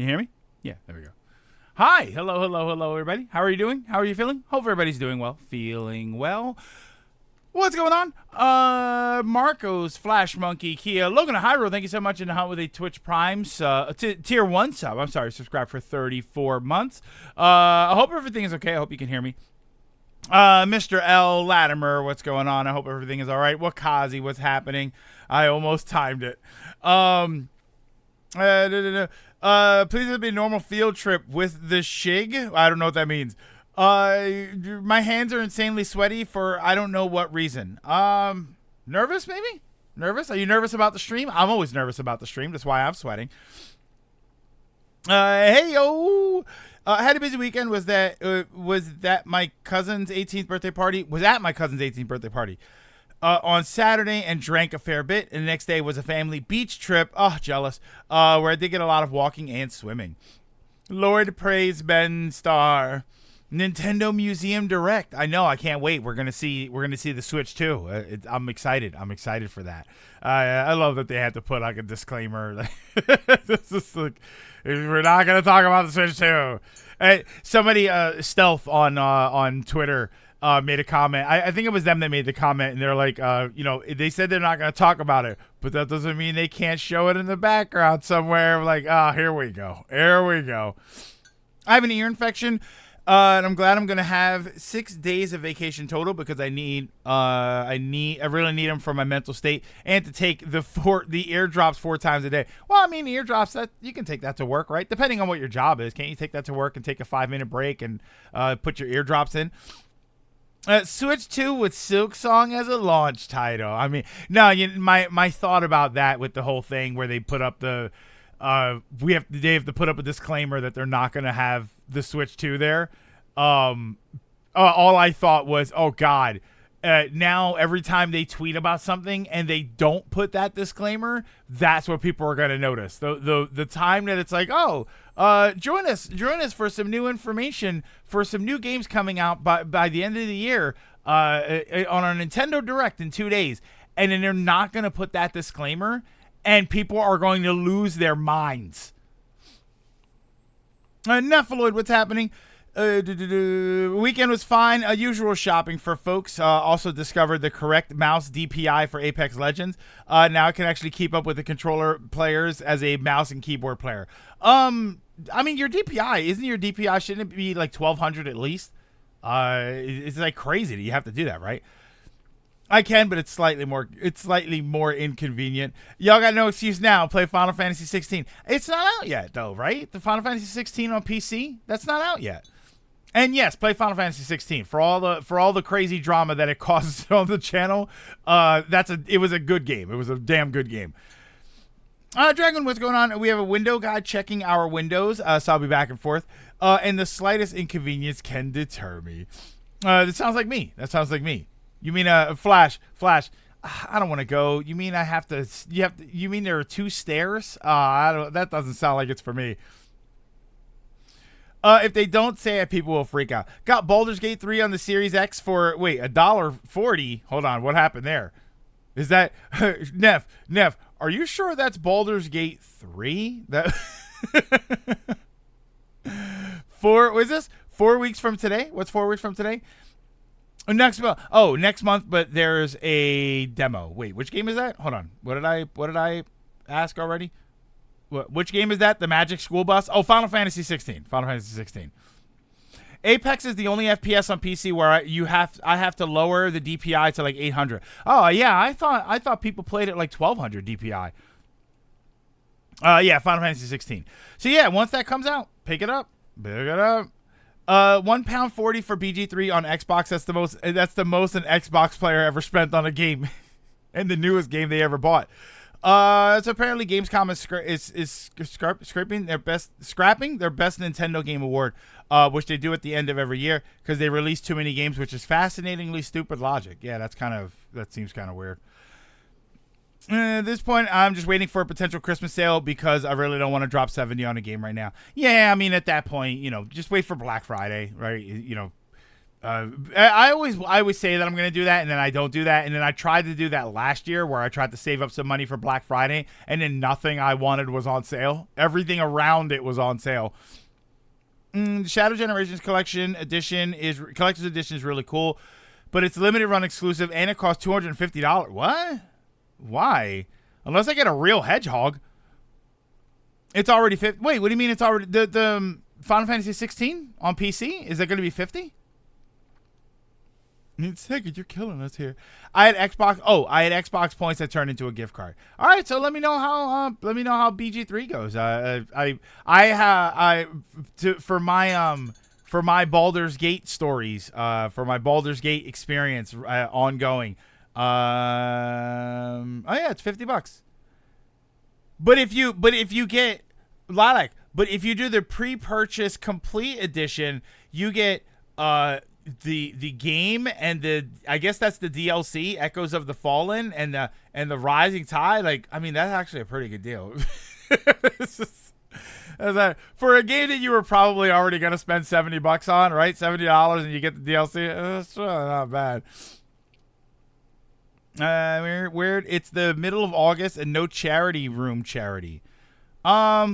Can you hear me? Yeah, there we go. Hi, hello, everybody. How are you doing? How are you feeling? Hope everybody's doing well. Feeling well. What's going on? Marcos, Flash Monkey, Kia, Logan, Hyro, thank you so much in the hunt with a Twitch Prime tier 1 sub. I'm sorry, subscribe for 34 months. I hope everything is okay. I hope you can hear me. Mr. L. Latimer, what's going on? I hope everything is all right. Wakazi, what's happening? I almost timed it. Please let it be a normal field trip with the shig. I don't know what that means. My hands are insanely sweaty for I don't know what reason. Nervous maybe? Nervous? Are you nervous about the stream? I'm always nervous about the stream. That's why I'm sweating. Hey yo. I had a busy weekend. Was that my cousin's 18th birthday party? Was at my cousin's 18th birthday party. On Saturday and drank a fair bit. And the next day was a family beach trip. Oh, jealous. Where I did get a lot of walking and swimming. Lord praise Ben Star. Nintendo Museum Direct. I know. I can't wait. We're gonna see the Switch too. I'm excited. I'm excited for that. I love that they had to put like a disclaimer. This is like, we're not gonna talk about the Switch too. Somebody Stealth on Twitter made a comment. I think it was them that made the comment, and they're like, they said they're not going to talk about it, but that doesn't mean they can't show it in the background somewhere. I'm like, here we go. I have an ear infection, and I'm glad I'm going to have 6 days of vacation total because I really need them for my mental state and to take the eardrops 4 times a day. Well, I mean, eardrops, that you can take that to work, right? Depending on what your job is. Can't you take that to work and take a 5-minute break and put your eardrops in? Switch 2 with Silk Song as a launch title. I mean, no, my thought about that with the whole thing where they put up they have to put up a disclaimer that they're not going to have the Switch 2 there. All I thought was, oh God, now every time they tweet about something and they don't put that disclaimer, that's what people are going to notice. The time that it's like, join us for some new information for some new games coming out by the end of the year on a Nintendo Direct in 2 days, and then they're not going to put that disclaimer, and people are going to lose their minds. Nephiloid, what's happening? Weekend was fine. Usual shopping for folks. Also discovered the correct mouse DPI for Apex Legends. Now I can actually keep up with the controller players as a mouse and keyboard player. I mean, your DPI, shouldn't it be like 1200 at least? It's like crazy that you have to do that, right? I can, but it's slightly more inconvenient. Y'all got no excuse now. Play Final Fantasy 16. It's not out yet, though, right? The Final Fantasy 16 on PC, that's not out yet. And yes, play Final Fantasy 16 for all the crazy drama that it causes on the channel. It was a good game. It was a damn good game. Dragon, what's going on? We have a window guy checking our windows, so I'll be back and forth. And the slightest inconvenience can deter me. That sounds like me. You mean Flash? I don't want to go. You mean you mean there are 2 stairs? That doesn't sound like it's for me. If they don't say it, people will freak out. Got Baldur's Gate 3 on the Series X for $1.40. Hold on, what happened there? Is that Neff? Are you sure that's Baldur's Gate 3? That 4 weeks from today? What's 4 weeks from today? Next month, but there's a demo. Wait, which game is that? Hold on. What did I ask already? Which game is that? The Magic School Bus? Oh, Final Fantasy 16. Apex is the only FPS on PC where I have to lower the DPI to like 800. Oh yeah, I thought people played at like 1200 DPI. Yeah, Final Fantasy 16. So yeah, once that comes out, pick it up. £1.40 for BG3 on Xbox. That's the most an Xbox player ever spent on a game, and the newest game they ever bought. So apparently Gamescom is scrapping their best Nintendo Game Award, which they do at the end of every year because they release too many games, which is fascinatingly stupid logic. Yeah, that seems kind of weird. At this point, I'm just waiting for a potential Christmas sale because I really don't want to drop 70 on a game right now. Yeah, I mean, at that point, just wait for Black Friday, right? I always say that I'm going to do that, and then I don't do that. And then I tried to do that last year where I tried to save up some money for Black Friday, and then nothing I wanted was on sale. Everything around it was on sale. Shadow Generations Collector's Edition is really cool, but it's limited run exclusive, and it costs $250. What? Why? Unless I get a real hedgehog. It's already 50. Wait, what do you mean it's already... The Final Fantasy 16 on PC? Is that going to be 50? Second, you're killing us here. I had Xbox points that turned into a gift card. All right, so let me know how BG3 goes. For my Baldur's Gate stories, for my Baldur's Gate experience ongoing. It's $50. But if you get Lilac, but if you do the pre-purchase complete edition, you get the game and I guess that's the DLC, Echoes of the Fallen and the Rising Tide. Like, I mean, that's actually a pretty good deal. For a game that you were probably already gonna spend $70 on, right? $70 and you get the DLC. That's really not bad. Weird. It's the middle of August and no charity room charity. Yeah,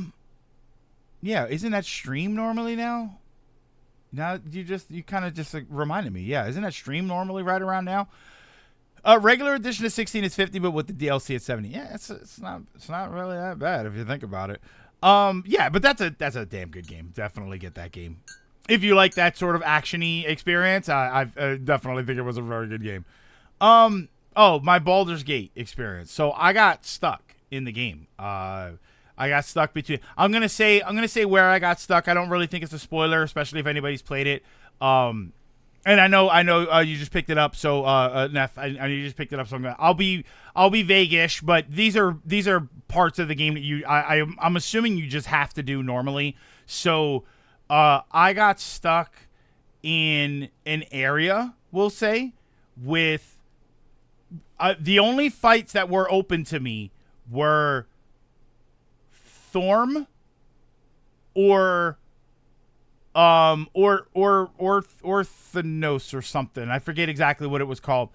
isn't that stream normally now? Now you kind of just like reminded me. Yeah, isn't that stream normally right around now? Regular edition of 16 is 50, but with the DLC at 70. Yeah, it's not really that bad if you think about it. Yeah, but that's a damn good game. Definitely get that game. If you like that sort of action-y experience, I definitely think it was a very good game. My Baldur's Gate experience. So I got stuck in the game. I got stuck between. I'm gonna say where I got stuck. I don't really think it's a spoiler, especially if anybody's played it. And I know you just picked it up. So Neff, I know you just picked it up. So I'll be vague-ish, but these are parts of the game that I'm assuming you just have to do normally. So I got stuck in an area, we'll say, with the only fights that were open to me were Thorm or Thanos or something. I forget exactly what it was called.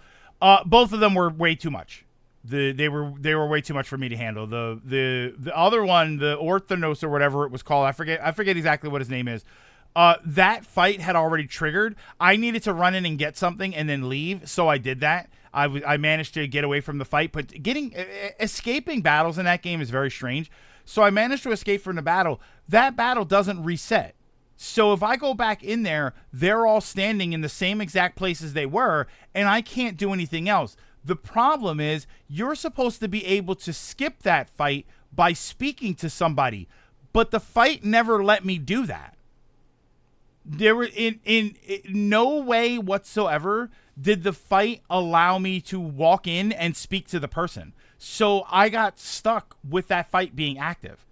Both of them were way too much. They were way too much for me to handle. The other one, the Orthanos or whatever it was called, I forget exactly what his name is. That fight had already triggered. I needed to run in and get something and then leave, so I did that. I managed to get away from the fight, but escaping battles in that game is very strange. So I managed to escape from the battle. That battle doesn't reset. So if I go back in there, they're all standing in the same exact places they were, and I can't do anything else. The problem is you're supposed to be able to skip that fight by speaking to somebody, but the fight never let me do that. There were in no way whatsoever did the fight allow me to walk in and speak to the person. So I got stuck with that fight being active.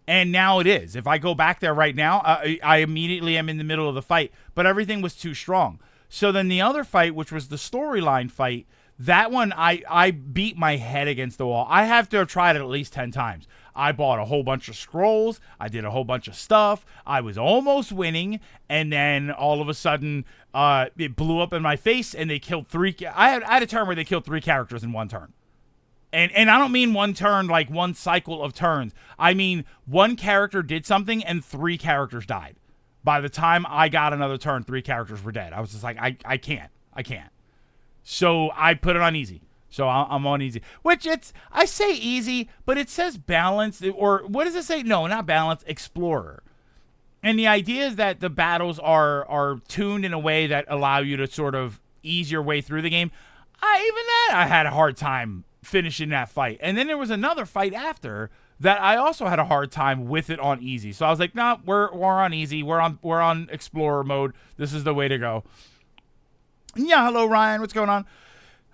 And now it is. If I go back there right now, I immediately am in the middle of the fight. But everything was too strong. So then the other fight, which was the storyline fight, that one I beat my head against the wall. I have to have tried it at least 10 times. I bought a whole bunch of scrolls. I did a whole bunch of stuff. I was almost winning. And then all of a sudden, it blew up in my face and they killed 3. I had a turn where they killed 3 characters in one turn. And I don't mean one turn, like one cycle of turns. I mean, one character did something and 3 characters died. By the time I got another turn, 3 characters were dead. I was just like, I can't. So I put it on easy. So I'm on easy. Which I say easy, but it says balanced. Or what does it say? No, not balanced, explorer. And the idea is that the battles are tuned in a way that allow you to sort of ease your way through the game. I had a hard time finishing that fight. And then there was another fight after that I also had a hard time with it on easy. So I was like, nah, we're on easy. We're on explorer mode. This is the way to go. Yeah, hello Ryan. What's going on?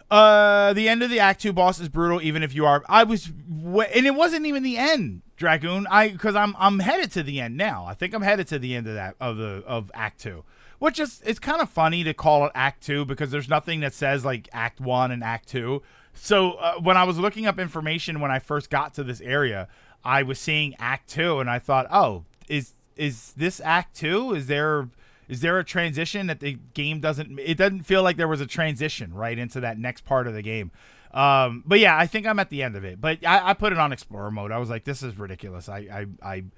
The end of the Act 2 boss is brutal, even if you are. And it wasn't even the end, Dragoon. Because I'm headed to the end now. I think I'm headed to the end of Act 2. Which is, it's kind of funny to call it Act 2 because there's nothing that says like Act 1 and Act 2. So when I was looking up information when I first got to this area, I was seeing Act 2 and I thought, oh, is this Act 2? Is there Is there a transition that the game doesn't feel like there was a transition right into that next part of the game. But yeah, I think I'm at the end of it. But I put it on Explorer mode. I was like, this is ridiculous. And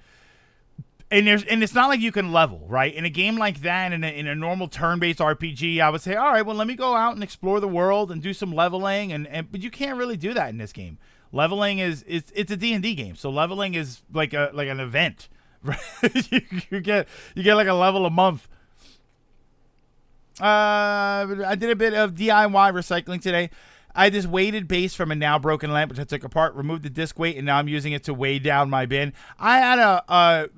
it's not like you can level, right? In a game like that, in a normal turn-based RPG, I would say, all right, well, let me go out and explore the world and do some leveling, but you can't really do that in this game. Leveling it's a D&D game, so leveling is like an event, right? you get like a level a month. I did a bit of DIY recycling today. I had this weighted base from a now broken lamp, which I took apart, removed the disc weight, and now I'm using it to weigh down my bin. I had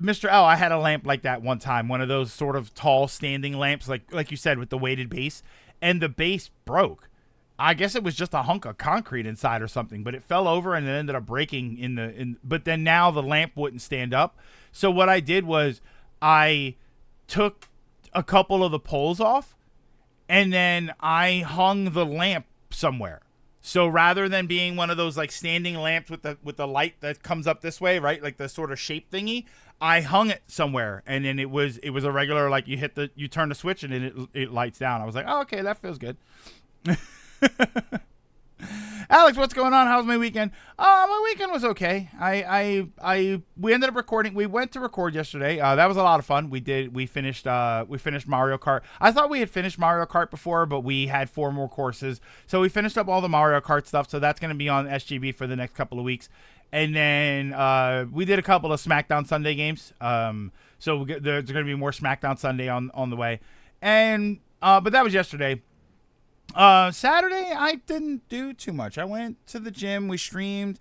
Mr. L, I had a lamp like that one time, one of those sort of tall standing lamps, like you said, with the weighted base, and the base broke. I guess it was just a hunk of concrete inside or something, but it fell over and it ended up breaking but then now the lamp wouldn't stand up. So what I did was I took a couple of the poles off, and then I hung the lamp somewhere. So rather than being one of those like standing lamps with the light that comes up this way, right, like the sort of shape thingy, I hung it somewhere, and then it was a regular, like you turn the switch and then it lights down. I was like, oh, okay, that feels good. Alex, what's going on? How's my weekend? My weekend was okay. We ended up recording. We went to record yesterday. That was a lot of fun. We finished Mario Kart. I thought we had finished Mario Kart before, but we had 4 more courses. So we finished up all the Mario Kart stuff. So that's going to be on SGB for the next couple of weeks. And then we did a couple of SmackDown Sunday games. So there's going to be more SmackDown Sunday on the way. And but that was yesterday. Saturday, I didn't do too much. I went to the gym. We streamed.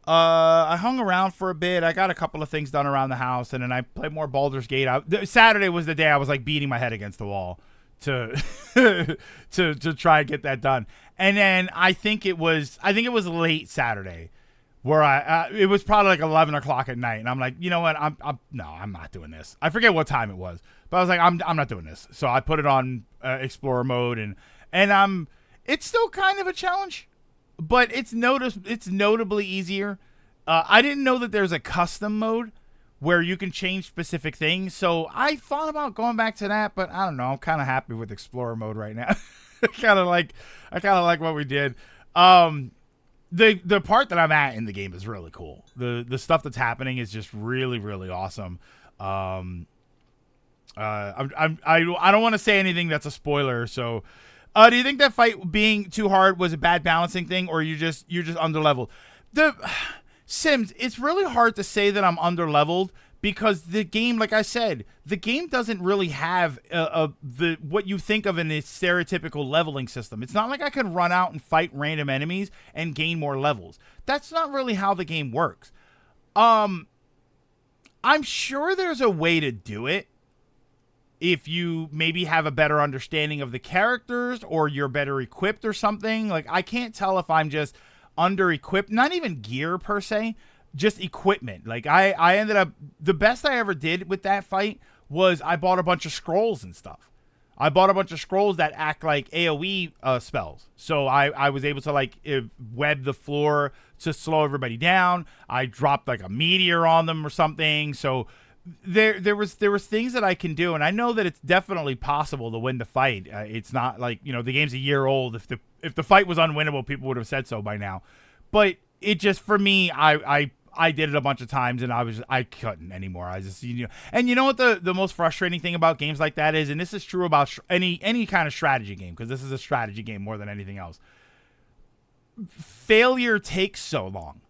I hung around for a bit. I got a couple of things done around the house, and then I played more Baldur's Gate. Saturday was the day I was like beating my head against the wall to to try and get that done. And then I think it was late Saturday where it was probably like 11 o'clock at night, and I'm like, you know what? I'm not doing this. I forget what time it was, but I was like, I'm not doing this. So I put it on Explorer mode and it's still kind of a challenge, but it's notably easier. I didn't know that there's a custom mode where you can change specific things, so I thought about going back to that, but I don't know. I'm kind of happy with Explorer mode right now. I kind of like what we did. The part that I'm at in the game is really cool. The stuff that's happening is just really, really awesome. I don't want to say anything that's a spoiler, so. Do you think that fight being too hard was a bad balancing thing, or you're just underleveled? Sims, it's really hard to say that I'm underleveled because the game, like I said, the game doesn't really have what you think of in a stereotypical leveling system. It's not like I can run out and fight random enemies and gain more levels. That's not really how the game works. I'm sure there's a way to do it. If you maybe have a better understanding of the characters or you're better equipped or something. Like, I can't tell if I'm just under-equipped. Not even gear, per se. Just equipment. Like, I ended up... The best I ever did with that fight was I bought a bunch of scrolls and stuff. I bought a bunch of scrolls that act like AoE spells. So I was able to, like, web the floor to slow everybody down. I dropped, like, a meteor on them or something. So... There was things that I can do, and I know that it's definitely possible to win the fight. It's not like, you know, the game's a year old. If the fight was unwinnable, people would have said so by now. But it just, for me, I did it a bunch of times, and I couldn't anymore. I just, you know, and you know what the most frustrating thing about games like that is, and this is true about any kind of strategy game, because this is a strategy game more than anything else. Failure takes so long.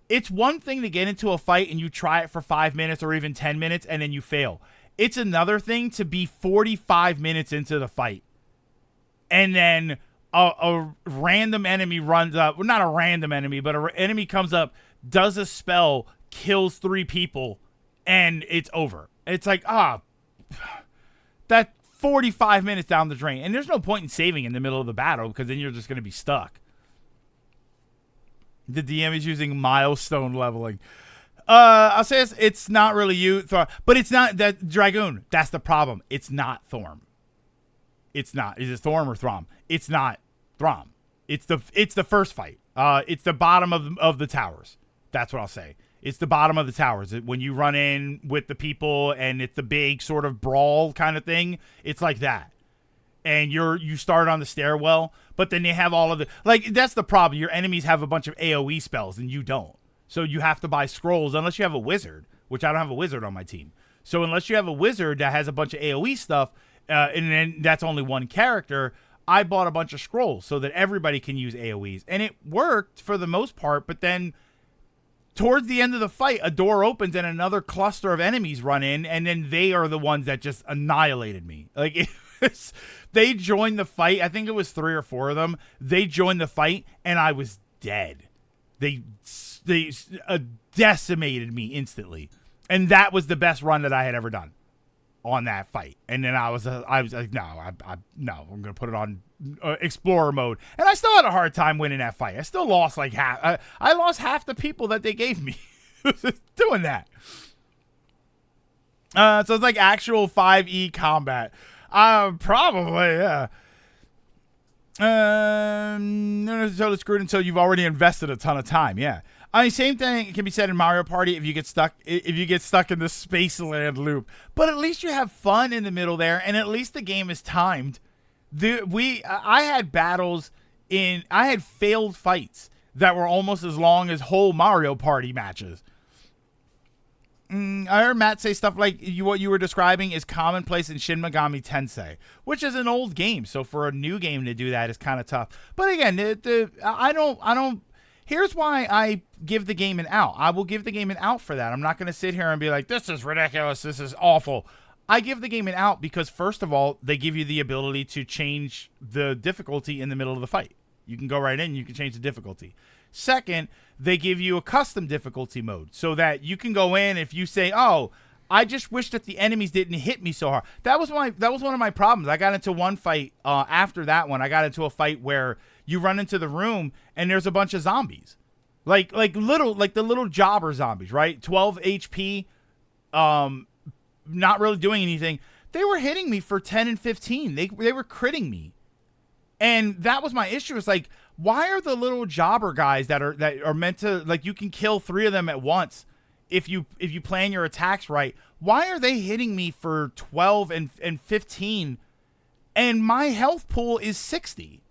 It's one thing to get into a fight and you try it for 5 minutes or even 10 minutes and then you fail. It's another thing to be 45 minutes into the fight and then a random enemy runs up. Well, not a random enemy, but an enemy comes up, does a spell, kills 3 people, and it's over. It's like, that 45 minutes down the drain. And there's no point in saving in the middle of the battle because then you're just going to be stuck. The DM is using milestone leveling. I'll say it's not really you, but it's not that Dragoon. That's the problem. It's not Thorm. It's not. Is it Thorm or Throm? It's not Throm. It's the first fight. It's the bottom of the towers. That's what I'll say. It's the bottom of the towers. When you run in with the people and it's the big sort of brawl kind of thing, it's like that. And you start on the stairwell, but then they have all of the, like, that's the problem. Your enemies have a bunch of AoE spells and you don't. So you have to buy scrolls unless you have a wizard, which I don't have a wizard on my team. So unless you have a wizard that has a bunch of AoE stuff, and then that's only one character, I bought a bunch of scrolls so that everybody can use AoEs. And it worked for the most part, but then towards the end of the fight, a door opens and another cluster of enemies run in, and then they are the ones that just annihilated me. Like, they joined the fight. I think it was 3 or 4 of them. They joined the fight, and I was dead. They decimated me instantly. And that was the best run that I had ever done on that fight. And then I was like, no, I'm gonna put it on explorer mode. And I still had a hard time winning that fight. I still lost like half. I lost half the people that they gave me doing that. So it's like actual 5e combat. Probably, yeah. Totally screwed until you've already invested a ton of time. Yeah. I mean, same thing can be said in Mario Party if you get stuck in the Spaceland loop. But at least you have fun in the middle there, and at least the game is timed. I had I had failed fights that were almost as long as whole Mario Party matches. I heard Matt say stuff like what you were describing is commonplace in Shin Megami Tensei, which is an old game. So for a new game to do that is kind of tough. But again, I don't. Here's why I give the game an out. I will give the game an out for that. I'm not going to sit here and be like, this is ridiculous. This is awful. I give the game an out because, first of all, they give you the ability to change the difficulty in the middle of the fight. You can go right in and you can change the difficulty. Second, they give you a custom difficulty mode so that you can go in if you say, oh, I just wish that the enemies didn't hit me so hard. That was one of my problems. I got into one fight after that one. I got into a fight where you run into the room and there's a bunch of zombies. Like the little jobber zombies, right? 12 HP, not really doing anything. They were hitting me for 10 and 15. They were critting me. And that was my issue. It's like, why are the little jobber guys that are meant to, like, you can kill 3 of them at once if you plan your attacks right? Why are they hitting me for 12 and 15 and my health pool is 60?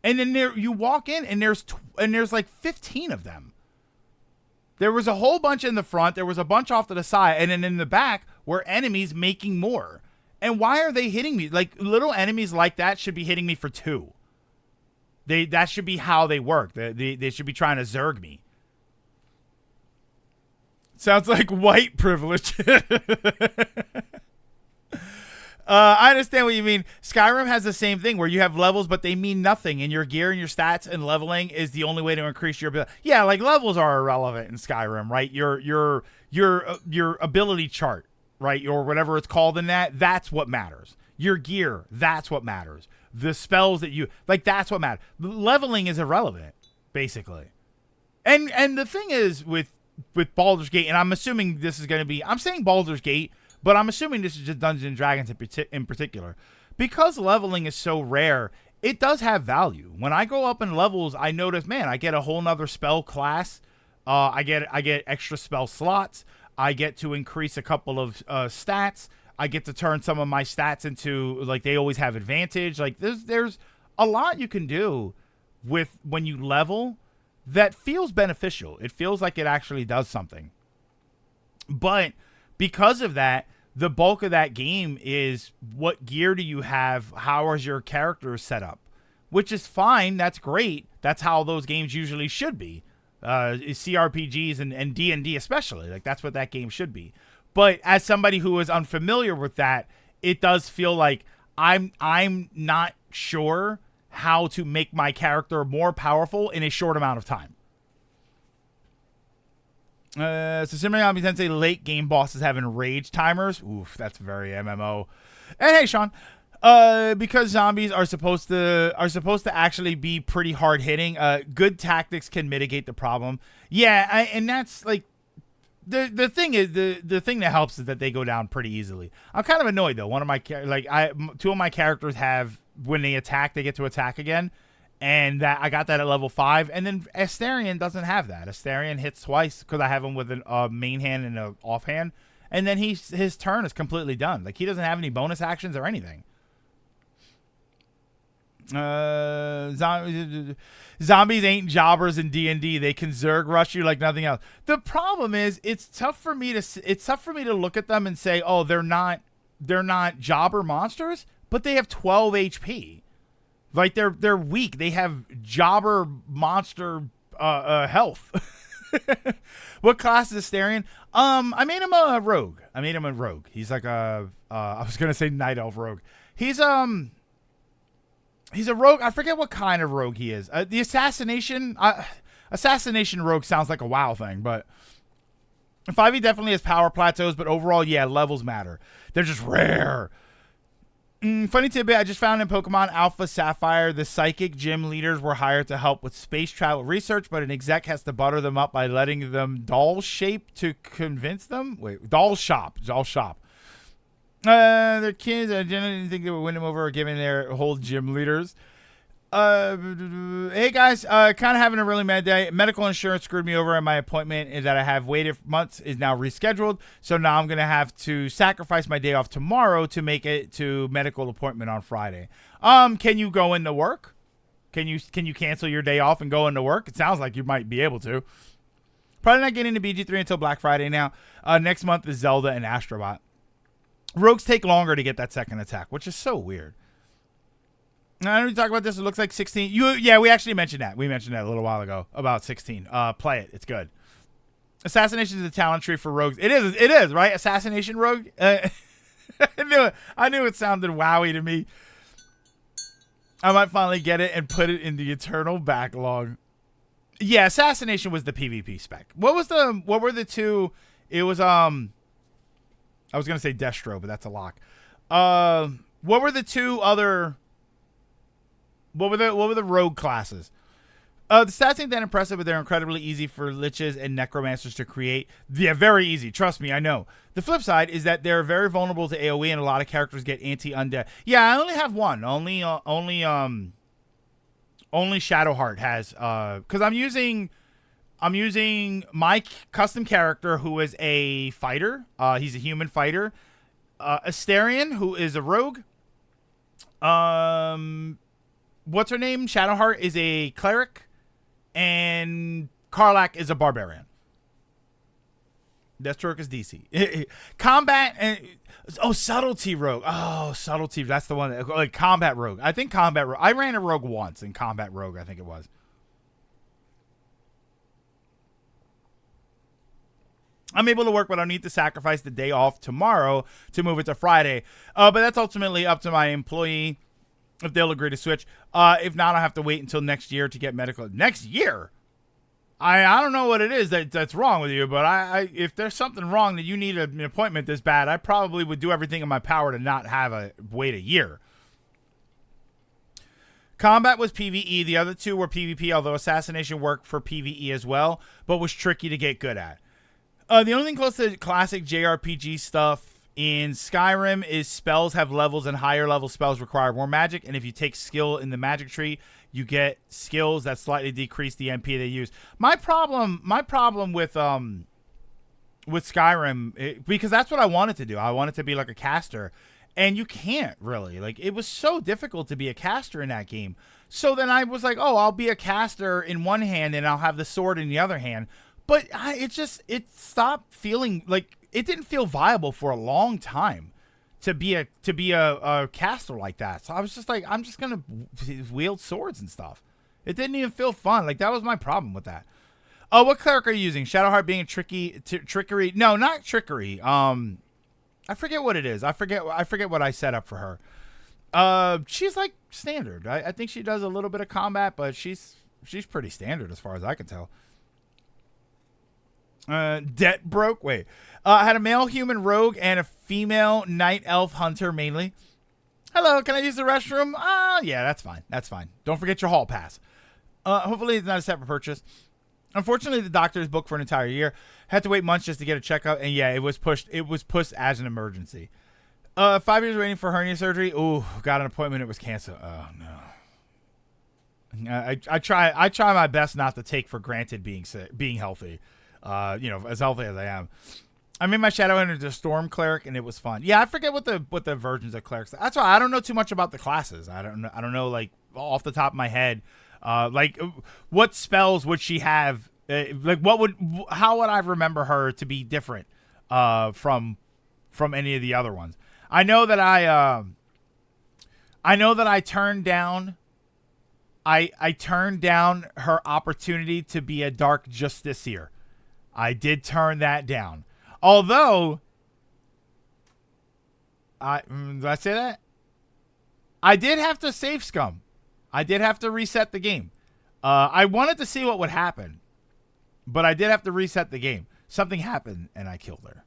And then you walk in and there's like 15 of them. There was a whole bunch in the front, there was a bunch off to the side, and then in the back were enemies making more. And why are they hitting me? Like, little enemies like that should be hitting me for 2. That should be how they work. They should be trying to zerg me. Sounds like white privilege. I understand what you mean. Skyrim has the same thing where you have levels, but they mean nothing, and your gear and your stats and leveling is the only way to increase your ability. Yeah, like levels are irrelevant in Skyrim, right? Your ability chart, right, or whatever it's called in that's what matters. Your gear, that's what matters. The spells that you like, that's what matters. Leveling is irrelevant, basically. And the thing is with Baldur's Gate, and I'm assuming this is going to be, I'm saying Baldur's Gate, but I'm assuming this is just Dungeons and Dragons in particular. Because leveling is so rare, it does have value. When I go up in levels, I notice, man, I get a whole nother spell class. I get extra spell slots. I get to increase a couple of stats. I get to turn some of my stats into, like, they always have advantage. Like, there's a lot you can do with when you level that feels beneficial. It feels like it actually does something. But because of that, the bulk of that game is what gear do you have? How is your character set up? Which is fine. That's great. That's how those games usually should be. CRPGs and D&D especially. Like, that's what that game should be. But as somebody who is unfamiliar with that, it does feel like I'm not sure how to make my character more powerful in a short amount of time. So Shin Megami Tensei late game bosses having rage timers. Oof, that's very MMO. And hey, Sean, because zombies are supposed to actually be pretty hard hitting, good tactics can mitigate the problem. Yeah, and that's like the thing is the thing that helps is that they go down pretty easily. I'm kind of annoyed though. One of my two of my characters have, when they attack, they get to attack again, and that I got that at level 5. And then Astarion doesn't have that. Astarion hits twice because I have him with a main hand and an off hand, and then his turn is completely done. Like, he doesn't have any bonus actions or anything. Zombies ain't jobbers in D&D. They can Zerg rush you like nothing else. The problem is it's tough for me to look at them and say, oh, they're not jobber monsters, but they have 12 HP. Like, they're weak. They have jobber monster health. What class is Astarion? I made him a rogue. He's like I was gonna say night elf rogue. He's a rogue. I forget what kind of rogue he is. The assassination rogue sounds like a WoW thing, but 5e definitely has power plateaus, but overall, yeah, levels matter. They're just rare. Funny tidbit, I just found in Pokemon Alpha Sapphire, the psychic gym leaders were hired to help with space travel research, but an exec has to butter them up by letting them doll shape to convince them. Wait, doll shop. Their kids, I didn't think they would win them over or giving their whole gym leaders. Hey guys, kind of having a really mad day. Medical insurance screwed me over, and my appointment that I have waited months is now rescheduled. So now I'm gonna have to sacrifice my day off tomorrow to make it to medical appointment on Friday. Can you go into work? Can you cancel your day off and go into work? It sounds like you might be able to. Probably not getting into BG3 until Black Friday now. Next month is Zelda and Astrobot. Rogues take longer to get that second attack, which is so weird. I don't need to talk about this. It looks like 16. Yeah, we actually mentioned that. We mentioned that a little while ago about 16. Play it. It's good. Assassination is a talent tree for rogues. It is, right? Assassination rogue? I knew it sounded wowy to me. I might finally get it and put it in the eternal backlog. Yeah, assassination was the PvP spec. What were the two? It was I was gonna say Destro, but that's a lock. What were the two other? What were the rogue classes? The stats ain't that impressive, but they're incredibly easy for liches and necromancers to create. Yeah, very easy. Trust me, I know. The flip side is that they're very vulnerable to AoE, and a lot of characters get anti-undead. Yeah, I only have one. Only Shadowheart has. Because I'm using my custom character who is a fighter. He's a human fighter. Astarion, who is a rogue. What's her name? Shadowheart is a cleric, and Karlach is a barbarian. Deathstroke is DC. Combat and subtlety rogue. Oh, subtlety. That's the one. Like combat rogue. I think combat rogue. I ran a rogue once in combat rogue. I think it was. I'm able to work, but I'll need to sacrifice the day off tomorrow to move it to Friday. But that's ultimately up to my employee if they'll agree to switch. If not, I'll have to wait until next year to get medical. Next year? I don't know what it is that's wrong with you, but I if there's something wrong that you need an appointment this bad, I probably would do everything in my power to not have wait a year. Combat was PvE. The other two were PvP, although assassination worked for PvE as well, but was tricky to get good at. The only thing close to classic JRPG stuff in Skyrim is spells have levels, and higher level spells require more magic, and if you take skill in the magic tree, you get skills that slightly decrease the MP they use. My problem with Skyrim, because that's what I wanted to do. I wanted to be like a caster, and you can't really. Like, it was so difficult to be a caster in that game. So then I was like, oh, I'll be a caster in one hand, and I'll have the sword in the other hand. But it stopped feeling like, it didn't feel viable for a long time to be a caster like that. So I was just like, I'm just gonna wield swords and stuff. It didn't even feel fun. Like, that was my problem with that. Oh, what cleric are you using? Shadowheart being trickery? No, not trickery. I forget what it is. I forget what I set up for her. She's like standard. I think she does a little bit of combat, but she's pretty standard as far as I can tell. Debt broke. Wait. I had a male human rogue and a female night elf hunter mainly. Hello, can I use the restroom? Yeah, that's fine. That's fine. Don't forget your hall pass. Hopefully it's not a separate purchase. Unfortunately, the doctor is booked for an entire year. Had to wait months just to get a checkup, and yeah, it was pushed as an emergency. 5 years waiting for hernia surgery. Ooh, got an appointment. It was canceled. Oh no. I try my best not to take for granted being healthy. As healthy as I am. I made my Shadow Hunter to Storm Cleric, and it was fun. Yeah, I forget what the versions of clerics. That's why I don't know too much about the classes. I don't know like off the top of my head, like what spells would she have? How would I remember her to be different from any of the other ones? I know that I turned down. I turned down her opportunity to be a Dark Justiciar. I did turn that down. Although, did I say that? I did have to save scum. I did have to reset the game. I wanted to see what would happen, but I did have to reset the game. Something happened, and I killed her.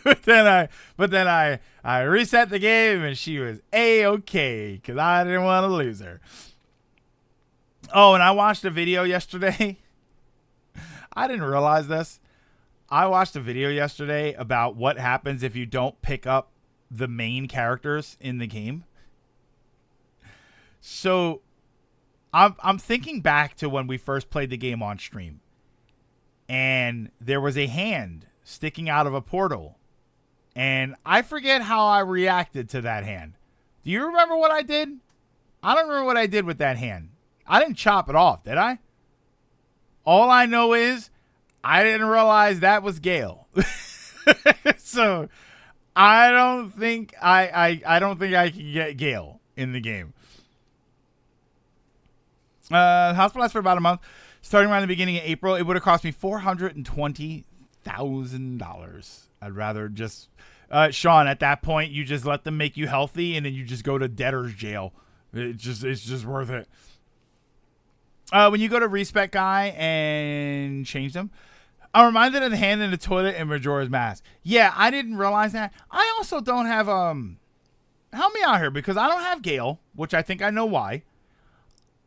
but then I reset the game, and she was A-okay, because I didn't want to lose her. Oh, and I watched a video yesterday. I didn't realize this. I watched a video yesterday about what happens if you don't pick up the main characters in the game. So I'm thinking back to when we first played the game on stream. And there was a hand sticking out of a portal. And I forget how I reacted to that hand. Do you remember what I did? I don't remember what I did with that hand. I didn't chop it off, did I? All I know is I didn't realize that was Gale. So I don't think I don't think I can get Gale in the game. Hospitalized for about a month. Starting around the beginning of April, it would have cost me $420,000. I'd rather just Sean, at that point you just let them make you healthy and then you just go to debtor's jail. It's just worth it. When you go to Respec Guy and change them, I'm reminded of the hand in the toilet in Majora's Mask. Yeah, I didn't realize that. I also don't have help me out here because I don't have Gale, which I think I know why.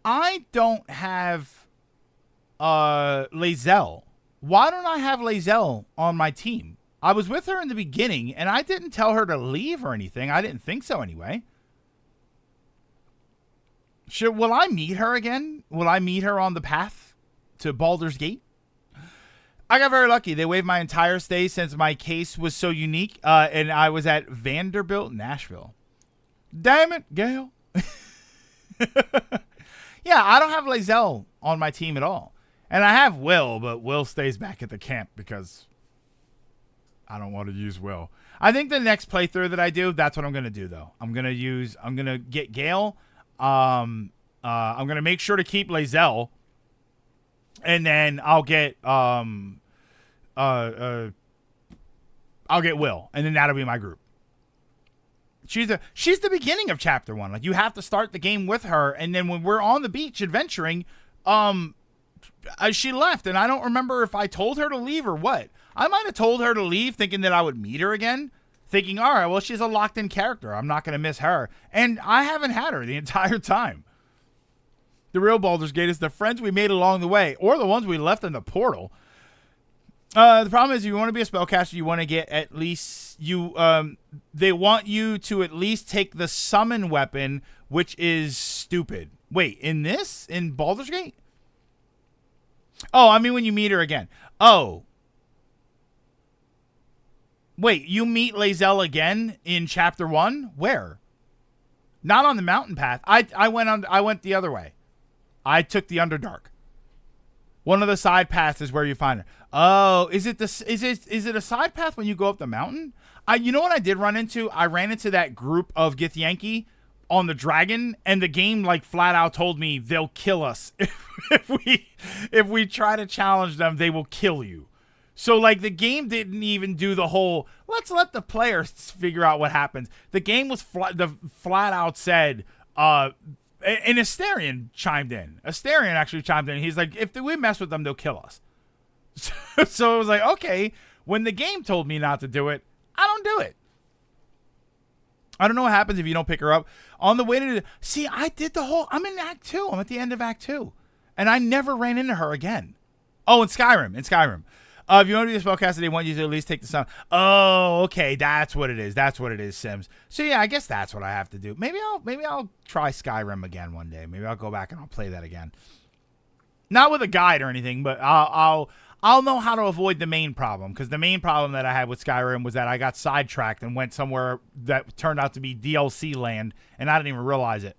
I don't have Lae'zel. Why don't I have Lae'zel on my team? I was with her in the beginning, and I didn't tell her to leave or anything. I didn't think so anyway. Will I meet her again? Will I meet her on the path to Baldur's Gate? I got very lucky. They waived my entire stay since my case was so unique, and I was at Vanderbilt, Nashville. Damn it, Gale. Yeah, I don't have Lae'zel on my team at all. And I have Will, but Will stays back at the camp because I don't want to use Will. I think the next playthrough that I do, that's what I'm going to do, though. I'm going to get Gale. I'm going to make sure to keep Lae'zel. And then I'll get Will. And then that'll be my group. She's the beginning of chapter 1. Like, you have to start the game with her, and then when we're on the beach adventuring, she left, and I don't remember if I told her to leave or what. I might have told her to leave thinking that I would meet her again, thinking, all right, well, she's a locked-in character. I'm not going to miss her. And I haven't had her the entire time. The real Baldur's Gate is the friends we made along the way, or the ones we left in the portal. The problem is, if you want to be a spellcaster, you want to get at least they want you to at least take the summon weapon, which is stupid. Wait, in Baldur's Gate? Oh, I mean when you meet her again. Oh. Wait, you meet Lae'zel again in chapter 1? Where? Not on the mountain path. I went the other way. I took the Underdark. One of the side paths is where you find her. Oh, is it a side path when you go up the mountain? You know what I did run into? I ran into that group of Githyanki on the dragon, and the game like flat out told me they'll kill us if we try to challenge them. They will kill you. So like the game didn't even do the whole let's let the players figure out what happens. The game was flat out said. And Asterion chimed in. Asterion actually chimed in. He's like, if we mess with them, they'll kill us. So it was like, okay, when the game told me not to do it, I don't do it. I don't know what happens if you don't pick her up. On the way to... See, I did I'm in Act 2. I'm at the end of Act 2. And I never ran into her again. Oh, in Skyrim. If you want to be a spellcaster, they want you to at least take the sound. Oh, okay, that's what it is. That's what it is, Sims. So yeah, I guess that's what I have to do. Maybe I'll try Skyrim again one day. Maybe I'll go back and I'll play that again. Not with a guide or anything, but I'll know how to avoid the main problem, because the main problem that I had with Skyrim was that I got sidetracked and went somewhere that turned out to be DLC land, and I didn't even realize it.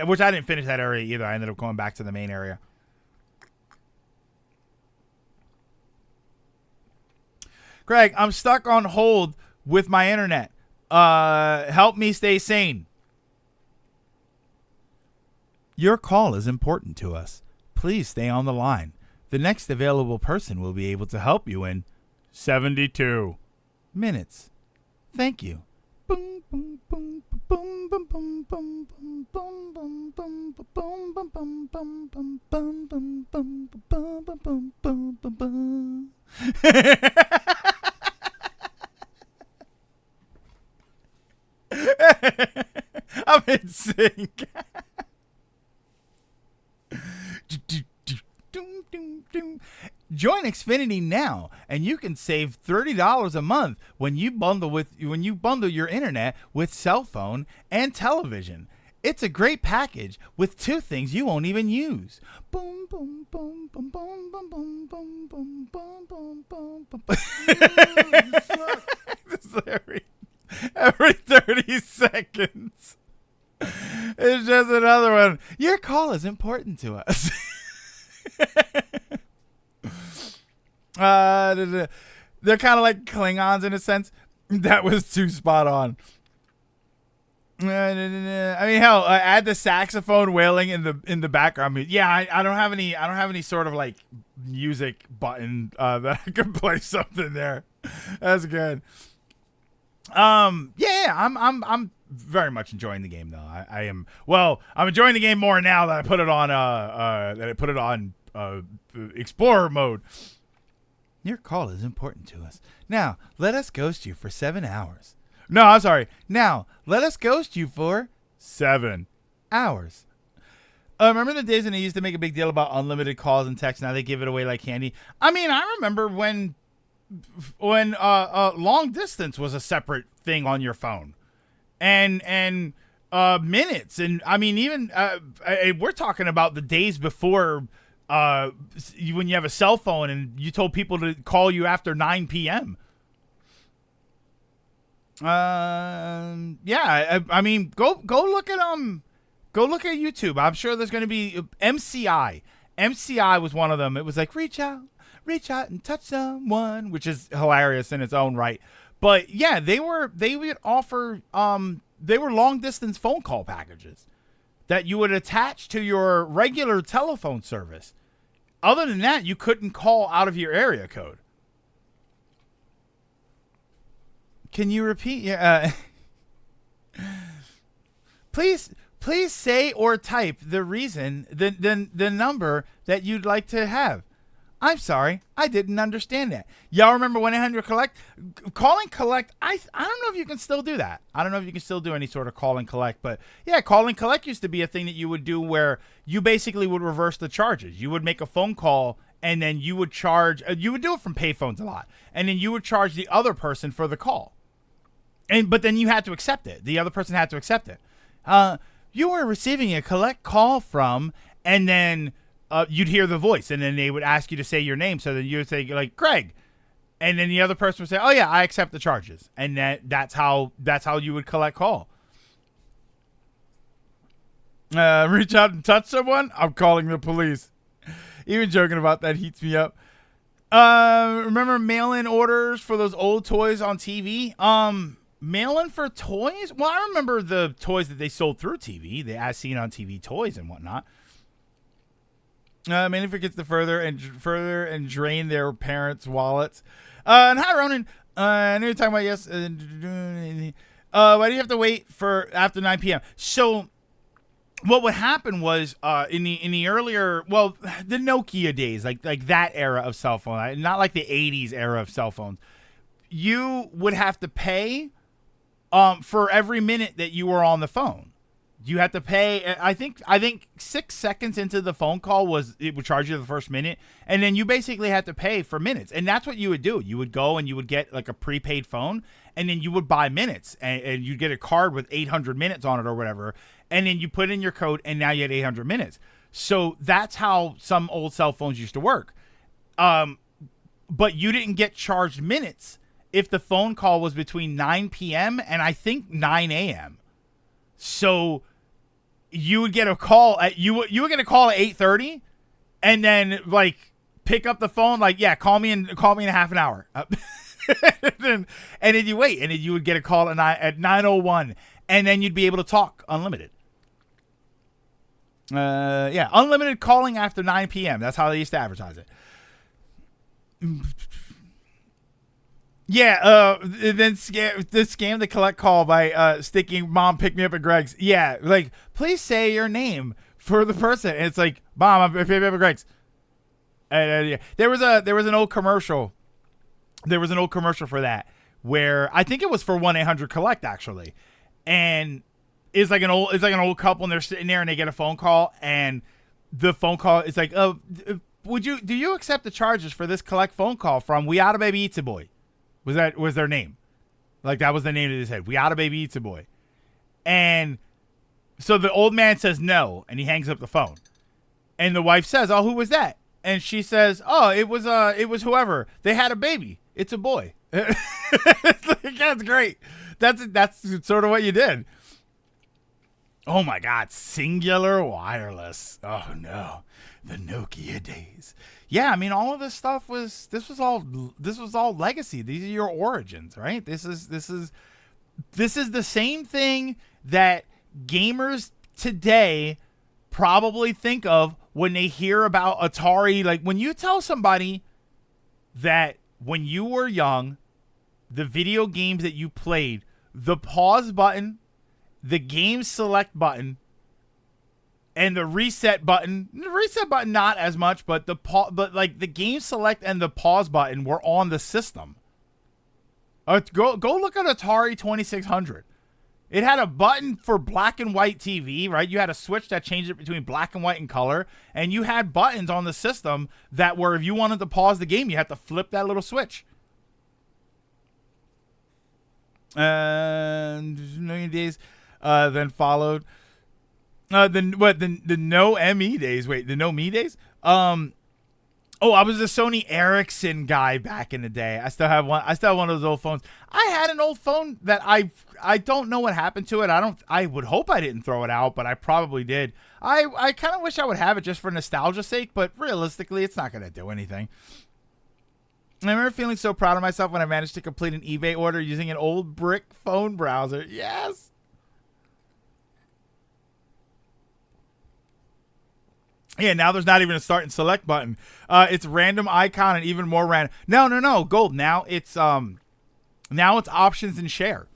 Which I didn't finish that area either. I ended up going back to the main area. Greg, I'm stuck on hold with my internet. Help me stay sane. Your call is important to us. Please stay on the line. The next available person will be able to help you in 72 minutes. Thank you. I'm in sync. Join Xfinity now, and you can save $30 a month when you bundle your internet with cell phone and television. It's a great package with two things you won't even use. Boom, boom, boom, boom, boom, boom, boom, boom, boom, boom, boom, boom. Every 30 seconds. It's just another one. Your call is important to us. They're kind of like Klingons in a sense. That was too spot on. I mean, hell, add the saxophone wailing in the background. Yeah, I don't have any sort of like music button that I can play something there. That's good. Yeah, I'm very much enjoying the game though. I am. Well, I'm enjoying the game more now that I put it on Explorer mode. Your call is important to us. Now, let us ghost you for 7 hours. No, I'm sorry. Now, let us ghost you for 7 hours. Remember the days when they used to make a big deal about unlimited calls and texts? Now they give it away like candy. I mean, I remember when long distance was a separate thing on your phone, and minutes, and I mean even we're talking about the days before when you have a cell phone and you told people to call you after 9 p.m. Yeah, I mean go look at YouTube. I'm sure there's going to be MCI. MCI was one of them. It was like reach out and touch someone, which is hilarious in its own right. But yeah, they would offer they were long distance phone call packages that you would attach to your regular telephone service. Other than that, you couldn't call out of your area code. Can you repeat? Please say or type the reason, the number that you'd like to have. I'm sorry, I didn't understand that. Y'all remember 1-800-COLLECT? Call and collect, I don't know if you can still do that. I don't know if you can still do any sort of call and collect, but yeah, call and collect used to be a thing that you would do where you basically would reverse the charges. You would make a phone call and then you would charge, you would do it from payphones a lot, and then you would charge the other person for the call. But then you had to accept it. The other person had to accept it. You were receiving a collect call from, and then you'd hear the voice, and then they would ask you to say your name. So then you would say like Greg, and then the other person would say, "Oh yeah, I accept the charges," and that's how you would collect call. Reach out and touch someone. I'm calling the police. Even joking about that heats me up. Remember mail-in orders for those old toys on TV? Mail-in for toys? Well, I remember the toys that they sold through TV, the as seen on TV toys and whatnot. Mainly forgets to further and drain their parents' wallets. And hi, Ronan. I know you're talking about yes. Why do you have to wait for after 9 p.m.? So, what would happen was in the earlier, well, the Nokia days, like that era of cell phone, not like the 80s era of cell phones, you would have to pay for every minute that you were on the phone. You had to pay. I think 6 seconds into the phone call it would charge you the first minute, and then you basically had to pay for minutes. And that's what you would do. You would go and you would get like a prepaid phone, and then you would buy minutes, and you'd get a card with 800 minutes on it or whatever, and then you put in your code, and now you had 800 minutes. So that's how some old cell phones used to work. But you didn't get charged minutes if the phone call was between 9 p.m. and I think 9 a.m. So you would get a call at you would get a call at 8:30, and then like pick up the phone like, yeah, call me in a half an hour. and then you wait, and then you would get a call at 9:01, and then you'd be able to talk unlimited. Unlimited calling after 9 p.m. That's how they used to advertise it. Yeah, then scam the collect call by sticking "Mom, pick me up at Greg's." Yeah, like, please say your name for the person. And it's like, "Mom, I'm pick me up at Greg's." And yeah. There was an old commercial. There was an old commercial for that where I think it was for 1-800-collect actually, and it's like an old couple, and they're sitting there and they get a phone call, and the phone call is like, "Oh, do you accept the charges for this collect phone call from We Outta Baby Eats a Boy?" Was their name. Like, that was the name that they said. We Outta Baby Eats a Boy. And so the old man says no, and he hangs up the phone. And the wife says, "Oh, who was that?" And she says, "Oh, it was whoever. They had a baby. It's a boy." It's like, that's great. That's sort of what you did. Oh my God, Singular Wireless. Oh no, the Nokia days. Yeah, I mean, all of this stuff was all legacy. These are your origins, right? This is the same thing that gamers today probably think of when they hear about Atari. Like, when you tell somebody that when you were young, the video games that you played, the pause button, the game select button, and the reset button not as much, but like the game select and the pause button were on the system. Go look at Atari 2600. It had a button for black and white TV, right? You had a switch that changed it between black and white and color, and you had buttons on the system that were, if you wanted to pause the game, you had to flip that little switch. And a million days then followed. The no ME days. Wait, the no me days? I was a Sony Ericsson guy back in the day. I still have one of those old phones. I had an old phone that I don't know what happened to it. I would hope I didn't throw it out, but I probably did. I kind of wish I would have it just for nostalgia's sake, but realistically, it's not going to do anything. I remember feeling so proud of myself when I managed to complete an eBay order using an old brick phone browser. Yes. Yeah, now there's not even a start and select button. It's random icon and even more random. No, Gold. Now it's options and share.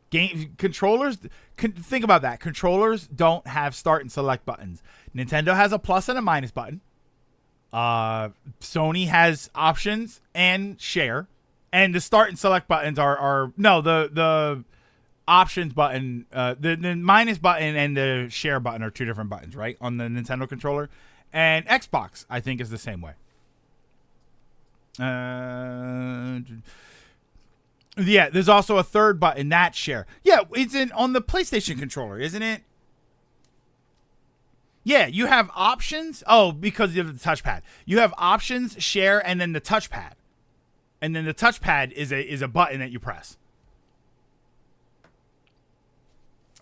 Game controllers. Think about that. Controllers don't have start and select buttons. Nintendo has a plus and a minus button. Sony has options and share, and the start and select buttons are the options button, the minus button and the share button are two different buttons, right, on the Nintendo controller. And Xbox, I think, is the same way. Yeah, there's also a third button, that share. Yeah, it's on the PlayStation controller, isn't it? Yeah, you have options. Oh, because you have the touchpad. You have options, share, and then the touchpad. And then the touchpad is a button that you press.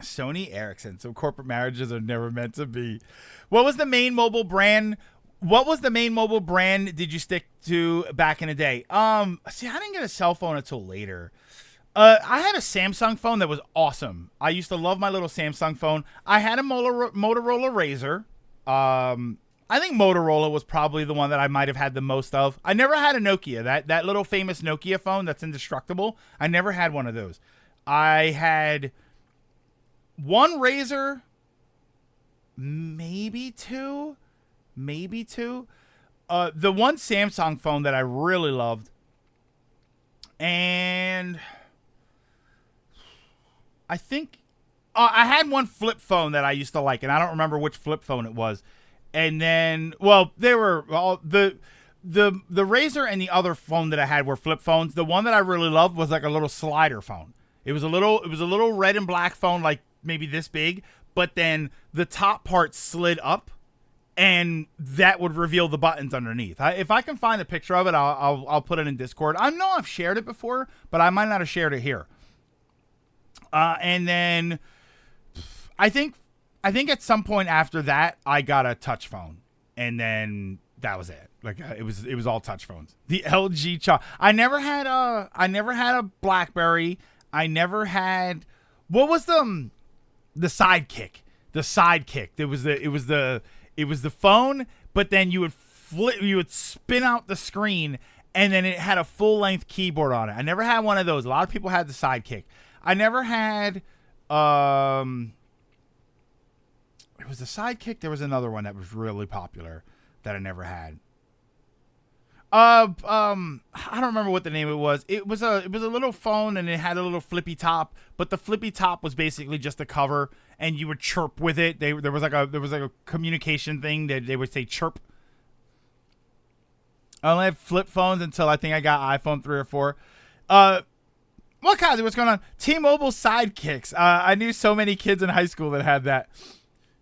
Sony Ericsson. So corporate marriages are never meant to be. What was the main mobile brand? Did you stick to back in the day? See, I didn't get a cell phone until later. I had a Samsung phone that was awesome. I used to love my little Samsung phone. I had a Motorola Razr. I think Motorola was probably the one that I might have had the most of. I never had a Nokia. That little famous Nokia phone that's indestructible. I never had one of those. I had one Razr, maybe two. The one Samsung phone that I really loved, and I think I had one flip phone that I used to like, and I don't remember which flip phone it was. And then, well, they were all the Razor and the other phone that I had were flip phones. The one that I really loved was like a little slider phone. It was a little red and black phone, like maybe this big, but then the top part slid up, and that would reveal the buttons underneath. If I can find a picture of it, I'll put it in Discord. I know I've shared it before, but I might not have shared it here. And then I think at some point after that, I got a touch phone, and then that was it. Like it was all touch phones. The LG I never had a BlackBerry. I never had, what was the Sidekick? The Sidekick. It was the phone, but then you would spin out the screen, and then it had a full length keyboard on it. I never had one of those. A lot of people had the Sidekick. I never had it was the Sidekick. There was another one that was really popular that I never had. I don't remember what the name it was. It was a little phone, and it had a little flippy top, but the flippy top was basically just a cover, and you would chirp with it. There was like a communication thing that they would say chirp. I only had flip phones until I think I got iPhone 3 or 4. What Kazi, what's going on? T-Mobile Sidekicks. I knew so many kids in high school that had that.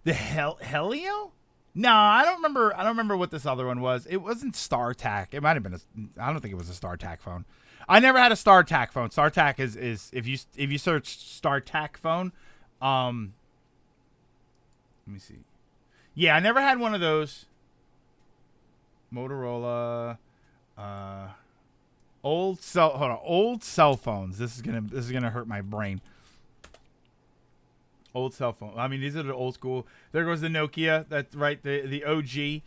The Helio? No, I don't remember what this other one was. It wasn't StarTAC. It might have been I don't think it was a StarTAC phone. I never had a StarTAC phone. StarTAC is if you search StarTAC phone, let me see. Yeah, I never had one of those. Motorola, old cell phones. This is gonna hurt my brain. Old cell phone. I mean, these are the old school. There goes the Nokia. That's right. The OG.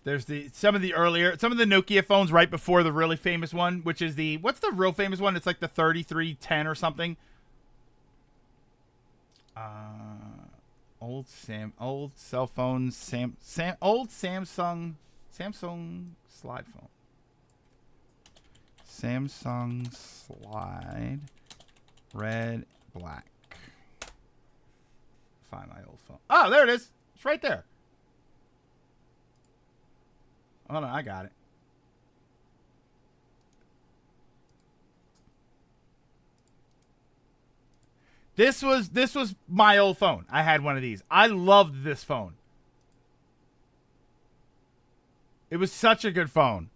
There's some of the Nokia phones right before the really famous one, which is what's the real famous one? It's like the 3310 or something. Old cell phones. Old Samsung slide phone. Samsung slide, red, black. Find my old phone. Oh, there it is. It's right there. Hold on, I got it. This was my old phone. I had one of these. I loved this phone. It was such a good phone.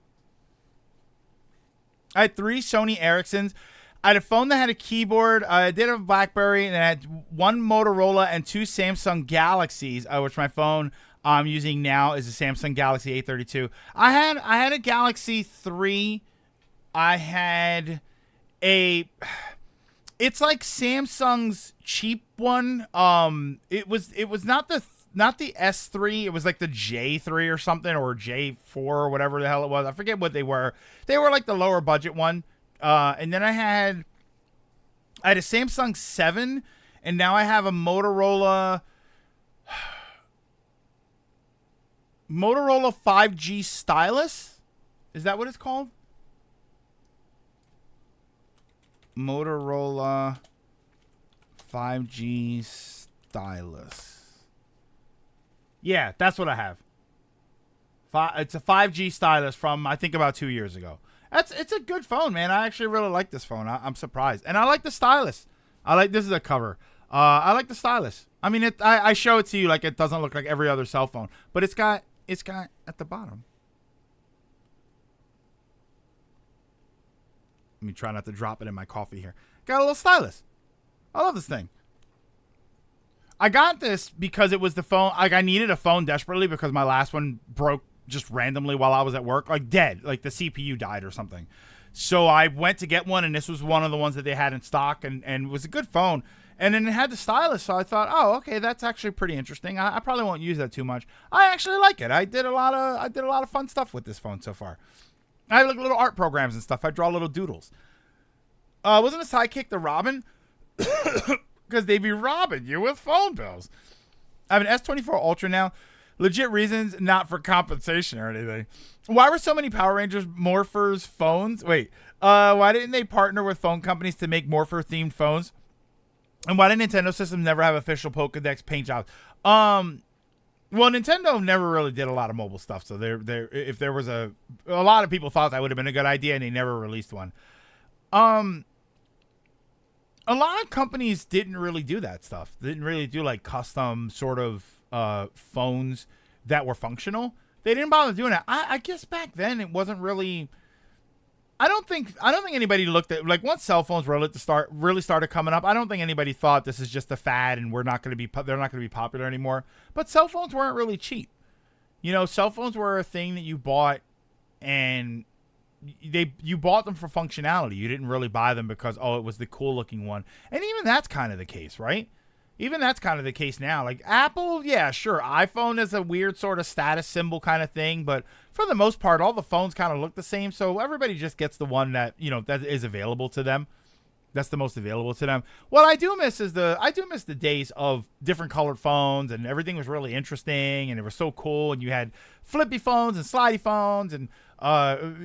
I had 3 Sony Ericssons. I had a phone that had a keyboard. I did have a BlackBerry, and I had 1 Motorola and 2 Samsung Galaxies, which my phone I'm using now is a Samsung Galaxy A32. I had a Galaxy 3. I had it's like Samsung's cheap one. It was not the S3. It was like the J3 or something, or J4 or whatever the hell it was. I forget what they were. They were like the lower budget one. And then I had a Samsung 7, and now I have a Motorola 5G stylus. Is that what it's called? Motorola 5G stylus. Yeah, that's what I have. It's a 5G stylus from, I think, about 2 years ago. It's a good phone, man. I actually really like this phone. I'm surprised. And I like the stylus. This is a cover. I like the stylus. I mean, I show it to you like it doesn't look like every other cell phone, but it's got at the bottom. Let me try not to drop it in my coffee here. Got a little stylus. I love this thing. I got this because it was the phone. Like, I needed a phone desperately because my last one broke just randomly while I was at work, like dead, like the CPU died or something. So I went to get one, and this was one of the ones that they had in stock, and it was a good phone. And then it had the stylus, so I thought, oh, okay, that's actually pretty interesting. I probably won't use that too much. I actually like it. I did a lot of fun stuff with this phone so far. I have like little art programs and stuff. I draw little doodles. Wasn't a Sidekick the Robin? Because they be robbing you with phone bills. I have an S24 Ultra now. Legit reasons, not for compensation or anything. Why were so many Power Rangers Morphers phones? Wait, why didn't they partner with phone companies to make Morpher themed phones? And why did Nintendo systems never have official Pokedex paint jobs? Well, Nintendo never really did a lot of mobile stuff, so if there was a lot of people thought that would have been a good idea, and they never released one. A lot of companies didn't really do that stuff. They didn't really do like custom sort of phones that were functional. They didn't bother doing it. I guess back then it wasn't really. I don't think anybody looked at, like, once cell phones really started coming up. I don't think anybody thought this is just a fad and they're not going to be popular anymore. But cell phones weren't really cheap. You know, cell phones were a thing that you bought, and you bought them for functionality. You didn't really buy them because it was the cool looking one. And even that's kind of the case, right? Even that's kind of the case now. Like Apple, yeah, sure. iPhone is a weird sort of status symbol kind of thing, but for the most part, all the phones kind of look the same. So everybody just gets the one that, that is available to them. That's the most available to them. What I do miss is the days of different colored phones, and everything was really interesting and it was so cool. And you had flippy phones and slidey phones, and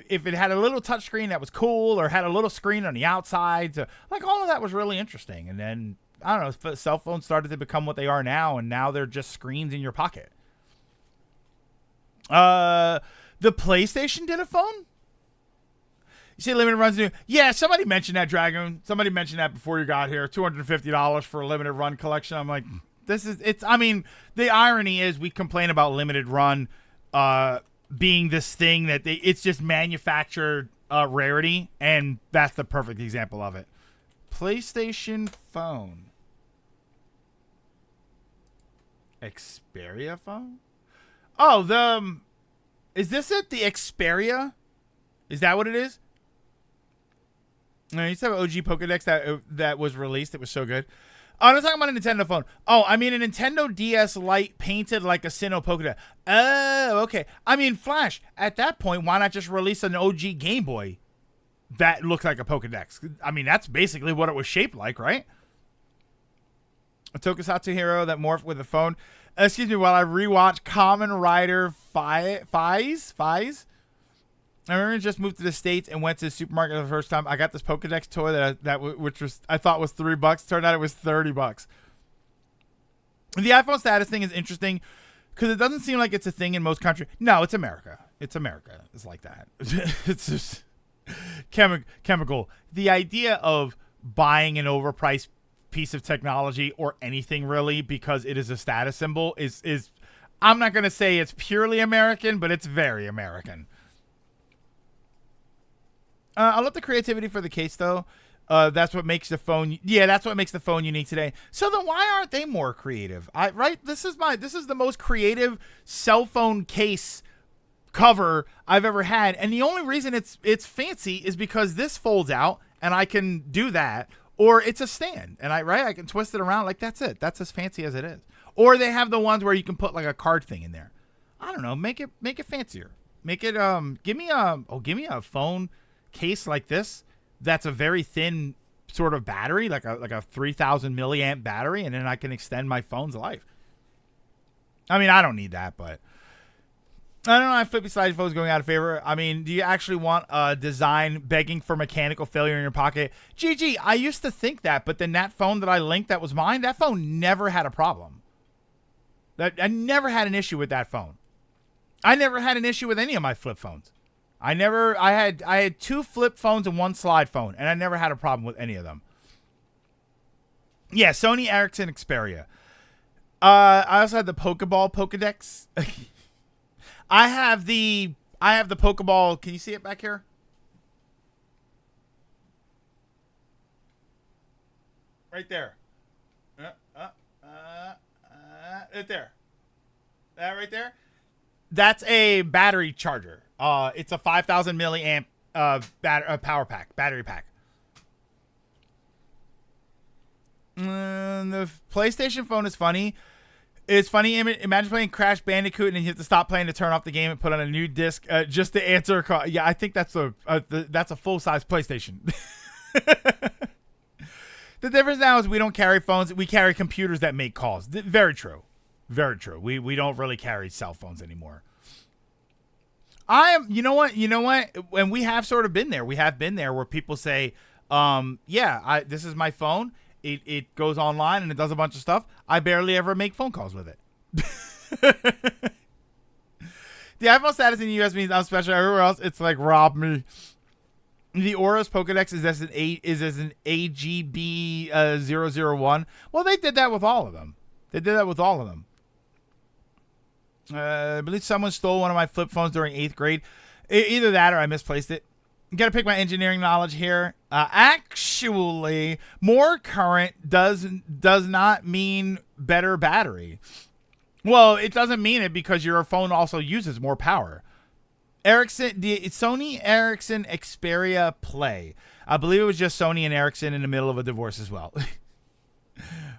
if it had a little touch screen that was cool, or had a little screen on the outside, like all of that was really interesting. And then I don't know, cell phones started to become what they are now, and now they're just screens in your pocket. The PlayStation did a phone? You see limited runs new? Yeah, somebody mentioned that, Dragon. Somebody mentioned that before you got here. $250 for a limited run collection. I'm like, the irony is we complain about limited run being this thing that it's just manufactured rarity, and that's the perfect example of it. PlayStation phone. Xperia phone? Oh, is this it? The Xperia? Is that what it is? No, you used to have an OG Pokedex that was released. It was so good. Oh, I'm not talking about a Nintendo phone. Oh, I mean a Nintendo DS Lite painted like a Sinnoh Pokedex. Oh, okay. I mean, Flash, at that point, why not just release an OG Game Boy that looks like a Pokedex? I mean, that's basically what it was shaped like, right? A Tokusatsu hero that morphed with a phone. Excuse me, while I rewatch Kamen Rider Fies. I remember I just moved to the States and went to the supermarket for the first time. I got this Pokedex toy which I thought was $3. Turned out it was $30. The iPhone status thing is interesting because it doesn't seem like it's a thing in most countries. No, it's America. It's America. It's like that. It's just chemical. The idea of buying an overpriced piece of technology or anything really because it is a status symbol is I'm not going to say it's purely American, but it's very American. I love the creativity for the case, though. That's what makes the phone. Yeah, that's what makes the phone unique today. So then, why aren't they more creative? Right? This is the most creative cell phone case cover I've ever had, and the only reason it's fancy is because this folds out, and I can do that, or it's a stand, and I can twist it around. Like that's it. That's as fancy as it is. Or they have the ones where you can put like a card thing in there. I don't know. Make it fancier. Make it give me a phone case like this that's a very thin sort of battery, like a 3,000 milliamp battery, and then I can extend my phone's life. I mean, I don't need that, but I don't know. I flippy slide phones going out of favor. I mean, do you actually want a design begging for mechanical failure in your pocket? GG, I used to think that, but then that phone that I linked that was mine, that phone never had a problem. I never had an issue with that phone. I never had an issue with any of my flip phones. I had 2 flip phones and 1 slide phone, and I never had a problem with any of them. Yeah, Sony Ericsson Xperia. I also had the Pokeball Pokedex. I have the Pokeball. Can you see it back here? Right there. Right there. That right there. That's a battery charger. It's a 5,000 milliamp power pack, battery pack. The PlayStation phone is funny. It's funny. Imagine playing Crash Bandicoot and you have to stop playing to turn off the game and put on a new disc just to answer a call. Yeah, I think that's a full size PlayStation. The difference now is we don't carry phones; we carry computers that make calls. Very true. Very true. We don't really carry cell phones anymore. I am. You know what? You know what? And we have sort of been there. We have been there where people say, yeah, this is my phone. It goes online and it does a bunch of stuff. I barely ever make phone calls with it. The iPhone status in the US means I'm special. Everywhere else, it's like rob me. The Aura's Pokedex is as an AGB 001. Well, they did that with all of them. I believe someone stole one of my flip phones during 8th grade. Either that or I misplaced it. Got to pick my engineering knowledge here. Actually, more current does not mean better battery. Well, it doesn't mean it because your phone also uses more power. The Sony Ericsson Xperia Play. I believe it was just Sony and Ericsson in the middle of a divorce as well.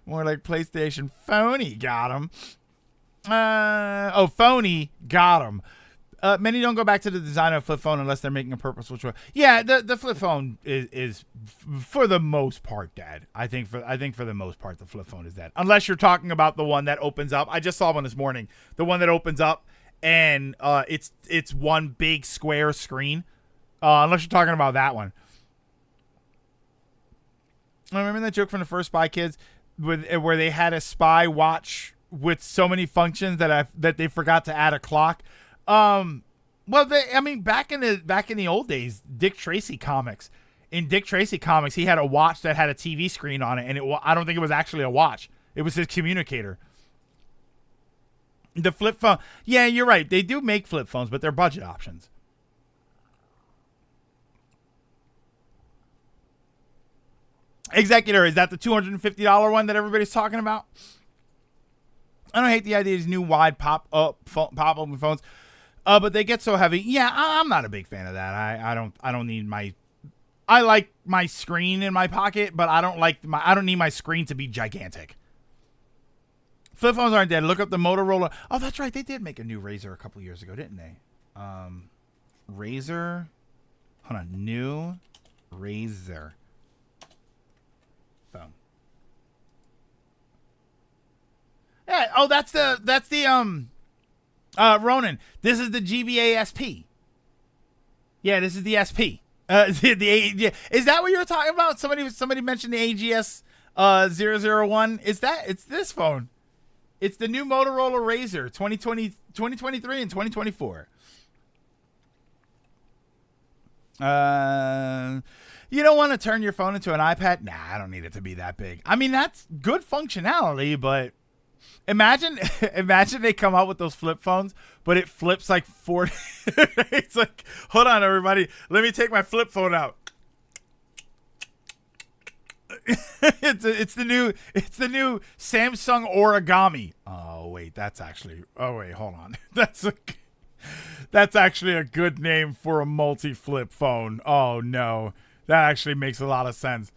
More like PlayStation Phony got him. Phony got him. Many don't go back to the design of a flip phone unless they're making a purposeful choice. Yeah, the flip phone is for the most part dead. I think for the most part the flip phone is dead. Unless you're talking about the one that opens up. I just saw one this morning. The one that opens up and it's one big square screen. Unless you're talking about that one. I remember that joke from the first Spy Kids where they had a spy watch with so many functions that they forgot to add a clock. Well, back in the old days, Dick Tracy comics. In Dick Tracy comics, he had a watch that had a TV screen on it, and I don't think it was actually a watch. It was his communicator. The flip phone. Yeah, you're right. They do make flip phones, but they're budget options. Executor, is that the $250 one that everybody's talking about? I don't hate the idea of these new wide pop open phones, but they get so heavy. Yeah, I'm not a big fan of that. I don't need my. I like my screen in my pocket, but I don't need my screen to be gigantic. Flip phones aren't dead. Look up the Motorola. Oh, that's right. They did make a new Razr a couple years ago, didn't they? Razr. Hold on. New Razr phone. Yeah. Oh, that's the Ronin. This is the GBA SP. Yeah, this is the SP. Yeah. Is that what you were talking about? Somebody mentioned the AGS 001. It's this phone. It's the new Motorola Razr 2023 and 2024. You don't want to turn your phone into an iPad? Nah, I don't need it to be that big. I mean, that's good functionality, but imagine they come out with those flip phones, but it flips like 40. It's like, hold on, everybody. Let me take my flip phone out. It's the new Samsung Origami. Oh wait, hold on. That's actually a good name for a multi-flip phone. Oh no, that actually makes a lot of sense.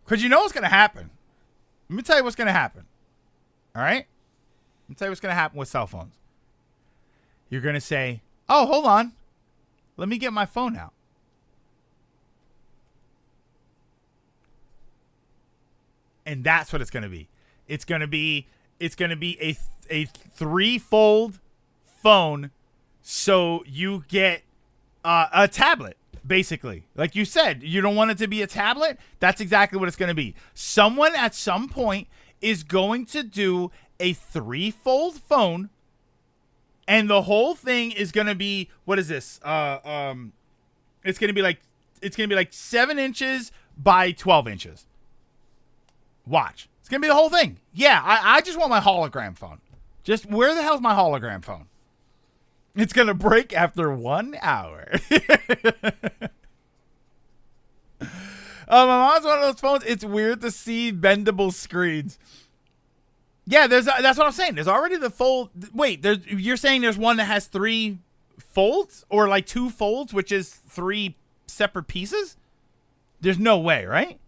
Cause you know what's gonna happen. Let me tell you what's gonna happen. All right, let me tell you what's gonna happen with cell phones. You're gonna say, "Oh, hold on, let me get my phone out." And that's what it's going to be. It's going to be a three-fold phone, so you get a tablet, basically. Like you said, you don't want it to be a tablet. That's exactly what it's going to be. Someone at some point is going to do a three-fold phone, and the whole thing is going to be, what is this? It's going to be like 7 inches by 12 inches. Watch. It's going to be the whole thing. Yeah, I just want my hologram phone. Just, where the hell's my hologram phone? It's going to break after 1 hour. My mom's one of those phones. It's weird to see bendable screens. Yeah, that's what I'm saying. There's already the fold. Wait, you're saying there's one that has 3 folds? Or like 2 folds, which is 3 separate pieces? There's no way, right?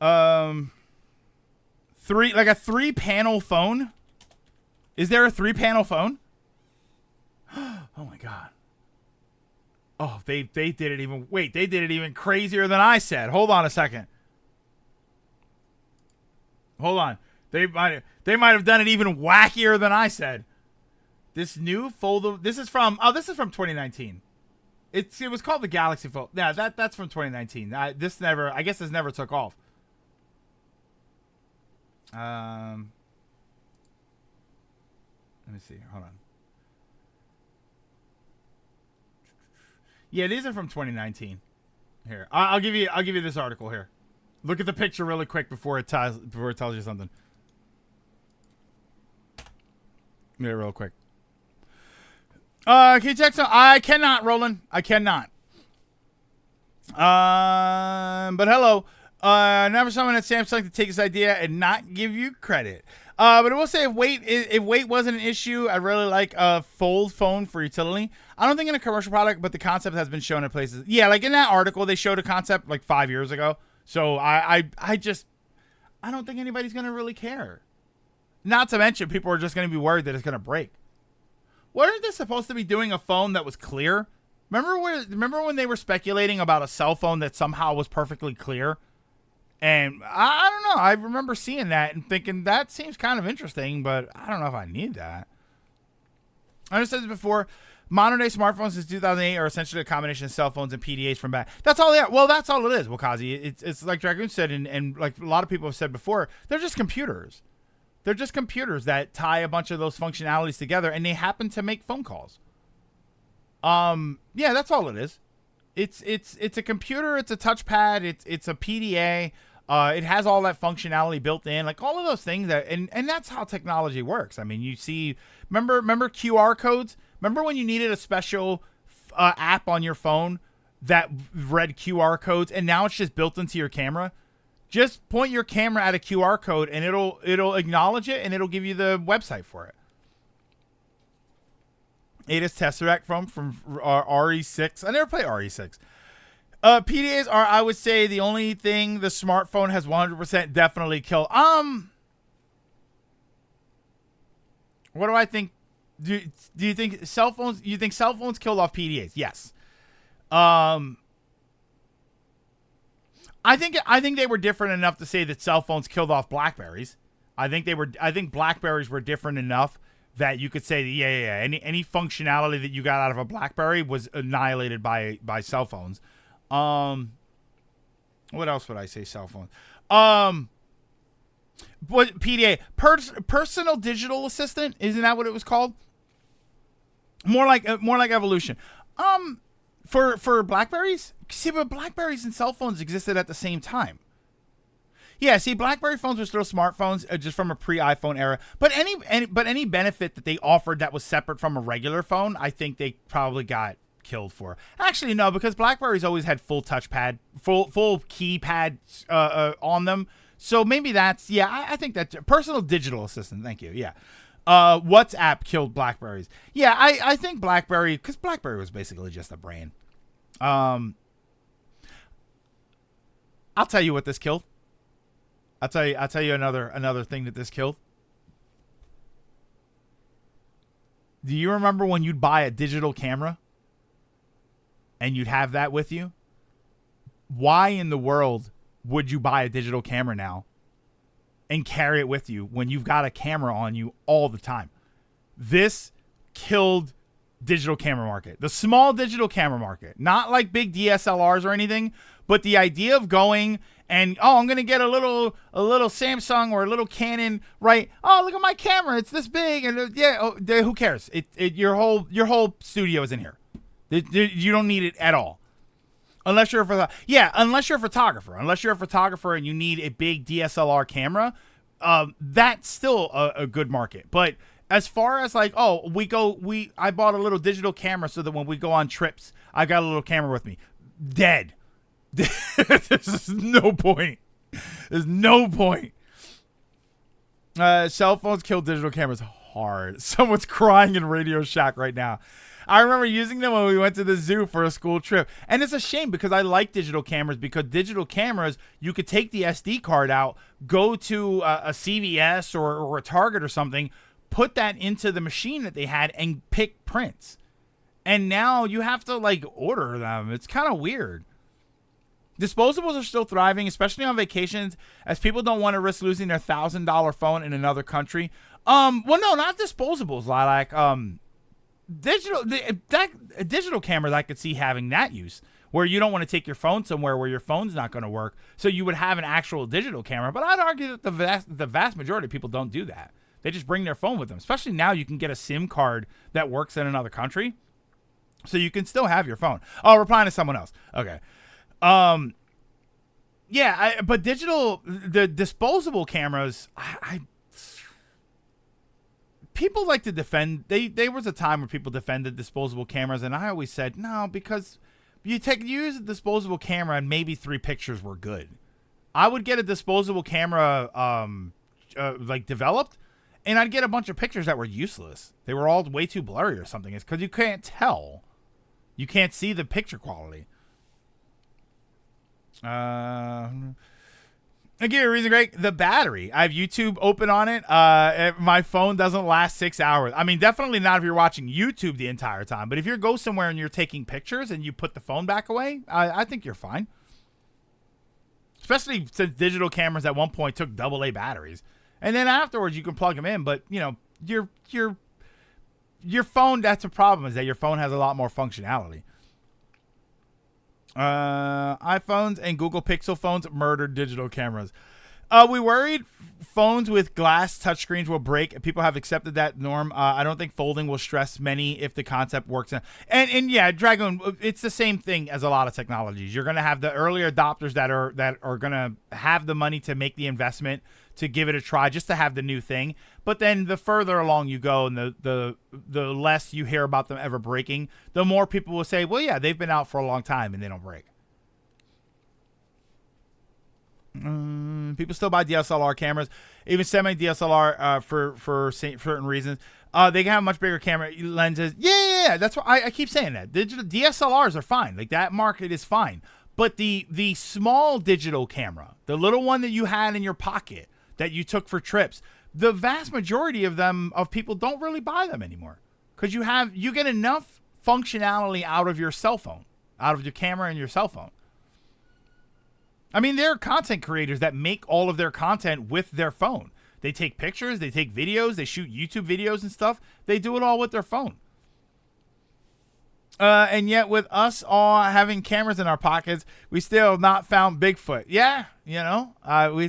A 3-panel phone? Is there a 3-panel phone? Oh my god. Oh, they did it even. Wait, they did it even crazier than I said. Hold on a second. Hold on. They might have done it even wackier than I said. This new foldable. This is from 2019. It was called the Galaxy Fold. Yeah, that's from 2019. I guess this never took off. Let me see. Hold on. Yeah, these are from 2019. Here, I'll give you this article here. Look at the picture really quick before it tells you something. Yeah, real quick. Can you check some? I cannot, Roland. I cannot. But hello. Never someone at Samsung to take this idea and not give you credit. But I will say if weight wasn't an issue, I'd really like a fold phone for utility. I don't think in a commercial product, but the concept has been shown in places. Yeah, like in that article, they showed a concept like 5 years ago. So I don't think anybody's gonna really care. Not to mention, people are just gonna be worried that it's gonna break. Weren't they supposed to be doing a phone that was clear? Remember when they were speculating about a cell phone that somehow was perfectly clear? And I don't know. I remember seeing that and thinking that seems kind of interesting, but I don't know if I need that. I said this before. Modern day smartphones since 2008 are essentially a combination of cell phones and PDAs from back. That's all they are. Well, that's all it is, Wakazi. It's like Dragoon said, and like a lot of people have said before, they're just computers. They're just computers that tie a bunch of those functionalities together, and they happen to make phone calls. Yeah, that's all it is. It's a computer. It's a touchpad. It's a PDA. It has all that functionality built in, like all of those things and that's how technology works. I mean, you see, remember QR codes? Remember when you needed a special app on your phone that read QR codes, and now it's just built into your camera? Just point your camera at a QR code, and it'll acknowledge it, and it'll give you the website for it. It is Tesseract from RE6. I never played RE6. PDAs are, I would say, the only thing the smartphone has 100% definitely killed. What do I think? Do you think cell phones? You think cell phones killed off PDAs? Yes. I think they were different enough to say that cell phones killed off Blackberries. I think Blackberries were different enough that you could say that, yeah. Any functionality that you got out of a Blackberry was annihilated by cell phones. What else would I say? Cell phones. What PDA? Personal digital assistant? Isn't that what it was called? More like evolution. For Blackberries? See, but Blackberries and cell phones existed at the same time. Yeah, see, BlackBerry phones were still smartphones, just from a pre-iPhone era. But any benefit that they offered that was separate from a regular phone, I think they probably got killed for. Actually, no, because BlackBerries always had full touchpad, full keypad on them. So maybe that's, yeah, I think that's personal digital assistant. Thank you. Yeah. WhatsApp killed Blackberries. Yeah, I think BlackBerry, because BlackBerry was basically just a brand. I'll tell you what this killed. I'll tell you another thing that this killed. Do you remember when you'd buy a digital camera and you'd have that with you? Why in the world would you buy a digital camera now and carry it with you when you've got a camera on you all the time? This killed digital camera market. The small digital camera market. Not like big DSLRs or anything, but the idea of going and, I'm going to get a little Samsung or a little Canon, right? Oh, look at my camera. It's this big. And who cares? Your whole studio is in here. You don't need it at all. Unless you're a photographer. Unless you're a photographer and you need a big DSLR camera, that's still a good market. But as far as like, I bought a little digital camera so that when we go on trips, I got a little camera with me. Dead. There's no point. There's no point. Cell phones kill digital cameras hard. Someone's crying in Radio Shack right now. I remember using them when we went to the zoo for a school trip. And it's a shame because I like digital cameras, because digital cameras, you could take the SD card out, go to a CVS or a Target or something, put that into the machine that they had and pick prints. And now you have to like order them. It's kind of weird. Disposables are still thriving, especially on vacations, as people don't want to risk losing their $1,000 phone in another country. Well, no, not disposables, Lilac. Digital cameras, I could see having that use, where you don't want to take your phone somewhere where your phone's not going to work, so you would have an actual digital camera. But I'd argue that the vast majority of people don't do that. They just bring their phone with them. Especially now, you can get a SIM card that works in another country, so you can still have your phone. Oh, replying to someone else. Okay. Yeah, but the disposable cameras, people like to defend. There was a time where people defended disposable cameras, and I always said no, because you use a disposable camera and maybe 3 pictures were good. I would get a disposable camera like developed, and I'd get a bunch of pictures that were useless. They were all way too blurry or something. It's because you can't tell. You can't see the picture quality. I give you a reason, Greg. The battery. I have YouTube open on it. My phone doesn't last 6 hours. I mean, definitely not if you're watching YouTube the entire time. But if you go somewhere and you're taking pictures and you put the phone back away, I think you're fine. Especially since digital cameras at one point took AA batteries, and then afterwards you can plug them in. But you know, your phone. That's a problem. Is that your phone has a lot more functionality. iPhones and Google Pixel phones murdered digital cameras. We worried phones with glass touchscreens will break. People have accepted that norm. I don't think folding will stress many if the concept works. And yeah, Dragon, it's the same thing as a lot of technologies. You're going to have the early adopters that are going to have the money to make the investment to give it a try, just to have the new thing. But then the further along you go and the less you hear about them ever breaking, the more people will say, well, yeah, they've been out for a long time and they don't break. People still buy DSLR cameras, even semi-DSLR for certain reasons. They can have much bigger camera lenses. Yeah. That's why I keep saying that. Digital DSLRs are fine. Like, that market is fine. But the small digital camera, the little one that you had in your pocket that you took for trips, the vast majority of people don't really buy them anymore, because you get enough functionality out of your cell phone, out of your camera and your cell phone. I mean, there are content creators that make all of their content with their phone. They take pictures, they take videos, they shoot YouTube videos and stuff. They do it all with their phone. And yet, with us all having cameras in our pockets, we still have not found Bigfoot. Yeah, we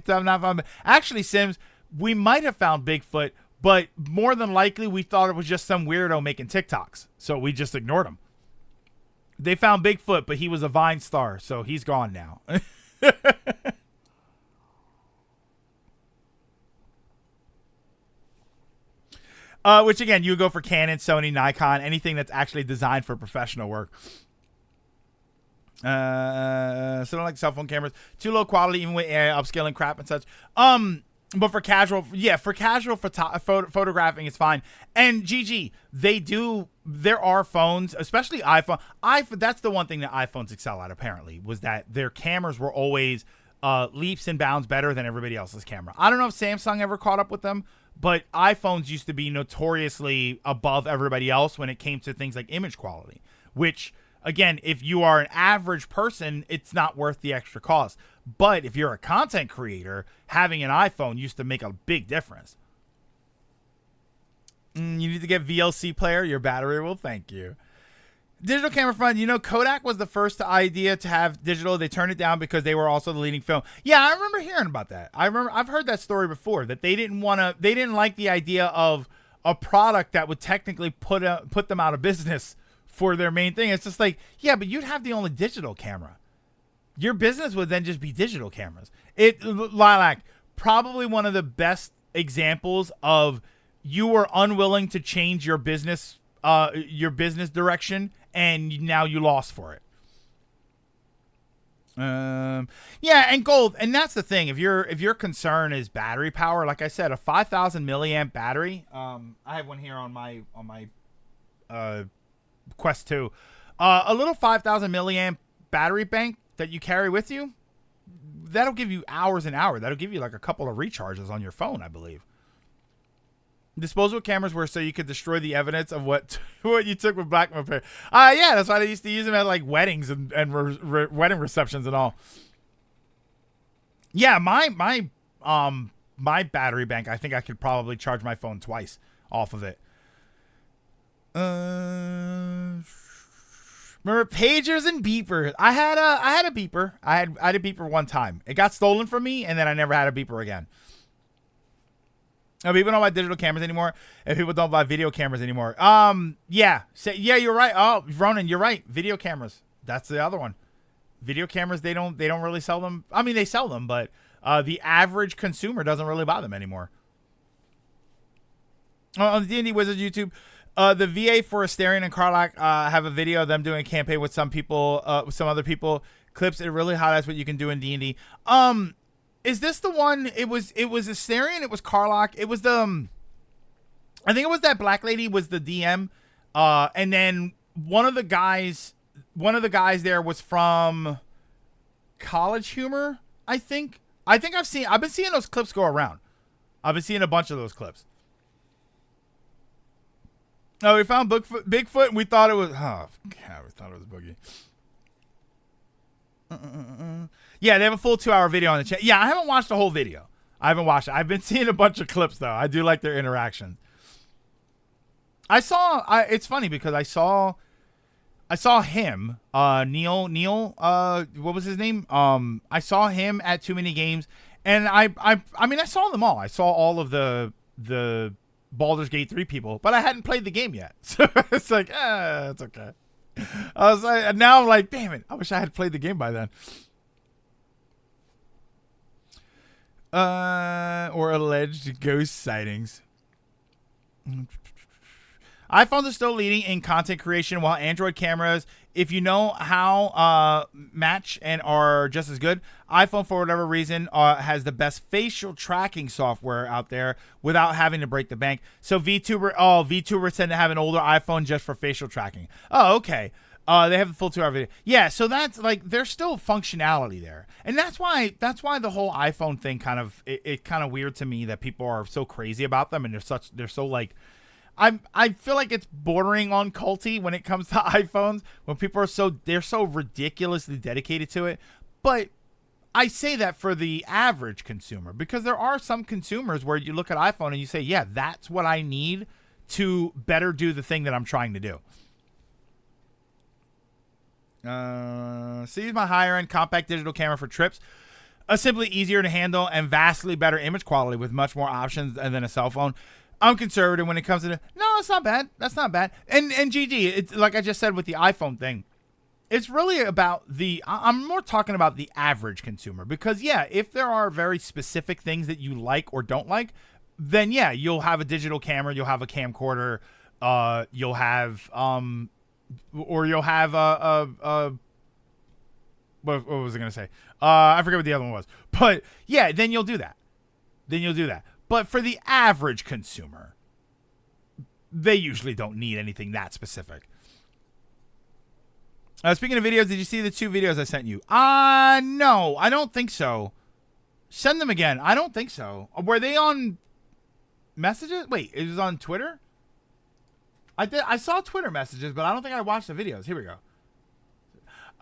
still have not found. Actually, Sims, we might have found Bigfoot, but more than likely, we thought it was just some weirdo making TikToks, so we just ignored him. They found Bigfoot, but he was a Vine star, so he's gone now. Which again, you go for Canon, Sony, Nikon, anything that's actually designed for professional work. So I don't like cell phone cameras. Too low quality, even with AI upscaling crap and such. But for casual photographing, it's fine. And GG, there are phones, especially iPhone. That's the one thing that iPhones excel at, apparently, was that their cameras were always leaps and bounds better than everybody else's camera. I don't know if Samsung ever caught up with them, but iPhones used to be notoriously above everybody else when it came to things like image quality, which, again, if you are an average person, it's not worth the extra cost. But if you're a content creator, having an iPhone used to make a big difference. You need to get VLC player. Your battery will thank you. Digital camera front. Kodak was the first idea to have digital. They turned it down because they were also the leading film. Yeah, I remember hearing about that. I've heard that story before, that they didn't like the idea of a product that would technically put them out of business for their main thing. It's just like, yeah, but you'd have the only digital camera. Your business would then just be digital cameras. Lilac, probably one of the best examples of you were unwilling to change your business direction, and now you lost for it. Yeah, and gold, and that's the thing. If your concern is battery power, like I said, a 5,000 milliamp battery. I have one here on my Quest 2. A little 5,000 milliamp battery bank that you carry with you, that'll give you hours and hours. That'll give you like a couple of recharges on your phone, I believe. Disposable cameras were so you could destroy the evidence of what what you took with Black Repair. Yeah, that's why they used to use them at like weddings and wedding receptions and all. Yeah, my battery bank. I think I could probably charge my phone twice off of it. Remember pagers and beepers? I had a beeper. I had a beeper one time. It got stolen from me, and then I never had a beeper again. People don't buy digital cameras anymore, and people don't buy video cameras anymore. Yeah, you're right. Oh, Ronan, you're right. Video cameras. That's the other one. Video cameras, they don't really sell them. I mean, they sell them, but the average consumer doesn't really buy them anymore. On the D&D Wizards YouTube, the VA for Asterion and Karlach have a video of them doing a campaign with some people, with some other people. Clips. It really highlights what you can do in D&D. Is this the one? It was Asterion. It was Karlach. It was the. I think it was that black lady was the DM, and then one of the guys there was from College Humor. I think I've been seeing those clips go around. I've been seeing a bunch of those clips. Oh, we found Bigfoot, and we thought it was. Oh God, we thought it was Boogie. Yeah, they have a full 2-hour video on the chat. Yeah, I haven't watched the whole video. I haven't watched it. I've been seeing a bunch of clips though. I do like their interaction. It's funny because I saw him, Neil, what was his name? I saw him at Too Many Games, and I mean, I saw them all. I saw all of the Baldur's Gate 3 people, but I hadn't played the game yet. So it's like, it's okay. I was like, now I'm like, damn it, I wish I had played the game by then. Or alleged ghost sightings. iPhones are still leading in content creation, while Android cameras, if you know how, match and are just as good. iPhone, for whatever reason, has the best facial tracking software out there without having to break the bank. So VTubers tend to have an older iPhone just for facial tracking. Oh, okay. They have the full 2-hour video. Yeah, so that's like there's still functionality there, and that's why the whole iPhone thing kind of it kind of weird to me that people are so crazy about them, and they're so like. I feel like it's bordering on culty when it comes to iPhones, when people are they're so ridiculously dedicated to it. But I say that for the average consumer, because there are some consumers where you look at iPhone and you say, yeah, that's what I need to better do the thing that I'm trying to do. So use my higher end compact digital camera for trips. Simply easier to handle and vastly better image quality with much more options than a cell phone. I'm conservative when it comes to no, it's not bad. That's not bad. And GG, it's like I just said with the iPhone thing. It's really about I'm more talking about the average consumer, because yeah, if there are very specific things that you like or don't like, then yeah, you'll have a digital camera, you'll have a camcorder, you'll have or you'll have what was I gonna say? I forget what the other one was, but yeah, then you'll do that. But for the average consumer, they usually don't need anything that specific. Speaking of videos, did you see the 2 videos I sent you? No, I don't think so. Send them again. I don't think so. Were they on messages? Wait, it was on Twitter? I saw Twitter messages, but I don't think I watched the videos. Here we go.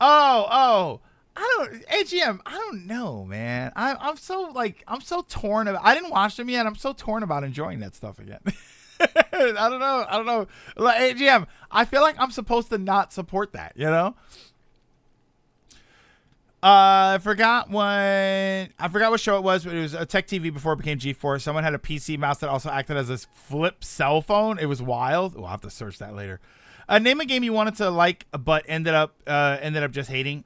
Oh. AGM, I don't know, man. I'm so torn about. I didn't watch them yet. I'm so torn about enjoying that stuff again. I don't know. Like, AGM, I feel like I'm supposed to not support that, you know? I forgot what show it was, but it was a Tech TV before it became G4. Someone had a PC mouse that also acted as a flip cell phone. It was wild. We'll have to search that later. Name a game you wanted to like, but ended up just hating.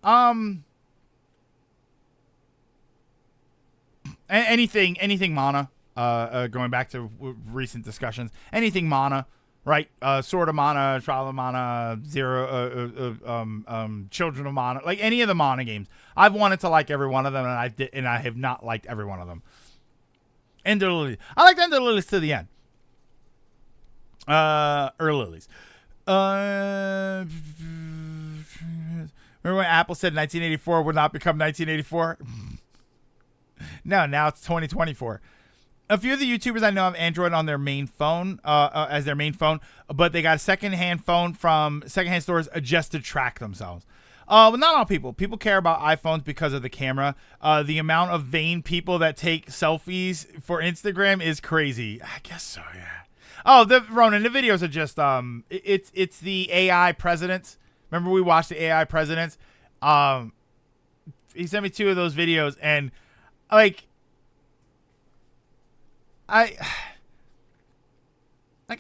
Anything Mana. Going back to recent discussions, anything Mana, right? Sword of Mana, Trial of Mana, Children of Mana, like any of the Mana games. I've wanted to like every one of them, and I have not liked every one of them. Ender Lilies. I liked Ender Lilies to the end. Lilies. Remember when Apple said 1984 would not become 1984? No, now it's 2024. A few of the YouTubers I know have Android on their main phone, as their main phone, but they got a secondhand phone from secondhand stores just to track themselves. But not all people. People care about iPhones because of the camera. The amount of vain people that take selfies for Instagram is crazy. I guess so, yeah. Oh, Ronan, the videos are just it's the AI presidents. Remember we watched the AI presidents? He sent me 2 of those videos, and like I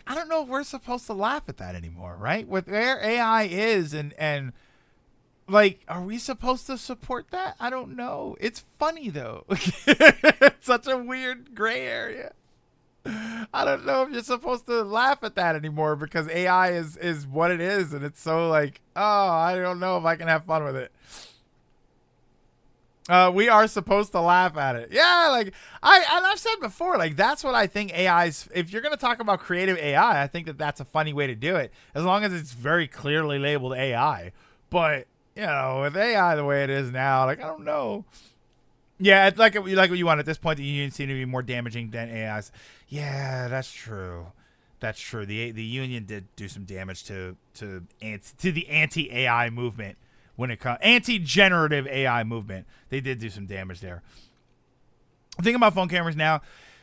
don't know if we're supposed to laugh at that anymore, right? With where AI is and like, are we supposed to support that? I don't know. It's funny though. It's such a weird gray area. I don't know if you're supposed to laugh at that anymore because AI is what it is, and it's so like, oh, I don't know if I can have fun with it. We are supposed to laugh at it. Yeah, like I've said before, like that's what I think AI's. If you're gonna talk about creative AI, I think that that's a funny way to do it, as long as it's very clearly labeled AI. But you know, with AI the way it is now, like I don't know. Yeah, it's like what you want at this point. The unions seem to be more damaging than AIs. Yeah, that's true. That's true. The union did do some damage to the anti AI movement. When it comes anti-generative AI movement, they did do some damage there. Think about phone cameras now.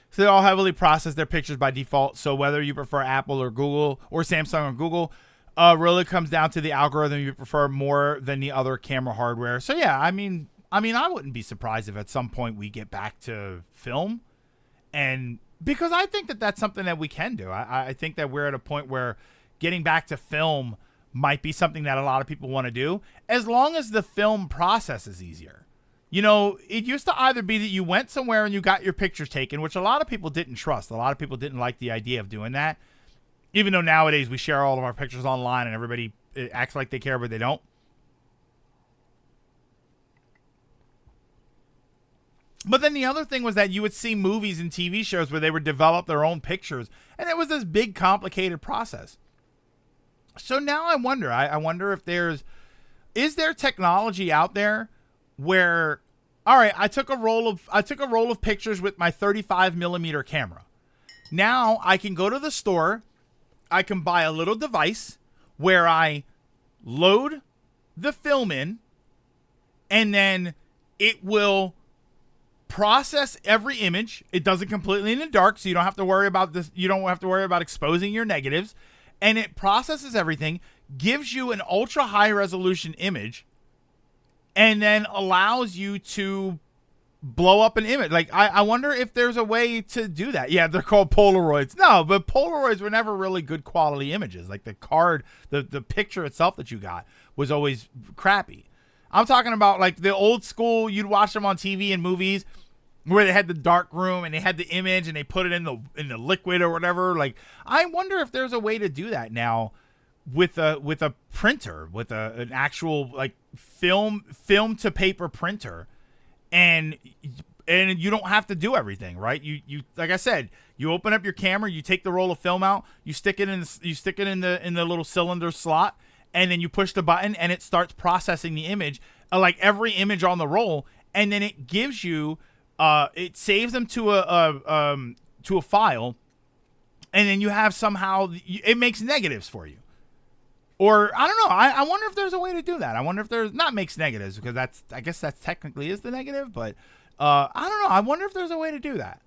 So they all heavily process their pictures by default. So whether you prefer Apple or Google or Samsung or Google, really comes down to the algorithm you prefer more than the other camera hardware. So yeah, I mean, I wouldn't be surprised if at some point we get back to film, and because I think that that's something that we can do. I think that we're at a point where getting back to film might be something that a lot of people want to do, as long as the film process is easier. You know, it used to either be that you went somewhere and you got your pictures taken, which a lot of people didn't trust. A lot of people didn't like the idea of doing that, even though nowadays we share all of our pictures online and everybody acts like they care, but they don't. But then the other thing was that you would see movies and TV shows where they would develop their own pictures, and it was this big, complicated process. So now I wonder. I wonder if is there technology out there where, all right, I took a roll of pictures with my 35 millimeter camera. Now I can go to the store. I can buy a little device where I load the film in, and then it will process every image. It does it completely in the dark, so you don't have to worry about this. You don't have to worry about exposing your negatives. And it processes everything, gives you an ultra high resolution image, and then allows you to blow up an image. Like, I wonder if there's a way to do that. Yeah, they're called Polaroids. No, but Polaroids were never really good quality images. Like the picture itself that you got was always crappy. I'm talking about like the old school, you'd watch them on TV and movies where they had the dark room and they had the image and they put it in the liquid or whatever. Like, I wonder if there's a way to do that now with a printer, with an actual like film to paper printer, and you don't have to do everything, right? You like I said, you open up your camera, you take the roll of film out, you stick it in the little cylinder slot, and then you push the button and it starts processing the image, like every image on the roll, and then it gives you. It saves them to a file, and then you have somehow it makes negatives for you, or I don't know. I wonder if there's a way to do that. I wonder if there's not makes negatives, because I guess that's technically is the negative, but I don't know. I wonder if there's a way to do that.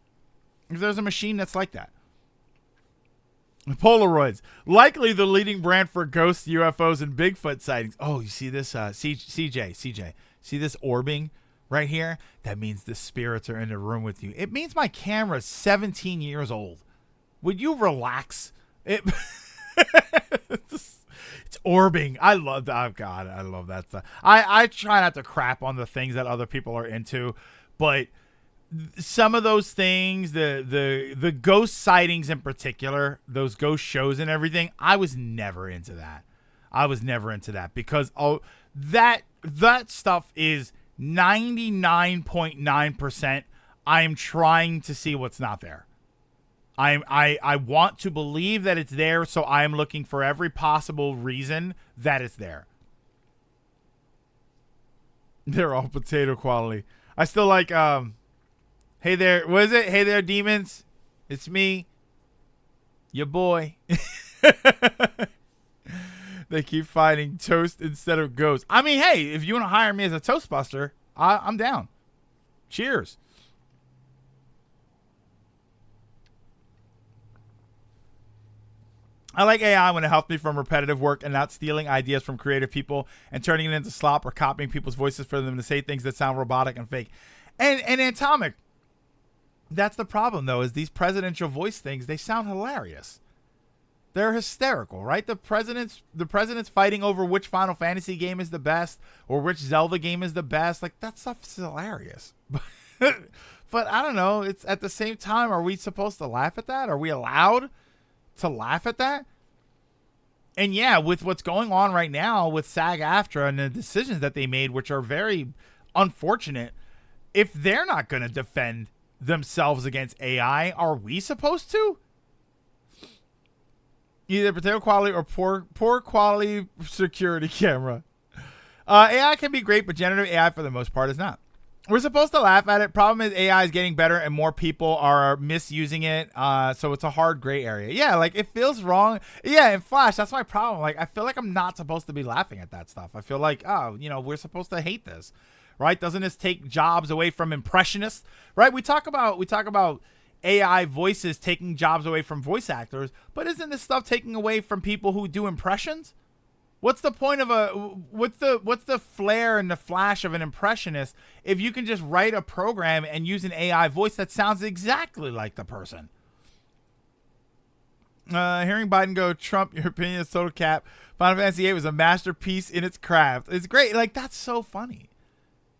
If there's a machine that's like that. Polaroids, likely the leading brand for ghosts, UFOs, and Bigfoot sightings. Oh, you see this, CJ, see this orbing right here? That means the spirits are in the room with you. It means my camera's 17 years old. Would you relax? It's orbing. I love that. Oh God, I love that stuff. I try not to crap on the things that other people are into, but some of those things, the ghost sightings in particular, those ghost shows and everything, I was never into that. Because that stuff is 99.9%. I'm trying to see what's not there. I want to believe that it's there, so I'm looking for every possible reason that it's there. They're all potato quality. I still like hey there, what is it? Hey there, demons. It's me, your boy. They keep finding toast instead of ghosts. I mean, hey, if you want to hire me as a Toastbuster, I'm down. Cheers. I like AI when it helps me from repetitive work and not stealing ideas from creative people and turning it into slop or copying people's voices for them to say things that sound robotic and fake. And Atomic, that's the problem, though, is these presidential voice things, they sound hilarious. They're hysterical, right? The president's fighting over which Final Fantasy game is the best or which Zelda game is the best. Like, that stuff's hilarious. But I don't know. It's at the same time, are we supposed to laugh at that? Are we allowed to laugh at that? And yeah, with what's going on right now with SAG-AFTRA and the decisions that they made, which are very unfortunate, if they're not going to defend themselves against AI, are we supposed to? Either potato quality or poor quality security camera. AI can be great, but generative AI for the most part is not. We're supposed to laugh at it. Problem is AI is getting better and more people are misusing it. So it's a hard gray area. Yeah, like it feels wrong. Yeah, in Flash, that's my problem. Like I feel like I'm not supposed to be laughing at that stuff. I feel like, we're supposed to hate this, right? Doesn't this take jobs away from impressionists, right? We talk about AI voices taking jobs away from voice actors, but isn't this stuff taking away from people who do impressions? What's the point of what's the flair and the flash of an impressionist if you can just write a program and use an AI voice that sounds exactly like the person? Hearing Biden go, Trump, your opinion is total cap. Final Fantasy VIII was a masterpiece in its craft. It's great. Like, that's so funny.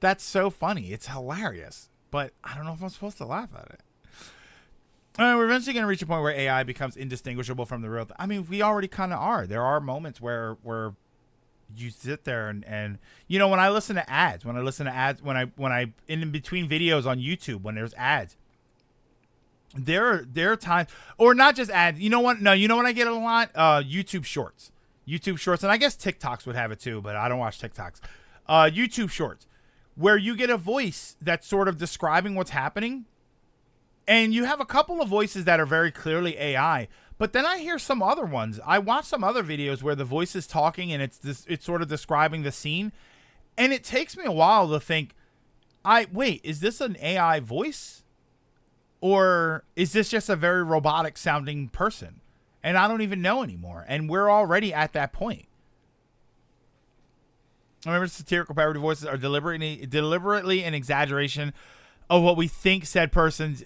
That's so funny. It's hilarious. But I don't know if I'm supposed to laugh at it. We're eventually going to reach a point where AI becomes indistinguishable from the real. I mean, we already kind of are. There are moments where you sit there and when I listen to ads, when I in between videos on YouTube, when there's ads, there are times, or not just ads. You know what? No, you know what I get a lot? YouTube Shorts, and I guess TikToks would have it too, but I don't watch TikToks. YouTube Shorts, where you get a voice that's sort of describing what's happening. And you have a couple of voices that are very clearly AI, but then I hear some other ones. I watch some other videos where the voice is talking and it's sort of describing the scene, and it takes me a while to think, is this an AI voice? Or is this just a very robotic sounding person? And I don't even know anymore. And we're already at that point. Remember, satirical parody voices are deliberately an exaggeration of what we think said person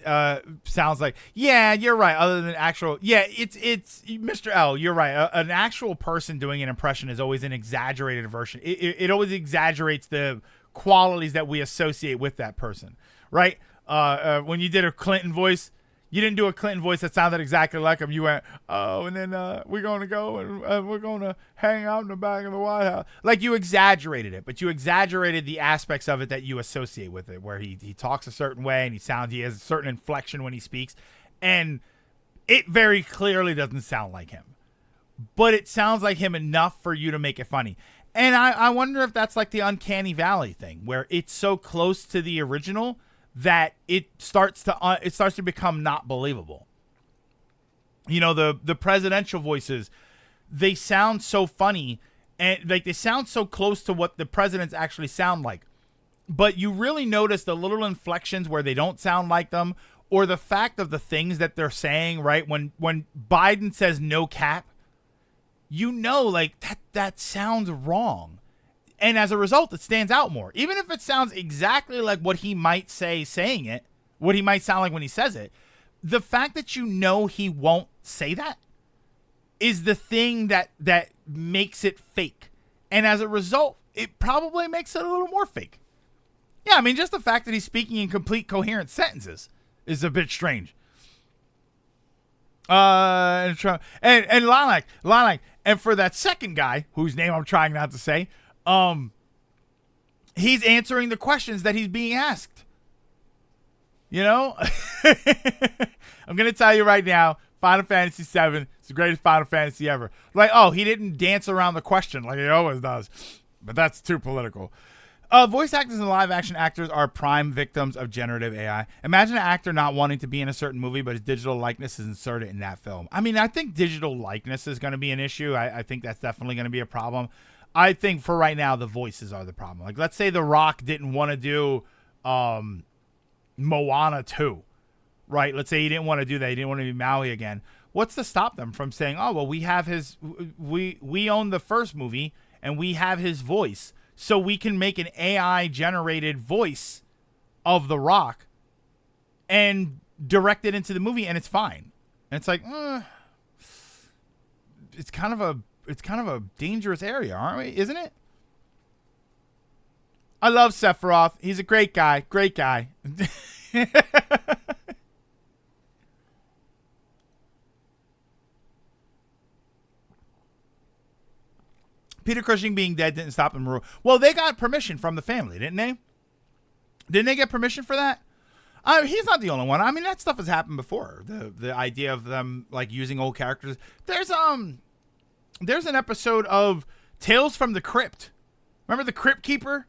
sounds like. Yeah, you're right. Other than actual, it's Mr. L. You're right. An actual person doing an impression is always an exaggerated version. It always exaggerates the qualities that we associate with that person, right? When you did a Clinton voice, you didn't do a Clinton voice that sounded exactly like him. You went, oh, and then we're going to go and we're going to hang out in the back of the White House. Like, you exaggerated it, but you exaggerated the aspects of it that you associate with it, where he talks a certain way and he has a certain inflection when he speaks. And it very clearly doesn't sound like him, but it sounds like him enough for you to make it funny. And I wonder if that's like the Uncanny Valley thing, where it's so close to the original that it starts to become not believable. The presidential voices, they sound so funny and like they sound so close to what the presidents actually sound like. But you really notice the little inflections where they don't sound like them, or the fact of the things that they're saying, right? When Biden says no cap, like that sounds wrong. And as a result, it stands out more. Even if it sounds exactly like what he might saying it, what he might sound like when he says it, the fact that he won't say that is the thing that makes it fake. And as a result, it probably makes it a little more fake. Yeah, I mean, just the fact that he's speaking in complete coherent sentences is a bit strange. And Lilac, and for that second guy, whose name I'm trying not to say, he's answering the questions that he's being asked. I'm going to tell you right now, Final Fantasy VII is the greatest Final Fantasy ever. Like, he didn't dance around the question like he always does. But that's too political. Voice actors and live action actors are prime victims of generative AI. Imagine an actor not wanting to be in a certain movie, but his digital likeness is inserted in that film. I mean, I think digital likeness is going to be an issue. I think that's definitely going to be a problem. I think for right now, the voices are the problem. Like, let's say The Rock didn't want to do Moana 2, right? Let's say he didn't want to do that. He didn't want to be Maui again. What's to stop them from saying, oh, well, we have we own the first movie and we have his voice, so we can make an AI generated voice of The Rock and direct it into the movie, and it's fine. And it's like, it's kind of a dangerous area, aren't we? Isn't it? I love Sephiroth. He's a great guy. Great guy. Peter Cushing being dead didn't stop him. Well, they got permission from the family, didn't they? Didn't they get permission for that? He's not the only one. I mean, that stuff has happened before. The idea of them like using old characters. There's an episode of Tales from the Crypt. Remember the Crypt Keeper?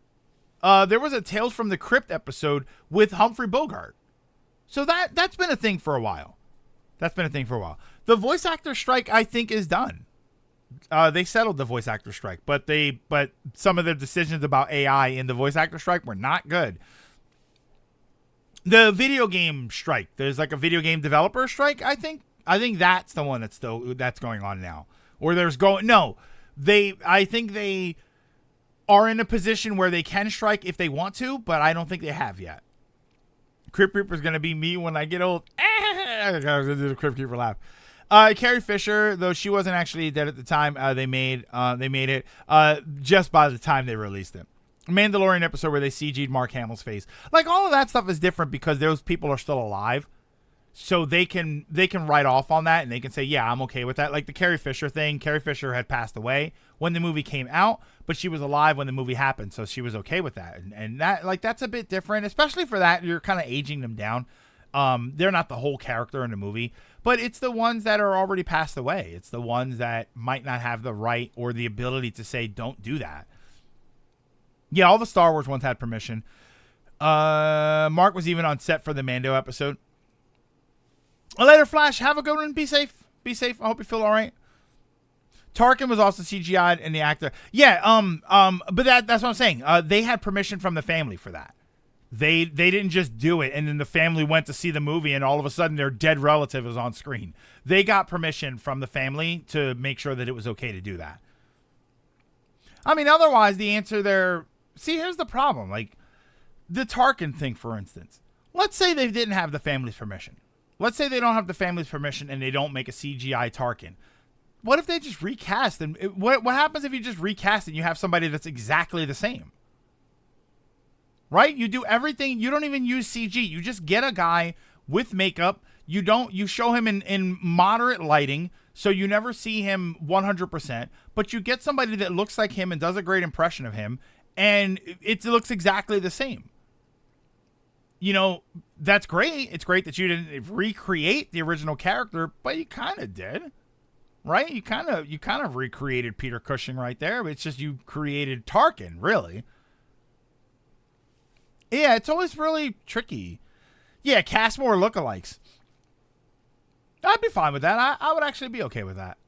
There was a Tales from the Crypt episode with Humphrey Bogart. So that's been a thing for a while. The voice actor strike, I think, is done. They settled the voice actor strike, but some of the decisions about AI in the voice actor strike were not good. The video game strike, there's like a video game developer strike. I think that's the one that's going on now. Or I think they are in a position where they can strike if they want to, but I don't think they have yet. Crypt Reaper's gonna be me when I get old. I was gonna do the Crypt Keeper laugh. Carrie Fisher, though she wasn't actually dead at the time, they made it just by the time they released it. Mandalorian episode where they CG'd Mark Hamill's face. Like, all of that stuff is different because those people are still alive. So they can write off on that and they can say, yeah, I'm okay with that. Like the Carrie Fisher thing. Carrie Fisher had passed away when the movie came out, but she was alive when the movie happened. So she was okay with that. And that, like, that's a bit different, especially for that. You're kind of aging them down. They're not the whole character in the movie, but it's the ones that are already passed away. It's the ones that might not have the right or the ability to say, don't do that. Yeah, all the Star Wars ones had permission. Mark was even on set for the Mando episode. Later, Flash, have a good one. Be safe. I hope you feel all right. Tarkin was also CGI'd in the actor. Yeah, but that's what I'm saying. They had permission from the family for that. They didn't just do it, and then the family went to see the movie, and all of a sudden their dead relative is on screen. They got permission from the family to make sure that it was okay to do that. I mean, otherwise, the answer there... See, here's the problem. Like, the Tarkin thing, for instance. Let's say they didn't have the family's permission. Let's say they don't have the family's permission and they don't make a CGI Tarkin. What if they just recast? And what happens if you just recast and you have somebody that's exactly the same? Right? You do everything. You don't even use CG. You just get a guy with makeup. You show him in moderate lighting, so you never see him 100%. But you get somebody that looks like him and does a great impression of him, and it looks exactly the same. You know, that's great. It's great that you didn't recreate the original character, but you kind of did, right? You kind of recreated Peter Cushing right there. But it's just you created Tarkin, really. Yeah, it's always really tricky. Yeah, cast more lookalikes. I'd be fine with that. I would actually be okay with that.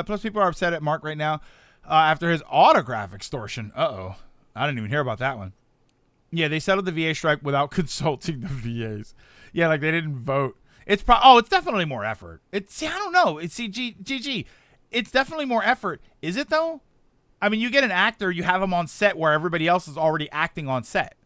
Plus, people are upset at Mark right now after his autograph extortion. Uh-oh. I didn't even hear about that one. Yeah, they settled the VA strike without consulting the VAs. Yeah, like they didn't vote. It's definitely more effort. I don't know. GG. It's definitely more effort. Is it though? I mean, you get an actor, you have him on set where everybody else is already acting on set,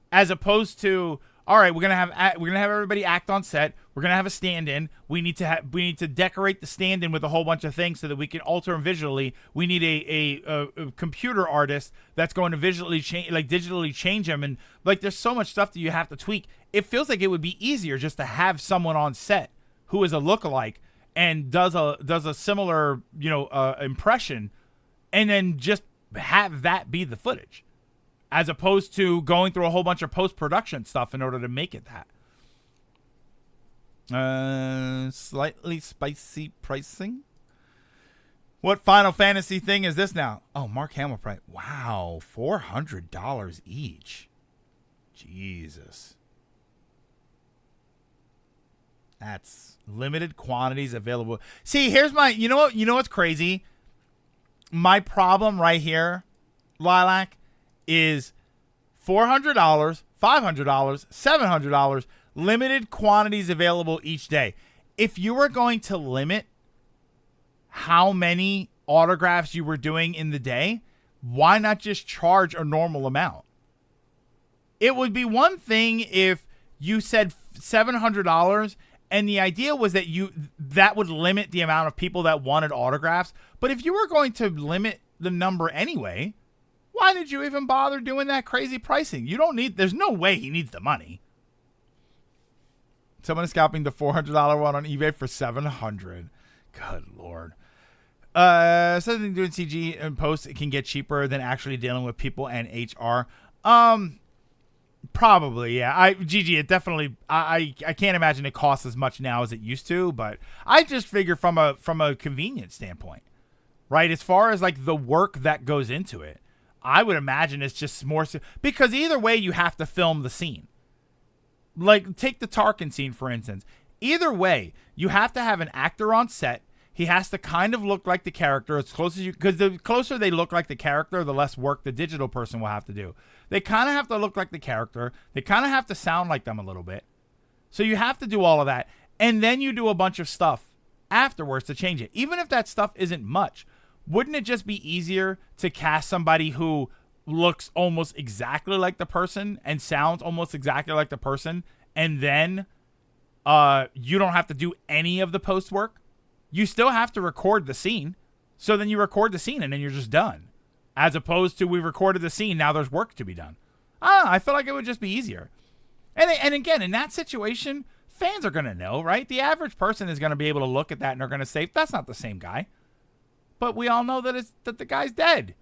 as opposed to, all right, we're gonna have everybody act on set. We're gonna have a stand-in. We need to decorate the stand-in with a whole bunch of things so that we can alter them visually. We need a computer artist that's going to visually change, like digitally change them, and like there's so much stuff that you have to tweak. It feels like it would be easier just to have someone on set who is a lookalike and does a similar impression, and then just have that be the footage, as opposed to going through a whole bunch of post-production stuff in order to make it that. Slightly spicy pricing. What Final Fantasy thing is this now? Oh, Mark Hamill price. Wow, $400 each. Jesus. That's limited quantities available. See, here's my, you know what's crazy? My problem right here, Lilac, is $400, $500, $700, limited quantities available each day. If you were going to limit how many autographs you were doing in the day, why not just charge a normal amount? It would be one thing if you said $700 and the idea was that would limit the amount of people that wanted autographs. But if you were going to limit the number anyway, why did you even bother doing that crazy pricing? There's no way he needs the money. Someone is scalping the $400 one on eBay for $700. Good Lord. Something doing CG and post, it can get cheaper than actually dealing with people and HR. Probably, yeah. It definitely. I can't imagine it costs as much now as it used to, but I just figure from a convenience standpoint, right? As far as like the work that goes into it, I would imagine it's just more because either way you have to film the scene. Like take the Tarkin scene for instance. Either way, you have to have an actor on set. He has to kind of look like the character as close as you, because the closer they look like the character, the less work the digital person will have to do. They kind of have to look like the character. They kind of have to sound like them a little bit. So you have to do all of that. And then you do a bunch of stuff afterwards to change it. Even if that stuff isn't much, wouldn't it just be easier to cast somebody who looks almost exactly like the person and sounds almost exactly like the person, and then you don't have to do any of the post work? You still have to record the scene. So then you record the scene and then you're just done. As opposed to we recorded the scene, now there's work to be done. I feel like it would just be easier. And again, in that situation, fans are going to know, right? The average person is going to be able to look at that and they're going to say, that's not the same guy. But we all know that the guy's dead.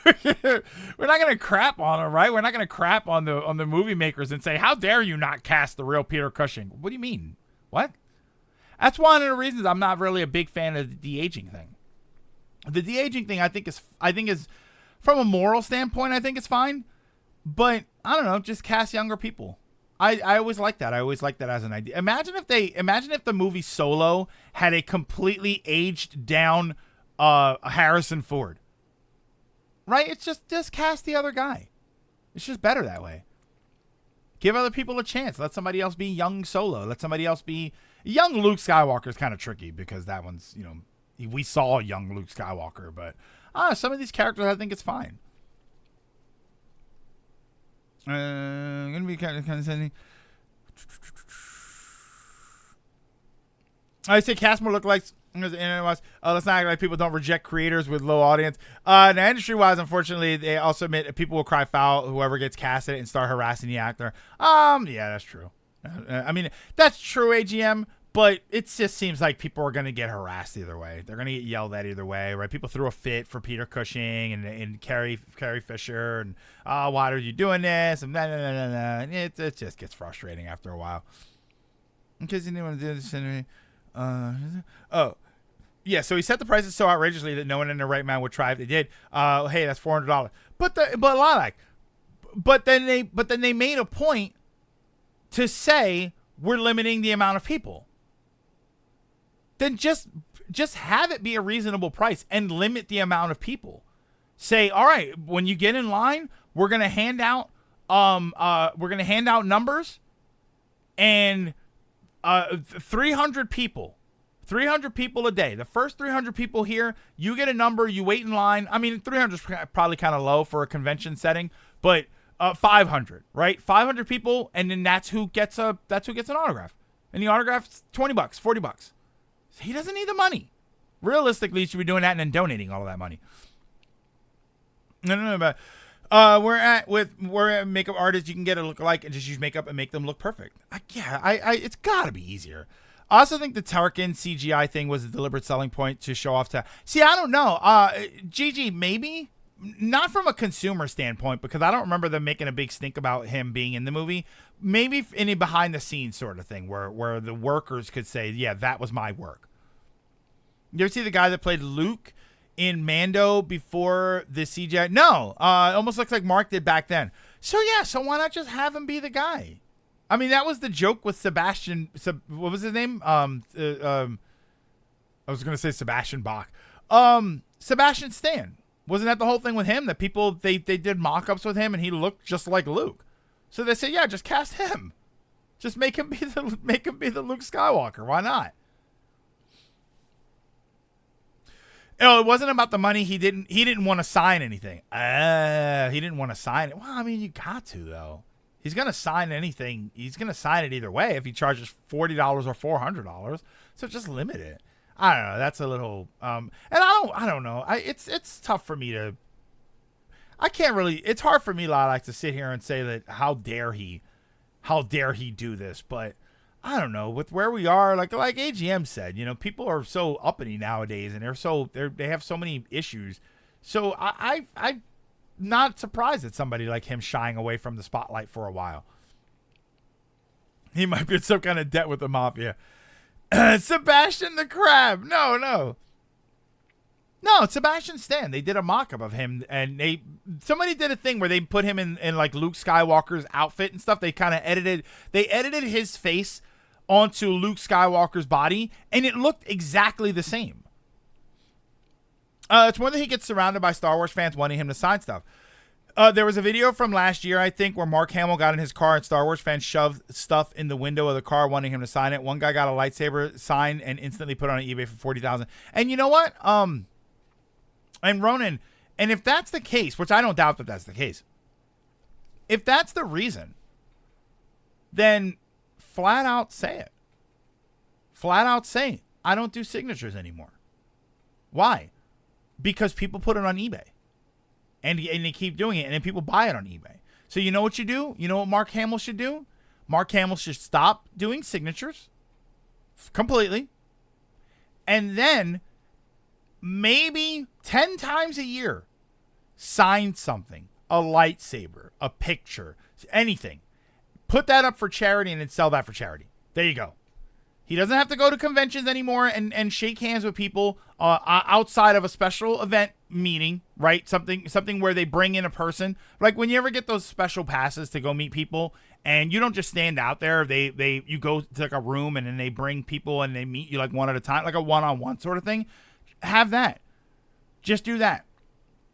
We're not going to crap on him, right? We're not going to crap on the movie makers and say, how dare you not cast the real Peter Cushing? What do you mean? What? That's one of the reasons I'm not really a big fan of the de-aging thing. The de-aging thing I think is from a moral standpoint, I think it's fine. But I don't know, just cast younger people. I always like that. I always like that as an idea. Imagine if the movie Solo had a completely aged down Harrison Ford. Right? It's just cast the other guy. It's just better that way. Give other people a chance. Let somebody else be young Solo. Let somebody else be young Luke Skywalker. Is kind of tricky because that one's, we saw young Luke Skywalker, but some of these characters I think it's fine. Gonna be kind of sending. I say cast more lookalikes. Let's not act like people don't reject creators with low audience. Now, industry-wise, unfortunately, they also admit people will cry foul whoever gets casted and start harassing the actor. Yeah, that's true. I mean, that's true, AGM, but it just seems like people are going to get harassed either way. They're going to get yelled at either way, right? People threw a fit for Peter Cushing and Carrie Fisher, and why are you doing this? And it just gets frustrating after a while. In case anyone did this, yeah, so he set the prices so outrageously that no one in their right mind would try if they did. Hey, that's $400. But then they made a point to say we're limiting the amount of people. Then just have it be a reasonable price and limit the amount of people. Say, all right, when you get in line, we're gonna hand out numbers, and 300 people. 300 people a day. The first 300 people here, you get a number, you wait in line. I mean, 300 is probably kind of low for a convention setting, but 500, right? 500 people, and then that's who gets an autograph. And the autograph's $20, $40. So he doesn't need the money. Realistically, he should be doing that and then donating all of that money. No, but we're at makeup artists. You can get a lookalike and just use makeup and make them look perfect. It's got to be easier. I also think the Tarkin CGI thing was a deliberate selling point to show off to. See, I don't know. GG, maybe. Not from a consumer standpoint, because I don't remember them making a big stink about him being in the movie. Maybe in a behind-the-scenes sort of thing where the workers could say, yeah, that was my work. You ever see the guy that played Luke in Mando before the CGI? No, it almost looks like Mark did back then. So yeah, so why not just have him be the guy? I mean, that was the joke with Sebastian. What was his name? I was gonna say Sebastian Bach. Sebastian Stan. Wasn't that the whole thing with him? That people they did mock-ups with him and he looked just like Luke. So they said, yeah, just cast him. Just make him be the Luke Skywalker. Why not? No, it wasn't about the money. He didn't want to sign anything. He didn't want to sign it. Well, I mean, you got to though. He's gonna sign anything. He's gonna sign it either way if he charges $40 or $400. So just limit it. I don't know. That's a little. And I don't know. It's tough for me to. I can't really. It's hard for me, like to sit here and say that how dare he do this, but. I don't know, with where we are, like AGM said, people are so uppity nowadays, and they have so many issues. So I'm not surprised at somebody like him shying away from the spotlight for a while. He might be in some kind of debt with the mafia. Sebastian the Crab, no, Sebastian Stan. They did a mock-up of him, and somebody did a thing where they put him in like Luke Skywalker's outfit and stuff. They kind of edited his face onto Luke Skywalker's body, and it looked exactly the same. It's more that he gets surrounded by Star Wars fans wanting him to sign stuff. There was a video from last year, I think, where Mark Hamill got in his car and Star Wars fans shoved stuff in the window of the car wanting him to sign it. One guy got a lightsaber signed and instantly put it on eBay for $40,000. And you know what? And Ronan, and if that's the case, which I don't doubt that that's the case, if that's the reason, then flat out say it. Flat out say, I don't do signatures anymore. Why? Because people put it on eBay. And they keep doing it, and then people buy it on eBay. So you know what you do? You know what Mark Hamill should do? Mark Hamill should stop doing signatures completely. And then maybe 10 times a year, sign something. A lightsaber, a picture, anything. Put that up for charity and then sell that for charity. There you go. He doesn't have to go to conventions anymore and shake hands with people outside of a special event meeting, right? Something where they bring in a person. Like when you ever get those special passes to go meet people and you don't just stand out there. You go to like a room and then they bring people and they meet you like one at a time, like a one-on-one sort of thing. Have that. Just do that.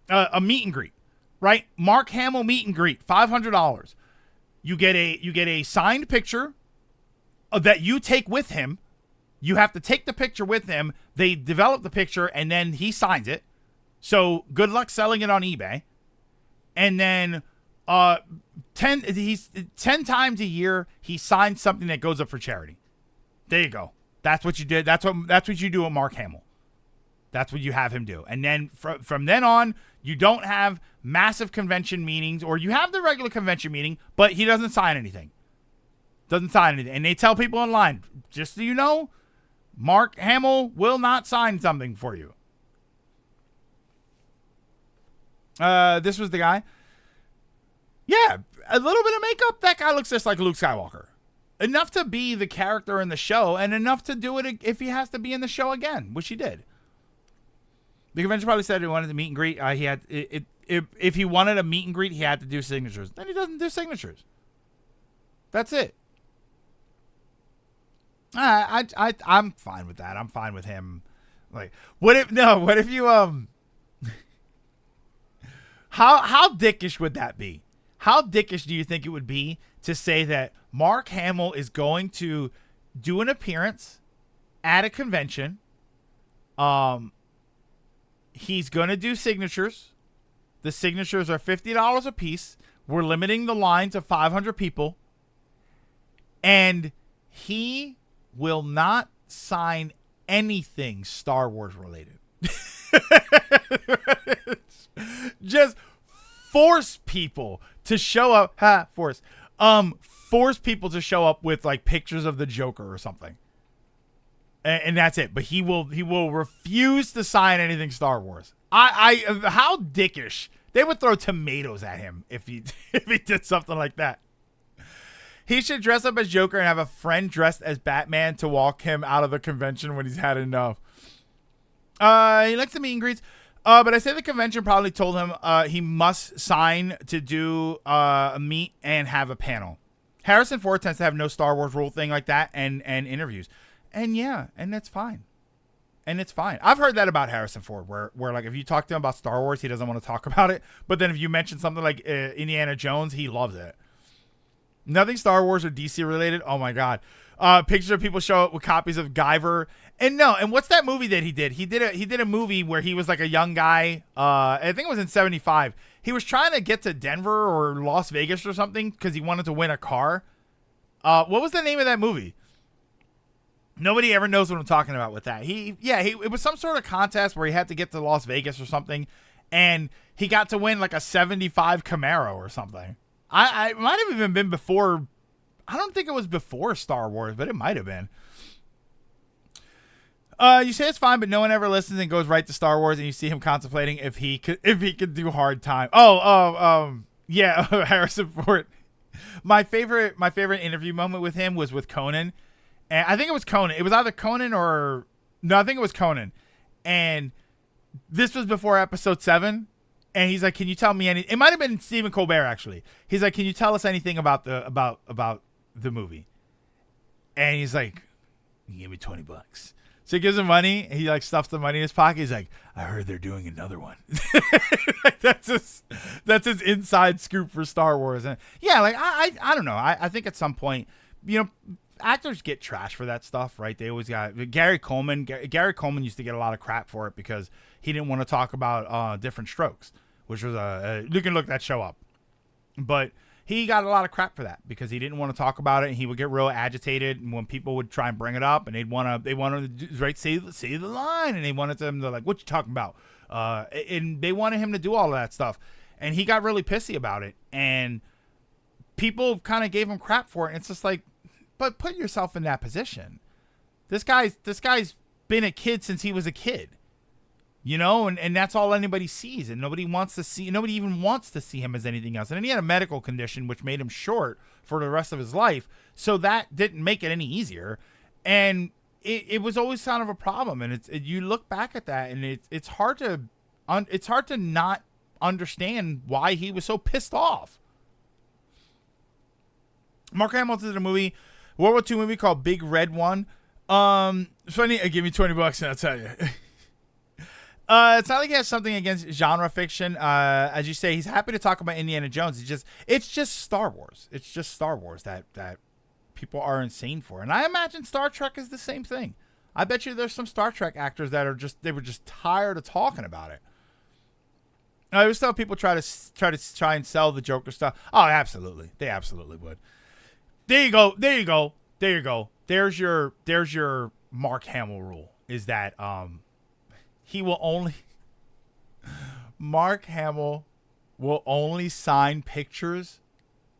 A meet and greet, right? Mark Hamill meet and greet, $500. You get a signed picture that you take with him. You have to take the picture with him. They develop the picture and then he signs it. So good luck selling it on eBay. And then 10 times a year he signs something that goes up for charity. There you go. That's what you did. That's what you do with Mark Hamill. That's what you have him do. And then from then on, you don't have massive convention meetings, or you have the regular convention meeting, but he doesn't sign anything. And they tell people online, just so you know, Mark Hamill will not sign something for you. This was the guy. Yeah, a little bit of makeup. That guy looks just like Luke Skywalker. Enough to be the character in the show, and enough to do it if he has to be in the show again, which he did. The convention probably said he wanted to meet and greet. He had if he wanted a meet and greet, he had to do signatures. Then he doesn't do signatures. That's it. I'm fine with that. I'm fine with him. Like, what if you how dickish would that be? How dickish do you think it would be to say that Mark Hamill is going to do an appearance at a convention? He's going to do signatures. The signatures are $50 a piece. We're limiting the line to 500 people. And he will not sign anything Star Wars related. Just force people to show up. Force people to show up with like pictures of the Joker or something. And that's it. But he will refuse to sign anything Star Wars. How dickish. They would throw tomatoes at him if he did something like that. He should dress up as Joker and have a friend dressed as Batman to walk him out of the convention when he's had enough. He likes the meet and greets. But I say the convention probably told him he must sign to do a meet and have a panel. Harrison Ford tends to have no Star Wars rule thing like that and interviews. And yeah, and that's fine. And it's fine. I've heard that about Harrison Ford, where like if you talk to him about Star Wars, he doesn't want to talk about it. But then if you mention something like Indiana Jones, he loves it. Nothing Star Wars or DC related. Oh my God. Pictures of people show up with copies of Guyver. And what's that movie that he did? He did a movie where he was like a young guy. I think it was in 75. He was trying to get to Denver or Las Vegas or something because he wanted to win a car. What was the name of that movie? Nobody ever knows what I'm talking about with that. It was some sort of contest where he had to get to Las Vegas or something, and he got to win like a 75 Camaro or something. I might have even been before. I don't think it was before Star Wars, but it might have been. You say it's fine, but no one ever listens and goes right to Star Wars, and you see him contemplating if he could do hard time. Yeah, Harrison Ford. My favorite interview moment with him was with Conan. And I think it was Conan. It was either Conan or... No, I think it was Conan. And this was before episode 7. And he's like, can you tell me any... It might have been Stephen Colbert, actually. He's like, can you tell us anything about the movie? And he's like, you give me $20. So he gives him money. And he like stuffs the money in his pocket. He's like, I heard they're doing another one. That's his inside scoop for Star Wars. And yeah, like, I don't know. I think at some point, actors get trashed for that stuff, right? They always got Gary Coleman. Gary Coleman used to get a lot of crap for it because he didn't want to talk about Different Strokes, which was you can look that show up. But he got a lot of crap for that because he didn't want to talk about it, and he would get real agitated. And when people would try and bring it up, and they wanted to say the line, and they wanted them to like, what you talking about? And they wanted him to do all of that stuff, and he got really pissy about it, and people kind of gave him crap for it. And it's just like, but put yourself in that position. This guy's been a kid since he was a kid, and that's all anybody sees, and nobody even wants to see him as anything else. And then he had a medical condition which made him short for the rest of his life, so that didn't make it any easier. And it was always kind of a problem. And you look back at that, and it's hard to not understand why he was so pissed off. Mark Hamill did a movie. World War II movie called Big Red One. Funny, give me $20 and I'll tell you. It's not like he has something against genre fiction. As you say, he's happy to talk about Indiana Jones. It's just Star Wars. It's just Star Wars that people are insane for. And I imagine Star Trek is the same thing. I bet you there's some Star Trek actors that they were just tired of talking about it. I always tell people try and sell the Joker stuff. Oh, absolutely. They absolutely would. There you go. There's your Mark Hamill rule, is that Mark Hamill will only sign pictures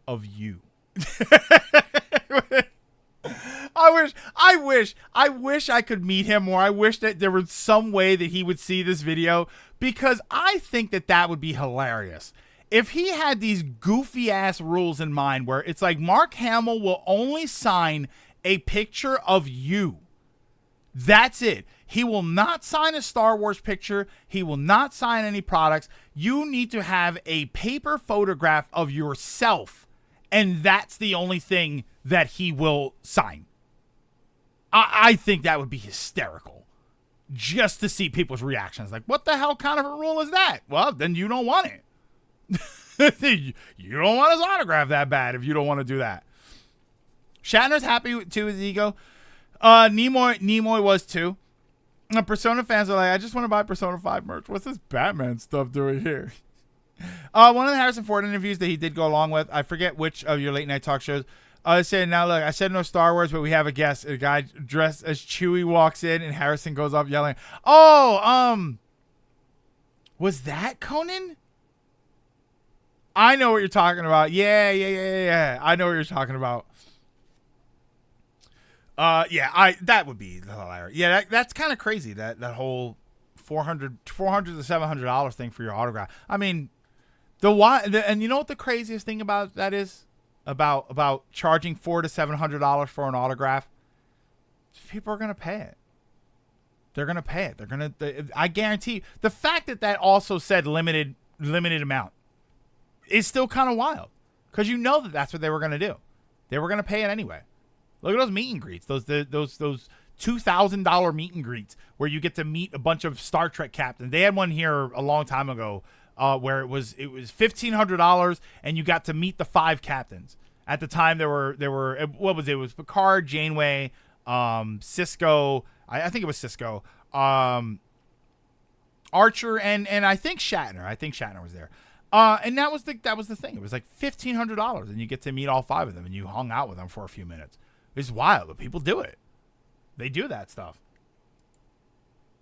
of you. I wish I could meet him, or I wish that there was some way that he would see this video, because I think that would be hilarious. If he had these goofy ass rules in mind where it's like Mark Hamill will only sign a picture of you. That's it. He will not sign a Star Wars picture. He will not sign any products. You need to have a paper photograph of yourself, and that's the only thing that he will sign. I think that would be hysterical. Just to see people's reactions. Like, what the hell kind of a rule is that? Well, then you don't want it. You don't want his autograph that bad if you don't want to do that. Shatner's happy too with his ego. Nimoy was too. Persona fans are like, I just want to buy Persona 5 merch. What's this Batman stuff doing here? One of the Harrison Ford interviews that he did go along with, I forget which of your late night talk shows, said, now look, I said no Star Wars, but we have a guest. A guy dressed as Chewie walks in, and Harrison goes up yelling, was that Conan? I know what you're talking about. Yeah. I know what you're talking about. That would be hilarious. Yeah, that's kind of crazy. That whole $400 to $700 thing for your autograph. I mean, and you know what the craziest thing about that is about charging $400 to $700 for an autograph? People are gonna pay it. They're gonna pay it. I guarantee. The fact that also said limited amount is still kind of wild, because you know that's what they were gonna do. They were gonna pay it anyway. Look at those meet and greets. Those $2,000 meet and greets where you get to meet a bunch of Star Trek captains. They had one here a long time ago where it was $1,500 and you got to meet the 5 captains. At the time there were what was it? It was Picard, Janeway, Cisco. I think it was Cisco, Archer, and I think Shatner. I think Shatner was there. And that was the thing. It was like $1,500, and you get to meet all 5 of them, and you hung out with them for a few minutes. It's wild, but people do it. They do that stuff.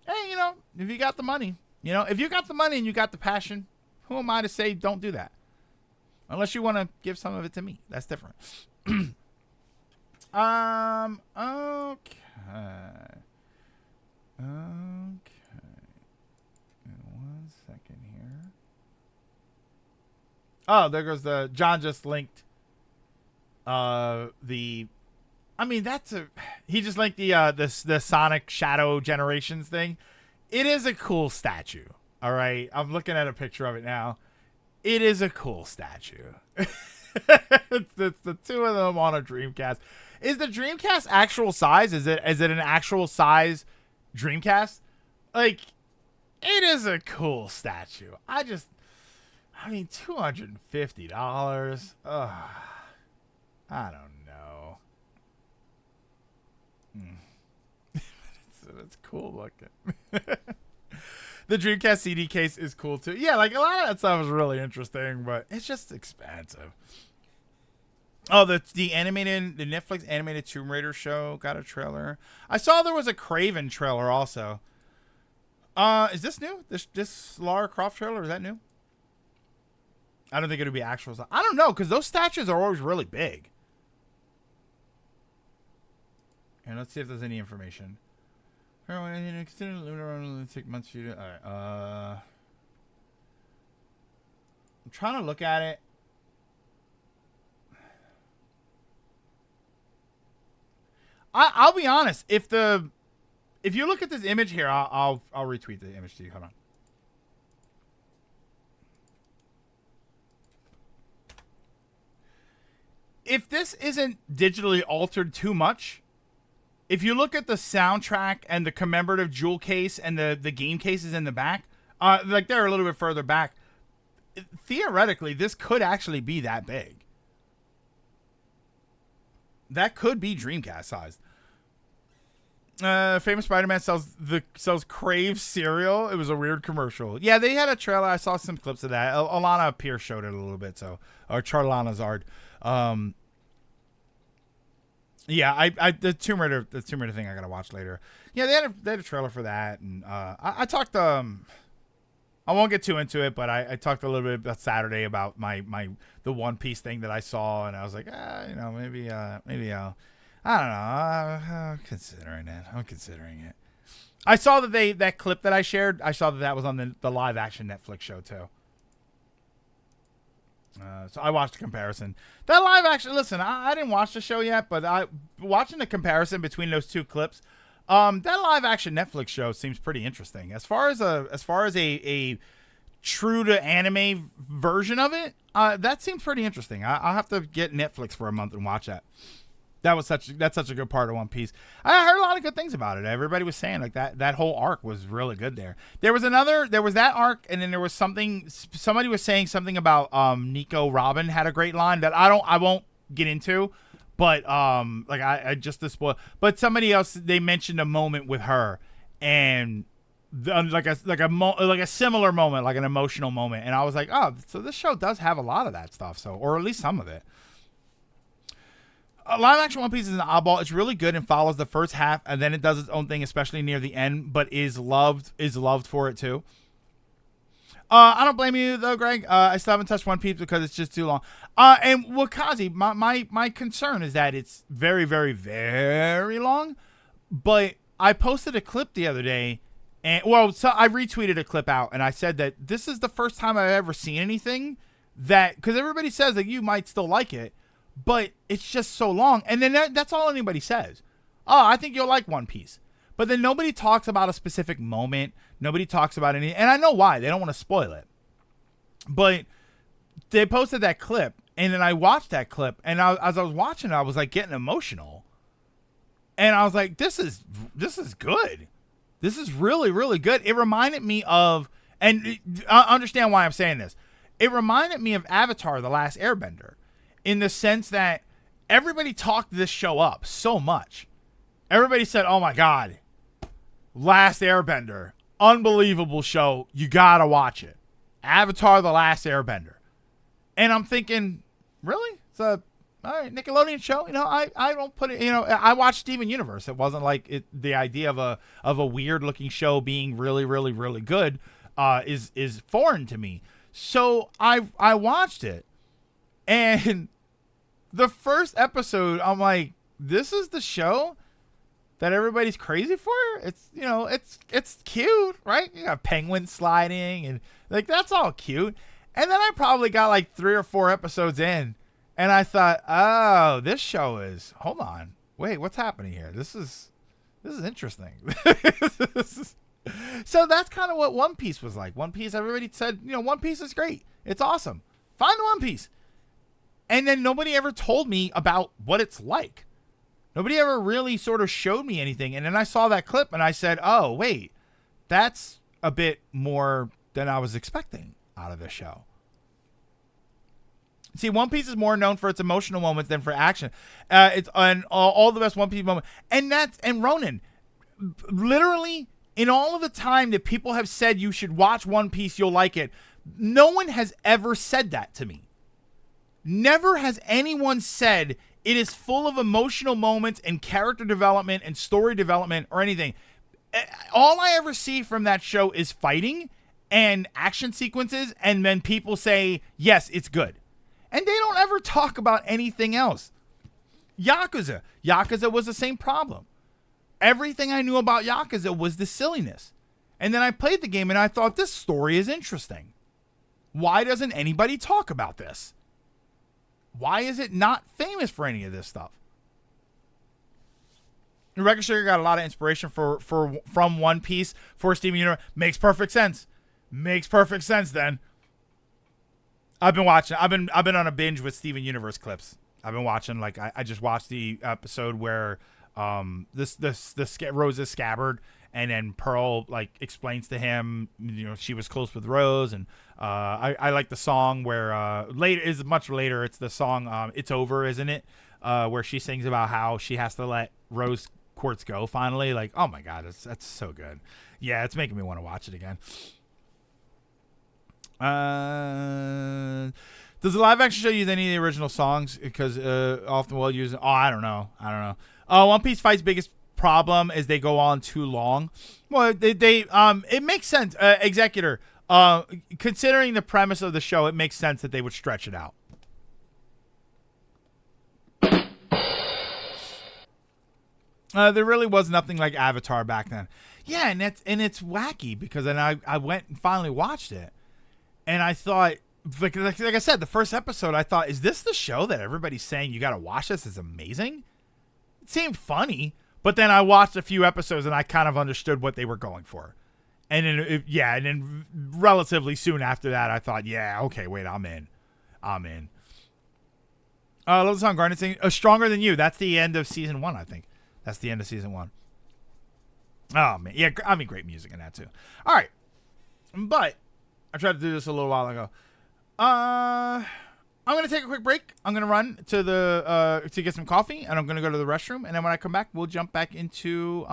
Hey, if you got the money, if you got the money and you got the passion, who am I to say don't do that? Unless you want to give some of it to me, that's different. Okay. One second here. Oh, there goes John just linked he just linked the Sonic Shadow Generations thing. It is a cool statue. All right. I'm looking at a picture of it now. It is a cool statue. it's the 2 of them on a Dreamcast. Is the Dreamcast actual size? Is it an actual size Dreamcast? Like, it is a cool statue. $250. Ugh. I don't know. It's cool looking. The Dreamcast CD case is cool too. Yeah, like a lot of that stuff is really interesting, but it's just expensive. Oh, the Netflix animated Tomb Raider show got a trailer. I saw there was a Craven trailer also. Is this new? This Lara Croft trailer, is that new? I don't think it'll be actual. I don't know, because those statues are always really big. And let's see if there's any information. Consider Lunar take months for you to. All right. I'm trying to look at it. I'll be honest. If you look at this image here, I'll retweet the image to you. Hold on. If this isn't digitally altered too much, if you look at the soundtrack and the commemorative jewel case and the game cases in the back, like they're a little bit further back, theoretically, this could actually be that big. That could be Dreamcast sized. Famous Spider-Man sells Crave cereal. It was a weird commercial. Yeah, they had a trailer. I saw some clips of that. Alana Pierce showed it a little bit. Or Charlana Zard. Yeah, the Tomb Raider thing I gotta watch later. Yeah, they had a trailer for that, and I talked. I won't get too into it, but I talked a little bit about Saturday about the One Piece thing that I saw, and I was like, maybe I'll. I don't know. I'm considering it. I saw that clip that I shared. I saw that was on the live action Netflix show too. So I watched the comparison. That live action. Listen, I didn't watch the show yet, but watching the comparison between those 2 clips. That live action Netflix show seems pretty interesting. As far as a true to anime version of it, that seems pretty interesting. I'll have to get Netflix for a month and watch that. That's such a good part of One Piece. I heard a lot of good things about it. Everybody was saying like that whole arc was really good there. There was that arc, and then there was somebody was saying something about Nico Robin had a great line that I won't get into, but I just to spoil. But somebody else, they mentioned a moment with her, and like a similar moment, like an emotional moment, and I was like, oh, so this show does have a lot of that stuff, or at least some of it. Live action One Piece is an oddball. It's really good and follows the first half, and then it does its own thing, especially near the end, but is loved for it too. I don't blame you though, Greg. I still haven't touched One Piece because it's just too long. And Wakazi, my concern is that it's very, very, very long. But I posted a clip the other day, and so I retweeted a clip out, and I said that this is the first time I've ever seen anything that, because everybody says that you might still like it, but it's just so long. And then that's all anybody says. Oh, I think you'll like One Piece. But then nobody talks about a specific moment. Nobody talks about any, and I know why. They don't want to spoil it. But they posted that clip, and then I watched that clip, and as I was watching it, I was like getting emotional. And I was like, this is good. This is really, really good. It reminded me of, and I understand why I'm saying this. It reminded me of Avatar: The Last Airbender, in the sense that everybody talked this show up so much. Everybody said, oh my God, Last Airbender, unbelievable show. You gotta watch it. Avatar: The Last Airbender. And I'm thinking, really? It's a all right, Nickelodeon show. I don't put it. I watched Steven Universe. It wasn't like the idea of a weird looking show being really, really, really good is foreign to me. So I watched it, and the first episode, I'm like, this is the show that everybody's crazy for. It's it's cute, right? You got penguins sliding, and like that's all cute. And then I probably got like 3 or 4 episodes in, and I thought, oh, this show is, hold on, wait, what's happening here? This is interesting. So that's kind of what One Piece was like. One Piece, everybody said, One Piece is great. It's awesome. Find One Piece. And then nobody ever told me about what it's like. Nobody ever really sort of showed me anything. And then I saw that clip and I said, oh, wait, that's a bit more than I was expecting out of this show. See, One Piece is more known for its emotional moments than for action. It's on all the best One Piece moments. And Ronan, literally, in all of the time that people have said you should watch One Piece, you'll like it, no one has ever said that to me. Never has anyone said it is full of emotional moments and character development and story development or anything. All I ever see from that show is fighting and action sequences, and then people say, yes, it's good. And they don't ever talk about anything else. Yakuza was the same problem. Everything I knew about Yakuza was the silliness. And then I played the game and I thought, this story is interesting. Why doesn't anybody talk about this? Why is it not famous for any of this stuff? Record Sugar got a lot of inspiration from One Piece for Steven Universe. Makes perfect sense. Makes perfect sense then. I've been watching. I've been on a binge with Steven Universe clips. I've been watching, like, I just watched the episode where Rose is scabbard, and then Pearl like explains to him, she was close with Rose, and I like the song where later is much later. It's the song "It's Over," isn't it? Where she sings about how she has to let Rose Quartz go finally. Like, oh my God, that's so good. Yeah, it's making me want to watch it again. Does the live action show use any of the original songs? Because often we'll use. Oh, I don't know. One Piece Fight's biggest problem is they go on too long. Well, they it makes sense. Executor, considering the premise of the show, it makes sense that they would stretch it out. There really was nothing like Avatar back then. Yeah, and it's wacky because then I went and finally watched it. And I thought, like I said, the first episode, I thought, is this the show that everybody's saying you got to watch this? It's amazing. It seemed funny, but then I watched a few episodes and I kind of understood what they were going for. And then, and then relatively soon after that, I thought, yeah, okay, wait, I'm in. I love the song Garnet singing, Stronger Than You. That's the end of season 1, I think. That's the end of season 1. Oh, man. Yeah, I mean, great music in that, too. All right. But I tried to do this a little while ago. I'm going to take a quick break. I'm going to run to to get some coffee, and I'm going to go to the restroom. And then when I come back, we'll jump back into, what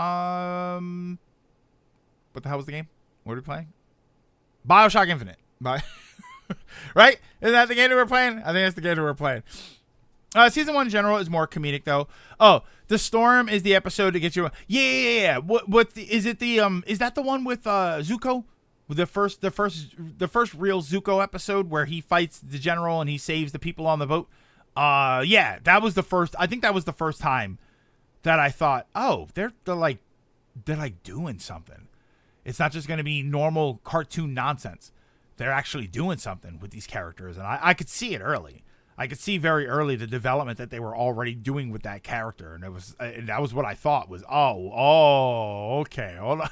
the hell was the game? What are we playing? Bioshock Infinite. Right? Isn't that the game that we're playing? I think that's the game that we're playing. Season 1 in general is more comedic, though. Oh, The Storm is the episode to get you. Yeah. Is that the one with Zuko? The first real Zuko episode where he fights the general and he saves the people on the boat. Yeah, that was the first. I think that was the first time that I thought, oh, they're like doing something. It's not just going to be normal cartoon nonsense. They're actually doing something with these characters, and I could see it early. I could see very early the development that they were already doing with that character, and that was what I thought was, okay, hold on.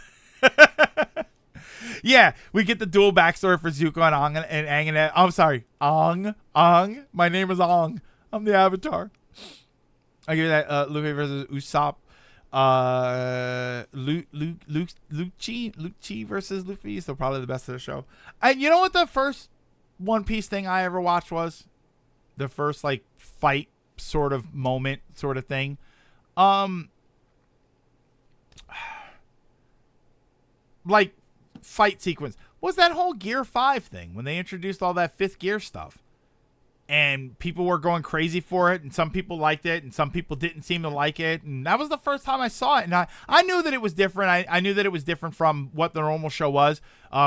Yeah, we get the dual backstory for Zuko and Aang and Aang and I'm sorry, Aang. My name is Aang. I'm the Avatar. I give that Luffy versus Usopp. Lucci versus Luffy. So probably the best of the show. And you know what the first One Piece thing I ever watched was? The first like fight sort of moment sort of thing. Like fight sequence was that whole Gear 5 thing when they introduced all that fifth gear stuff. And people were going crazy for it, and some people liked it, and some people didn't seem to like it. And that was the first time I saw it. And I knew that it was different. I knew that it was different from what the normal show was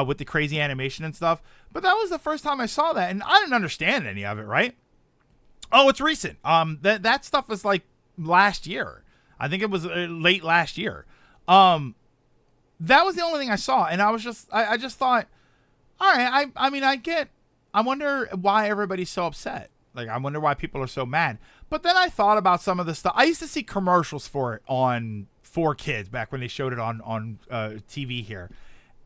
with the crazy animation and stuff. But that was the first time I saw that, and I didn't understand any of it, right? Oh, it's recent. That stuff was like last year. I think it was late last year. That was the only thing I saw, and I just thought, all right, I wonder why everybody's so upset. Like, I wonder why people are so mad. But then I thought about some of the stuff. I used to see commercials for it on 4Kids back when they showed it on TV here.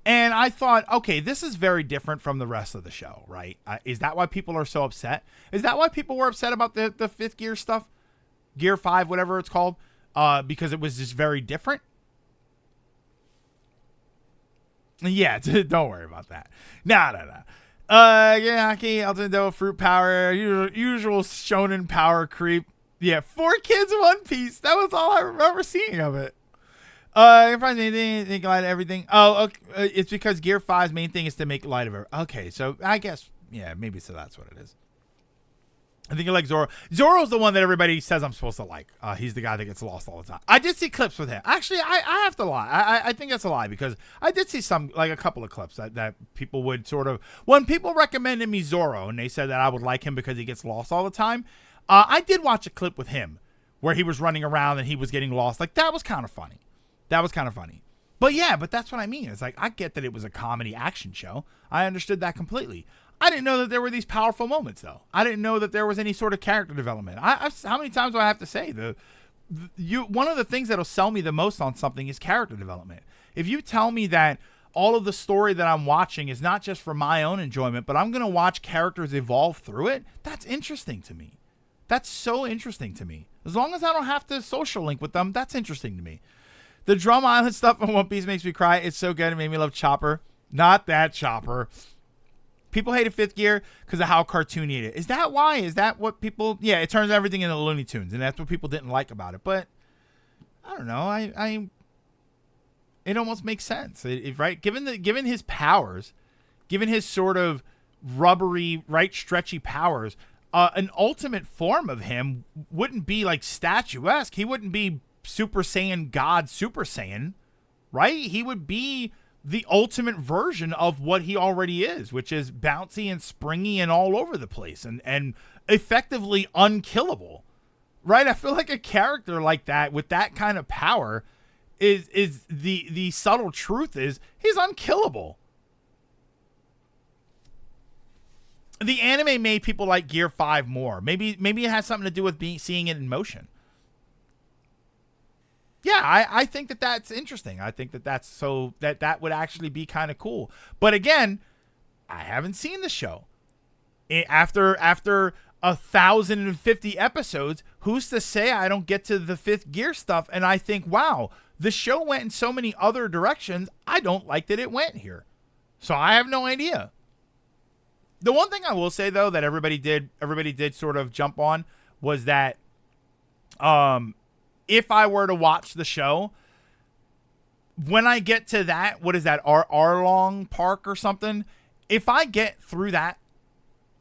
And I thought, okay, this is very different from the rest of the show, right? Is that why people are so upset? Is that why people were upset about the fifth gear stuff? Gear 5, whatever it's called? Because it was just very different? Yeah, don't worry about that. No. Yaki, Ultimate Devil Fruit Power, usual shonen power creep. Yeah, 4Kids One Piece. That was all I remember seeing of it. If I think light of everything. Oh, okay. It's because Gear 5's main thing is to make light of it. Okay, so I guess, yeah, maybe so that's what it is. I think you like Zoro. Zoro's the one that everybody says I'm supposed to like. He's the guy that gets lost all the time. I did see clips with him. Actually, I have to lie. I think that's a lie because I did see a couple of clips that people would sort of, when people recommended me Zoro and they said that I would like him because he gets lost all the time. I did watch a clip with him where he was running around and he was getting lost. Like, that was kind of funny. But yeah, that's what I mean. It's like, I get that it was a comedy action show. I understood that completely. I didn't know that there were these powerful moments, though. I didn't know that there was any sort of character development. How many times do I have to say one of the things that'll sell me the most on something is character development. If you tell me that all of the story that I'm watching is not just for my own enjoyment, but I'm going to watch characters evolve through it, that's interesting to me. That's so interesting to me. As long as I don't have to social link with them, that's interesting to me. The Drum Island stuff on One Piece makes me cry. It's so good. It made me love Chopper. Not that Chopper. People hated fifth gear because of how cartoony it is. Is that why? Is that what people... Yeah, it turns everything into Looney Tunes, and that's what people didn't like about it. But, I don't know. It almost makes sense, right? Given his powers, given his sort of rubbery, right, stretchy powers, an ultimate form of him wouldn't be like statuesque. He wouldn't be Super Saiyan God Super Saiyan, right? He would be the ultimate version of what he already is, which is bouncy and springy and all over the place and effectively unkillable, right? I feel like a character like that with that kind of power is the subtle truth is he's unkillable. The anime made people like Gear 5 more. Maybe it has something to do with seeing it in motion. Yeah, I think that's interesting. I think that's so that would actually be kind of cool. But again, I haven't seen the show. After 1,050 episodes, who's to say I don't get to the fifth gear stuff and I think, wow, the show went in so many other directions. I don't like that it went here. So I have no idea. The one thing I will say though that everybody did sort of jump on was that if I were to watch the show, when I get to that, what is that, Arlong Park or something? If I get through that,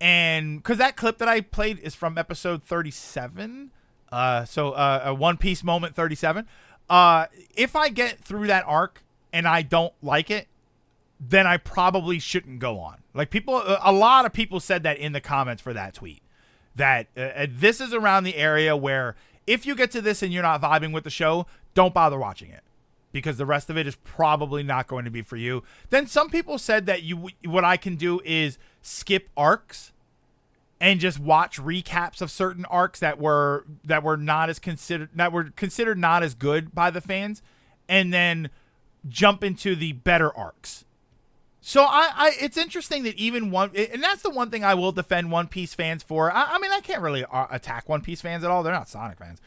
and because that clip that I played is from episode 37, a One Piece moment 37. If I get through that arc and I don't like it, then I probably shouldn't go on. Like a lot of people said that in the comments for that tweet, that this is around the area where if you get to this and you're not vibing with the show, don't bother watching it because the rest of it is probably not going to be for you. Then some people said that what I can do is skip arcs and just watch recaps of certain arcs that were considered not as good by the fans, and then jump into the better arcs. So it's interesting that even and that's the one thing I will defend One Piece fans for. I mean, I can't really attack One Piece fans at all. They're not Sonic fans.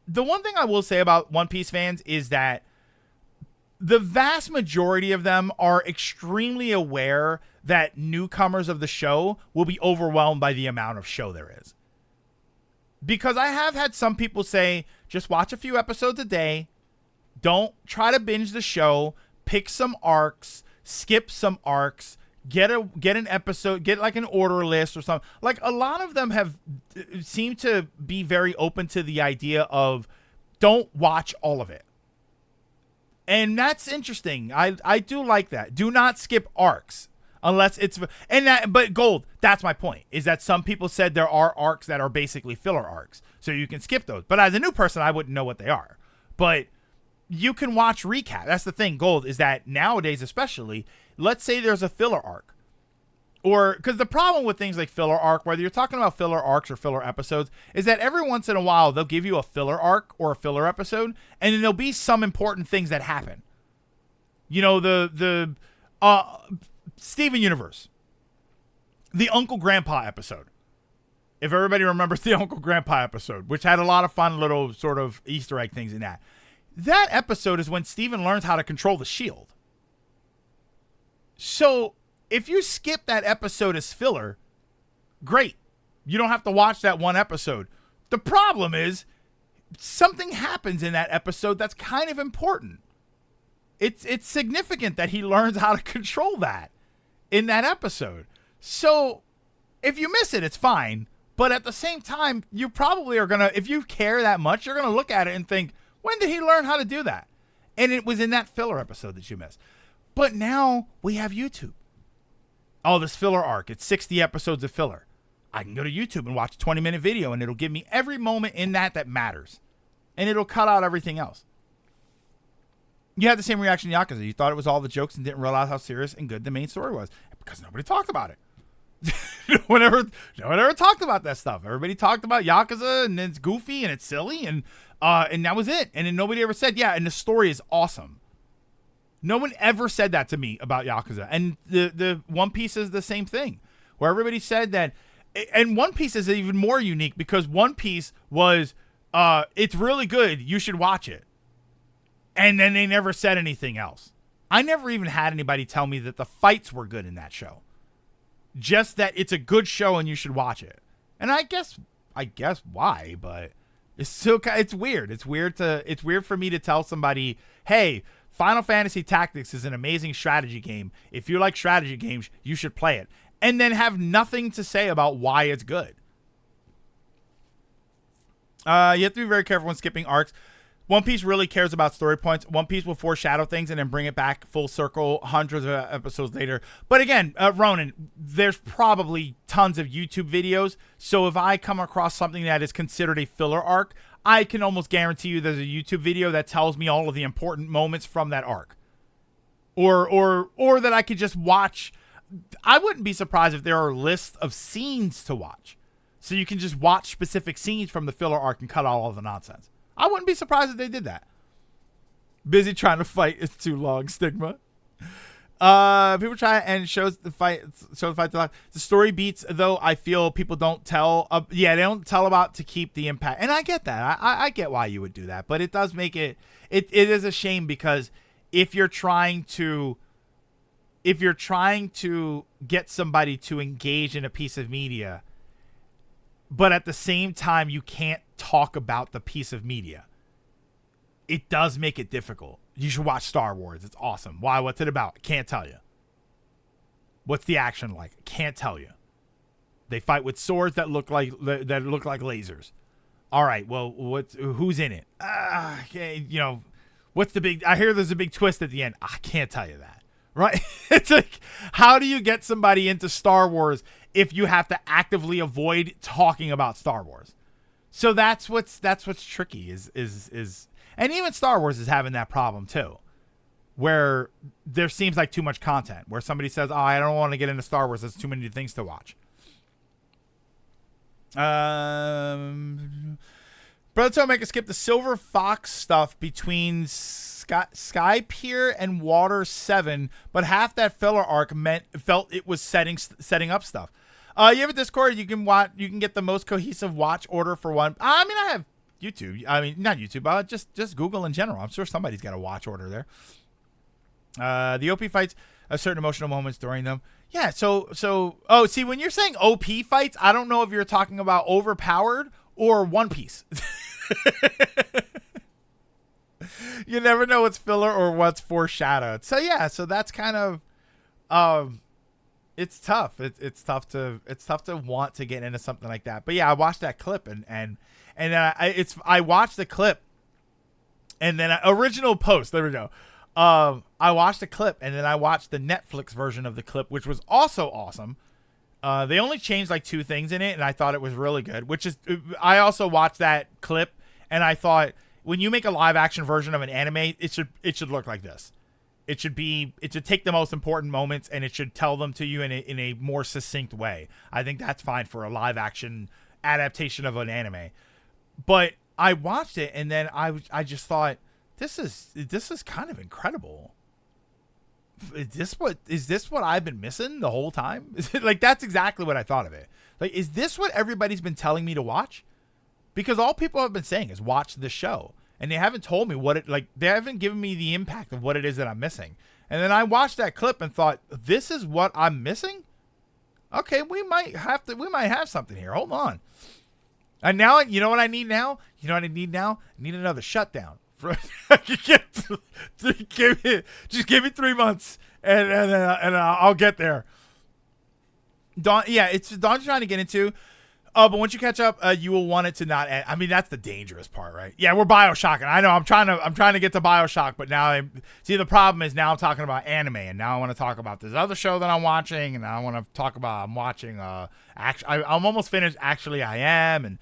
The one thing I will say about One Piece fans is that the vast majority of them are extremely aware that newcomers of the show will be overwhelmed by the amount of show there is. Because I have had some people say, just watch a few episodes a day. Don't try to binge the show. Pick some arcs. Skip some arcs. Get an episode. Get like an order list or something. Like a lot of them have seemed to be very open to the idea of don't watch all of it. And that's interesting. I do like that. Do not skip arcs unless it's but Gold, that's my point, is that some people said there are arcs that are basically filler arcs. So you can skip those. But as a new person, I wouldn't know what they are. But you can watch recap. That's the thing, Gold, is that nowadays especially, let's say there's a filler arc. Or, because the problem with things like filler arc, whether you're talking about filler arcs or filler episodes, is that every once in a while they'll give you a filler arc or a filler episode, and then there'll be some important things that happen. You know, the Steven Universe, the Uncle Grandpa episode. If everybody remembers the Uncle Grandpa episode, which had a lot of fun little sort of Easter egg things in that. That episode is when Steven learns how to control the shield. So if you skip that episode as filler, great. You don't have to watch that one episode. The problem is something happens in that episode that's kind of important. It's significant that he learns how to control that in that episode. So if you miss it, it's fine. But at the same time, you probably are going to, if you care that much, you're going to look at it and think, when did he learn how to do that? And it was in that filler episode that you missed. But now we have YouTube. Oh, this filler arc, it's 60 episodes of filler. I can go to YouTube and watch a 20-minute video, and it'll give me every moment in that matters. And it'll cut out everything else. You had the same reaction to Yakuza. You thought it was all the jokes and didn't realize how serious and good the main story was. Because nobody talked about it. no one ever talked about that stuff. Everybody talked about Yakuza, and it's goofy, and it's silly, and that was it. And then nobody ever said, yeah, and the story is awesome. No one ever said that to me about Yakuza. And the One Piece is the same thing, where everybody said that. And One Piece is even more unique because One Piece was, it's really good. You should watch it. And then they never said anything else. I never even had anybody tell me that the fights were good in that show. Just that it's a good show and you should watch it. And I guess why, but it's weird. It's weird for me to tell somebody, hey, Final Fantasy Tactics is an amazing strategy game. If you like strategy games, you should play it. And then have nothing to say about why it's good. You have to be very careful when skipping arcs. One Piece really cares about story points. One Piece will foreshadow things and then bring it back full circle hundreds of episodes later. But again, Ronan, there's probably tons of YouTube videos. So if I come across something that is considered a filler arc, I can almost guarantee you there's a YouTube video that tells me all of the important moments from that arc. Or that I could just watch. I wouldn't be surprised if there are lists of scenes to watch. So you can just watch specific scenes from the filler arc and cut out all the nonsense. I wouldn't be surprised if they did that. Busy trying to fight. It's too long. Stigma. People try and shows the fight too long. The story beats, though, I feel people don't tell. They don't tell about to keep the impact. And I get that. I get why you would do that. But it does make it is a shame because if you're trying to get somebody to engage in a piece of media, but at the same time you can't talk about the piece of media, it does make it difficult. You should watch Star Wars. It's awesome. Why? What's it about? Can't tell you. What's the action like? Can't tell you. They fight with swords that look like lasers. All right. Well, who's in it? What's the big? I hear there's a big twist at the end. I can't tell you that. Right? It's like, how do you get somebody into Star Wars if you have to actively avoid talking about Star Wars? So that's what's tricky is and even Star Wars is having that problem too. where there seems like too much content, where somebody says, "Oh, I don't want to get into Star Wars. There's too many things to watch." Brother Toe make us skip the Silver Fox stuff between Sky Pier and Water 7, but half that filler arc felt it was setting up stuff. You have a Discord. You can get the most cohesive watch order for one. I mean, I have YouTube. I mean, not YouTube. Just Google in general. I'm sure somebody's got a watch order there. The OP fights have certain emotional moments during them. Yeah. So. Oh, see, when you're saying OP fights, I don't know if you're talking about overpowered or One Piece. You never know what's filler or what's foreshadowed. So yeah. So that's kind of. It's tough. It's tough to want to get into something like that. But yeah, I watched that clip and I watched the clip, and then original post. There we go. I watched the clip, and then I watched the Netflix version of the clip, which was also awesome. They only changed like 2 things in it, and I thought it was really good. Which is, I also watched that clip, and I thought when you make a live action version of an anime, it should look like this. It should take the most important moments, and it should tell them to you in a more succinct way. I think that's fine for a live action adaptation of an anime. But I watched it, and then I just thought, this is kind of incredible. Is this what I've been missing the whole time? Like, that's exactly what I thought of it. Like, is this what everybody's been telling me to watch? Because all people have been saying is watch this show. And they haven't told me they haven't given me the impact of what it is that I'm missing. And then I watched that clip and thought, this is what I'm missing? Okay, we might have something here. Hold on. And now, you know what I need now? You know what I need now? I need another shutdown. Give me 3 months and I'll get there. It's Dawn's trying to get into. But once you catch up, you will want it to not end. I mean, that's the dangerous part, right? Yeah, we're Bioshocking. I know. I'm trying to get to Bioshock, but now the problem is now I'm talking about anime, and now I want to talk about this other show that I'm watching, and now I want to talk about I'm watching. I'm almost finished. Actually, I am, and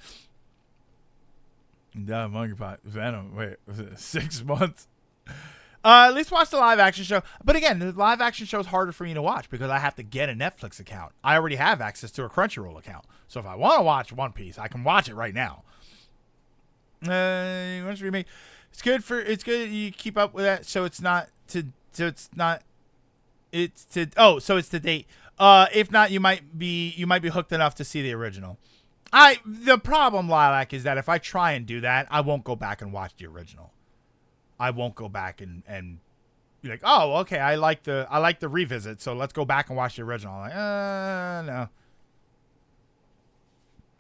Monkeypox Venom. Wait, was it 6 months? At least watch the live action show. But again, the live action show is harder for me to watch because I have to get a Netflix account. I already have access to a Crunchyroll account. So if I want to watch One Piece, I can watch it right now. Remake. It's good you keep up with that. So it's to date. If not, you might be hooked enough to see the original. The problem, Lilac, is that if I try and do that, I won't go back and watch the original. I won't go back and be like, oh, okay, I like the revisit, so let's go back and watch the original. I'm like, no.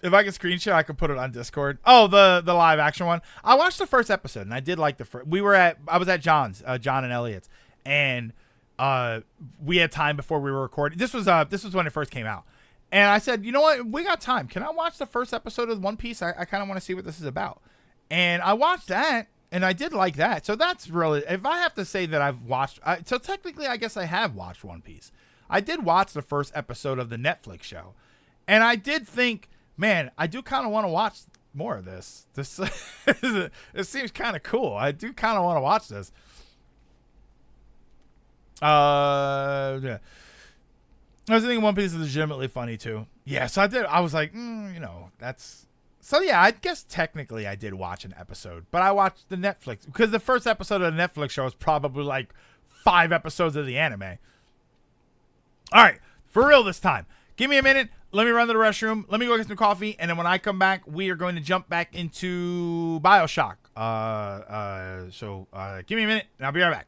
If I can screenshot, I can put it on Discord. Oh, the live action one. I watched the first episode, and I did like the first. I was at John's, John and Elliot's, and we had time before we were recording. This was when it first came out, and I said, you know what, we got time. Can I watch the first episode of One Piece? I kind of want to see what this is about, and I watched that. And I did like that. So that's really, if I have to say that I've watched, so technically I guess I have watched One Piece. I did watch the first episode of the Netflix show. And I did think, man, I do kind of want to watch more of this. This seems kind of cool. I do kind of want to watch this. Yeah. I was thinking One Piece is legitimately funny too. Yeah, so I was like, that's... So yeah, I guess technically I did watch an episode, but I watched the Netflix because the first episode of the Netflix show is probably like 5 episodes of the anime. All right, for real this time. Give me a minute. Let me run to the restroom. Let me go get some coffee, and then when I come back, we are going to jump back into Bioshock. So give me a minute, and I'll be right back.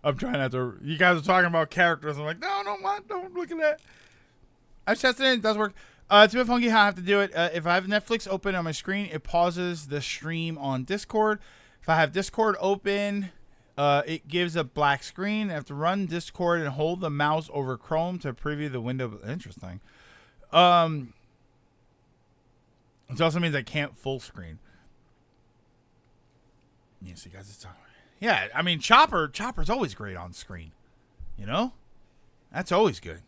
I'm trying not to. You guys are talking about characters. I'm like, no, don't look at that. I tested it. It does work. It's a bit funky how I have to do it. If I have Netflix open on my screen, it pauses the stream on Discord. If I have Discord open, it gives a black screen. I have to run Discord and hold the mouse over Chrome to preview the window. Interesting. It also means I can't full screen. Yeah, so you guys just talking. Yeah, I mean Chopper's always great on screen. You know? That's always good.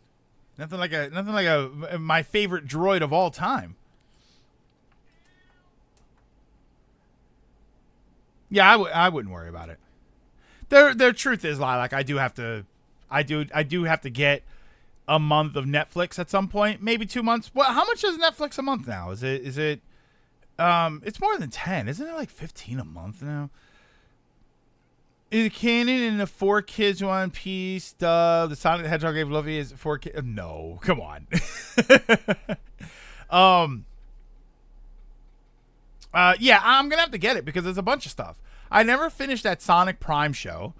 Nothing like a my favorite droid of all time. Yeah, I wouldn't worry about it. Their truth is, Lilac, I do have to get a month of Netflix at some point, maybe 2 months. Well, how much is Netflix a month now? Is it it's more than 10, isn't it? Like 15 a month now. Is it canon in the 4 Kids One Piece dub? The Sonic the Hedgehog gave Luffy is 4 kids. No, come on. Yeah, I'm gonna have to get it because there's a bunch of stuff. I never finished that Sonic Prime show,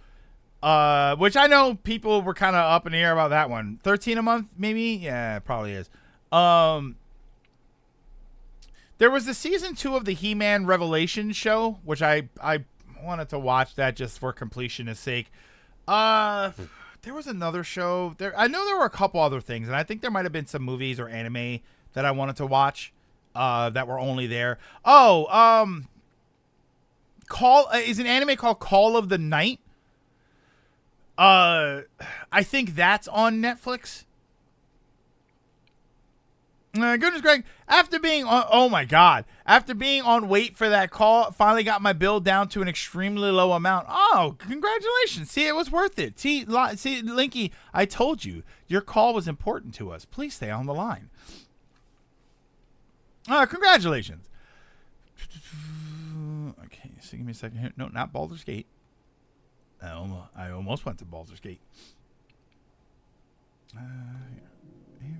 which I know people were kind of up in the air about that one. 13 a month, maybe? Yeah, it probably is. There was the season 2 of the He-Man Revelation show, which I wanted to watch that just for completionist sake. There was another show there. I know there were a couple other things, and I think there might have been some movies or anime that I wanted to watch that were only there. Is an anime called Call of the Night. I think that's on Netflix. Goodness, Greg. After being on, oh my God, after being on wait for that call, finally got my bill down to an extremely low amount. Oh, congratulations! See, it was worth it. See, Linky, I told you your call was important to us. Please stay on the line. Congratulations. Okay, so give me a second here. No, not Baldur's Gate. I almost went to Baldur's Gate. Here.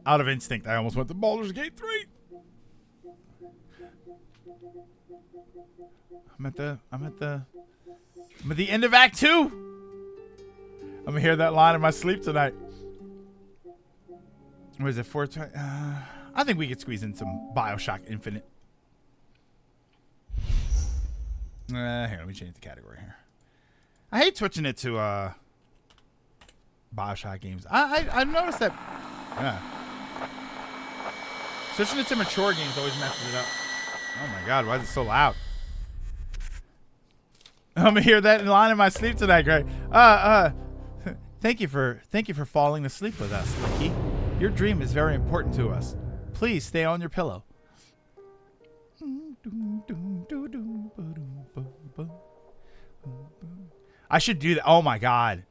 Out of instinct, I almost went to Baldur's Gate 3. I'm at the end of Act 2. I'm gonna hear that line in my sleep tonight. What is it? I think we could squeeze in some Bioshock Infinite. Here, let me change the category here. I hate switching it to Bioshock games. I've noticed that. Yeah. Switching it to mature games always messes it up. Oh my God, why is it so loud? I'm gonna hear that line in my sleep tonight, Greg. Thank you for falling asleep with us, Licky. Your dream is very important to us. Please stay on your pillow. I should do that. Oh my God.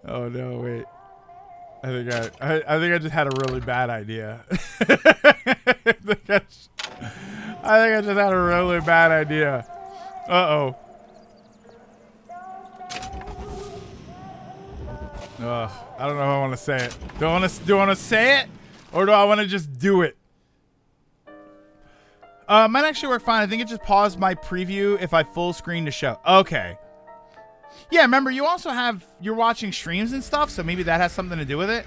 Oh no, wait. I think I just had a really bad idea. I think I just had a really bad idea. Uh-oh. I don't know if I want to say it. Do I want to say it? Or do I want to just do it? Might actually work fine. I think it just paused my preview if I full screen the show. Okay. Yeah, remember, you also have... You're watching streams and stuff, so maybe that has something to do with it.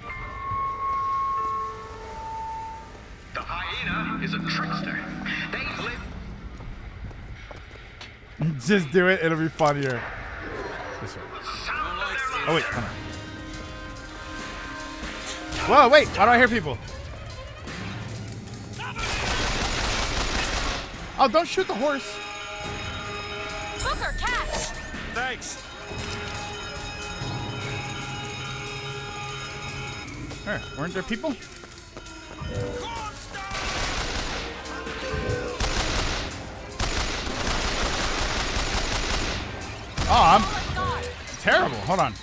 The hyena is a trickster. They live... Just do it. It'll be funnier. This way. Oh, wait. Come on. Whoa, wait. Why do I hear people? Oh, don't shoot the horse. Booker, catch. Thanks. Where? Weren't there people? Oh, I'm terrible. Hold on.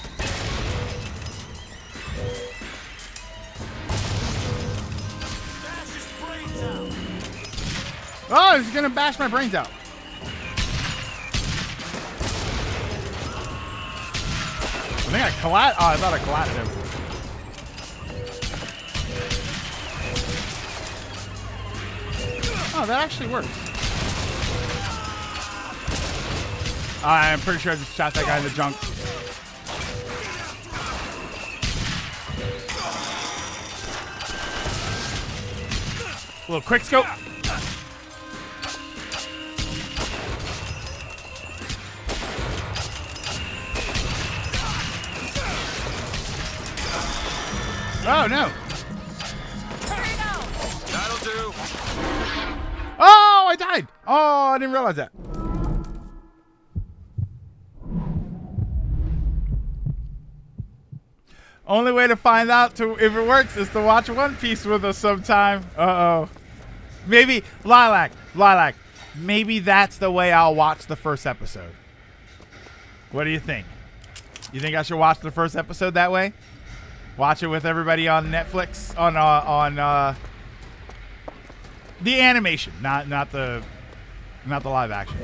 Oh, he's gonna bash my brains out. I think I collided. Oh, I thought I collided him. Oh, that actually works. I'm pretty sure I just shot that guy in the junk. A little quick scope. Oh no. That'll do. Oh, I died. Oh, I didn't realize that. Only way to find out if it works is to watch One Piece with us sometime. Uh-oh. Maybe, Lilac, maybe that's the way I'll watch the first episode. What do you think? You think I should watch the first episode that way? Watch it with everybody on Netflix, on the animation, not the live action.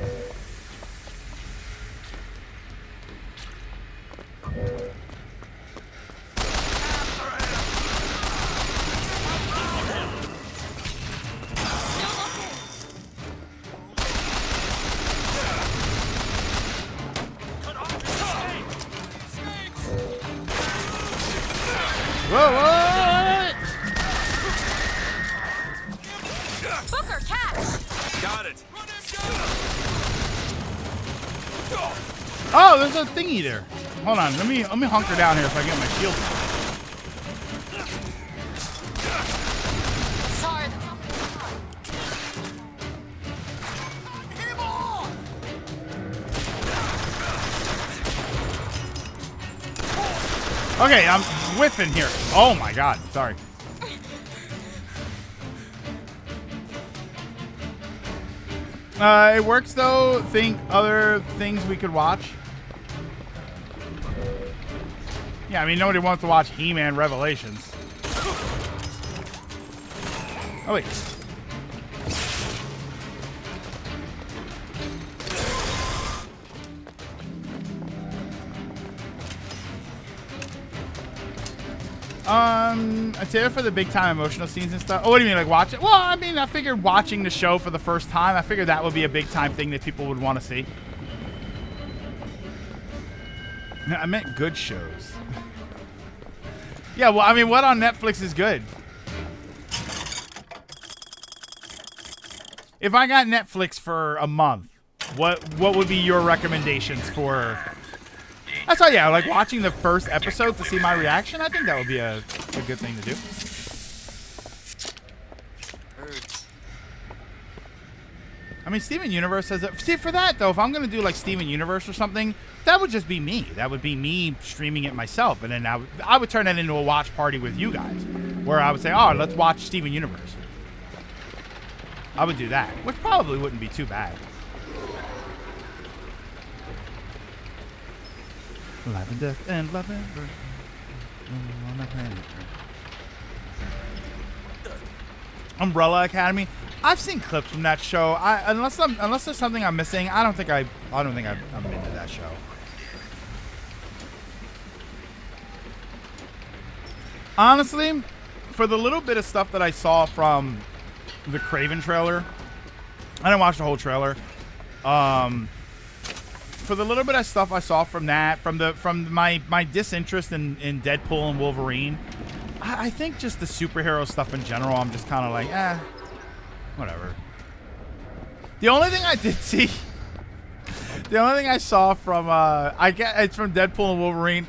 Whoa, what? Booker, catch! Got it. Oh, there's a thingy there. Hold on, let me hunker down here so I get my shield. Sorry. Okay, I'm whiffing here. Oh my god, sorry. It works though. Think other things we could watch. Yeah, I mean nobody wants to watch He-Man Revelations. Oh wait. I'd say it for the big time emotional scenes and stuff. Oh, what do you mean, like watch it? Well, I mean, I figured watching the show for the first time, I figured that would be a big time thing that people would want to see. I meant good shows. Yeah, well, I mean, what on Netflix is good? If I got Netflix for a month, what would be your recommendations for? That's why, yeah, like watching the first episode to see my reaction. I think that would be a good thing to do. I mean, Steven Universe has a... See, for that, though, if I'm going to do, like, Steven Universe or something, that would just be me. That would be me streaming it myself. And then I would turn that into a watch party with you guys, where I would say, oh, let's watch Steven Universe. I would do that, which probably wouldn't be too bad. Life and death and love and birth on the planet Earth. Umbrella Academy. I've seen clips from that show. Unless there's something I'm missing, I don't think I'm into that show. Honestly, for the little bit of stuff that I saw from the Kraven trailer, I didn't watch the whole trailer. For the little bit of stuff I saw from that, from my disinterest in Deadpool and Wolverine, I think just the superhero stuff in general, I'm just kind of like, whatever. The only thing I did see, the only thing I saw from, it's from Deadpool and Wolverine.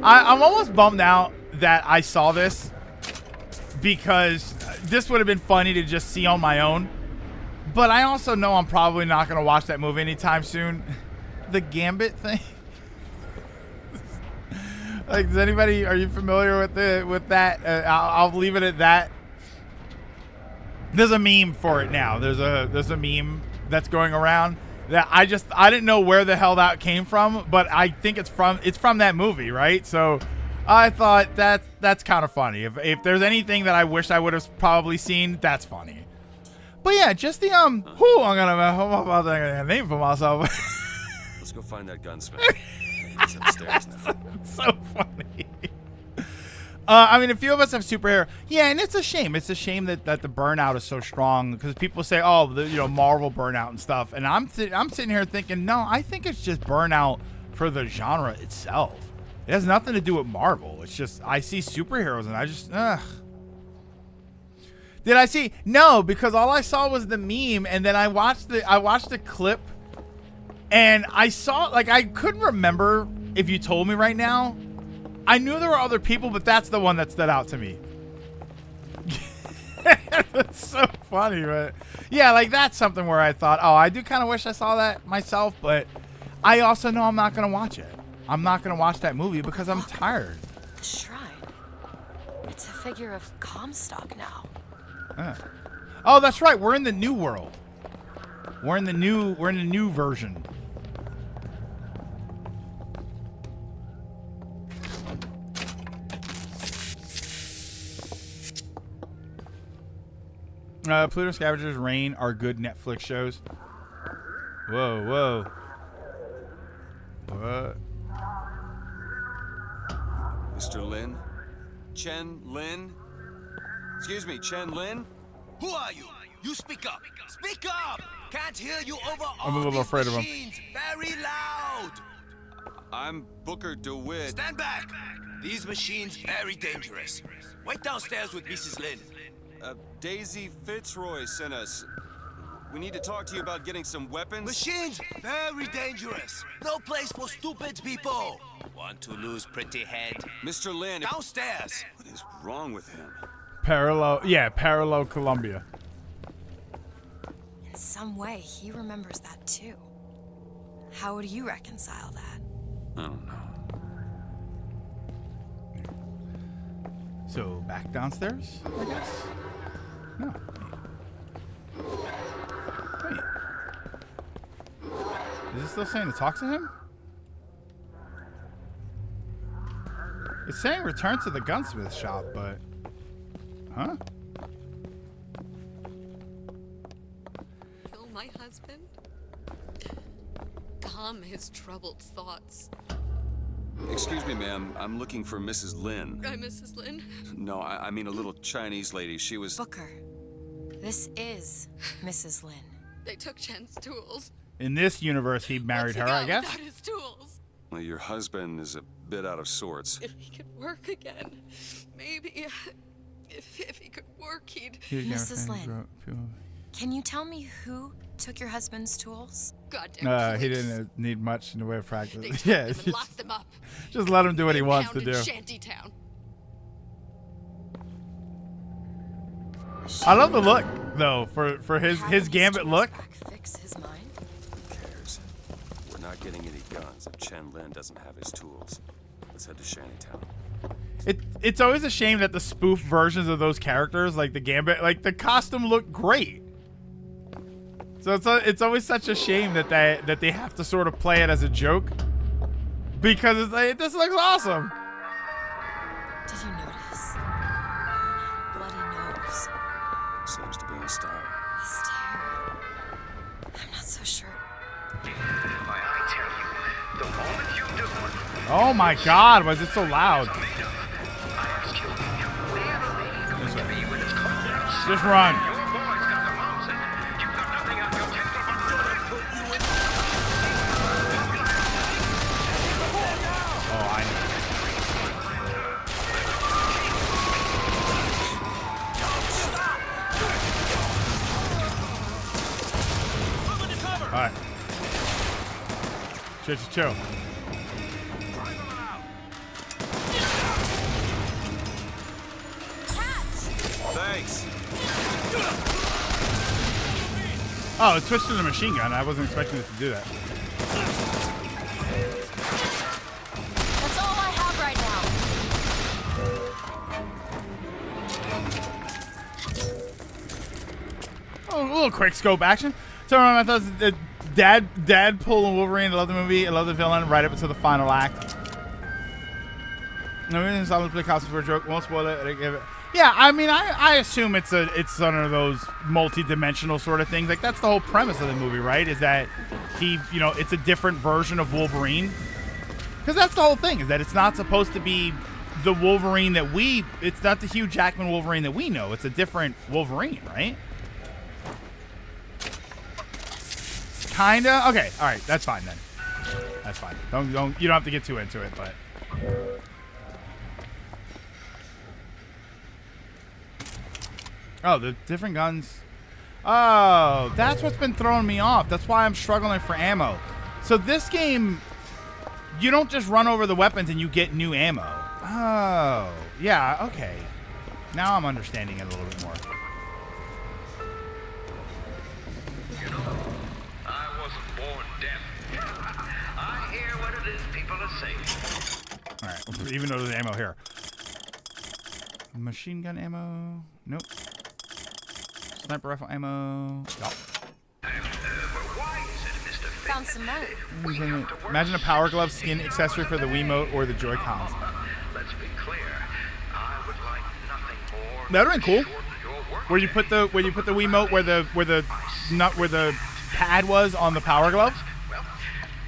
I'm almost bummed out that I saw this because this would have been funny to just see on my own. But I also know I'm probably not going to watch that movie anytime soon. The Gambit thing. Like, are you familiar with that? I'll leave it at that. There's a meme for it now. There's a meme that's going around that I didn't know where the hell that came from, but I think it's from that movie, right? So I thought that's kind of funny. If there's anything that I wish I would have probably seen, that's funny. But yeah, just the I'm about to get a name for myself. Let's go find that gunsmith. He's upstairs now. It's so funny. I mean, a few of us have superhero. Yeah, and it's a shame. It's a shame that the burnout is so strong because people say, oh, Marvel burnout and stuff. And I'm sitting here thinking, no, I think it's just burnout for the genre itself. It has nothing to do with Marvel. It's just I see superheroes and I just, ugh. Did I see? No, because all I saw was the meme, and then I watched the clip, and I saw, like, I couldn't remember if you told me right now. I knew there were other people, but that's the one that stood out to me. That's so funny, but yeah, like that's something where I thought, oh, I do kind of wish I saw that myself, but I also know I'm not gonna watch it. I'm not gonna watch that movie because I'm tired. The shrine. It's a figure of Comstock now. Oh, that's right. We're in the new world. We're in the new version. Pluto Scavengers, Rain are good Netflix shows. Whoa. What? Mr. Lin? Chen Lin? Excuse me, Chen Lin? Who are you? You speak up. Speak up! Can't hear you over all I'm a little these afraid of him. machines. Very loud. I'm Booker DeWitt. Stand back. These machines very dangerous. Wait downstairs with Mrs. Lin. Daisy Fitzroy sent us. We need to talk to you about getting some weapons. Machines very dangerous. No place for stupid people. Want to lose pretty head? Mr. Lin, Downstairs. what is wrong with him? Parallel Columbia. In some way, he remembers that too. How would you reconcile that? I don't know. So back downstairs, I guess. No. Wait. Is it still saying to talk to him? It's saying return to the gunsmith shop, but... Huh? Kill my husband? Calm his troubled thoughts. Excuse me, ma'am. I'm looking for Mrs. Lin. I'm Mrs. Lin. No, I mean a little Chinese lady. She was... Booker, this is Mrs. Lin. They took Chen's tools. In this universe, he married her, I guess. Without his tools. Well, your husband is a bit out of sorts. If he could work again, maybe. If he could work, he'd. Mrs. Lin, can you tell me who took your husband's tools? Goddamn. He police. didn't need much in the way of practice. They took Yeah, them and locked them up. just let him do what he wants to do. Shantytown. I love the look, though, for his Gambit look. Fix his mind. Who cares? We're not getting any guns if Chen Lin doesn't have his tools. Let's head to Shantytown. It's always a shame that the spoof versions of those characters, like the Gambit, like the costume looked great. So it's always such a shame that they have to sort of play it as a joke because it's like, this looks awesome. Did you notice? Bloody nose. Seems to be in style. He's staring. I'm not so sure. I tell you, the moment you do it, Oh my God, was it so loud? I ask you, where are they going to be when it's cold outside? Just run. Your boy's got the mumps and you've got nothing on your tender Oh, I know. All right. Chill. Thanks. Oh, it switched to the machine gun. I wasn't expecting it to do that. That's all I have right now. Oh, a little quick scope action. So I thought it was, Dad pulling Wolverine. I love the movie. I love the villain. Right up until the final act. Everything's on the play costume for a joke. Won't spoil it. Yeah, I mean, I assume it's one of those multi-dimensional sort of things. Like that's the whole premise of the movie, right? Is that it's a different version of Wolverine. Because that's the whole thing, is that it's not supposed to be the Wolverine that it's not the Hugh Jackman Wolverine that we know. It's a different Wolverine, right? Kinda. Okay. All right. That's fine then. That's fine. You don't have to get too into it, but. Oh, the different guns. Oh, that's what's been throwing me off. That's why I'm struggling for ammo. So this game, you don't just run over the weapons and you get new ammo. Oh, yeah, okay. Now I'm understanding it a little bit more. You know, I wasn't born deaf. I hear what it is people are saying. All right, even though there's ammo here. Machine gun ammo. Nope. Sniper rifle ammo. Nope. Why is it, Mr. Found some money. Imagine a Power Glove skin accessory for the Wiimote or the Joy-Cons. Let's be clear. I would like nothing more. That would have been cool. Shorten your work Where you put the Wiimote where the pad was on the Power Glove. Well,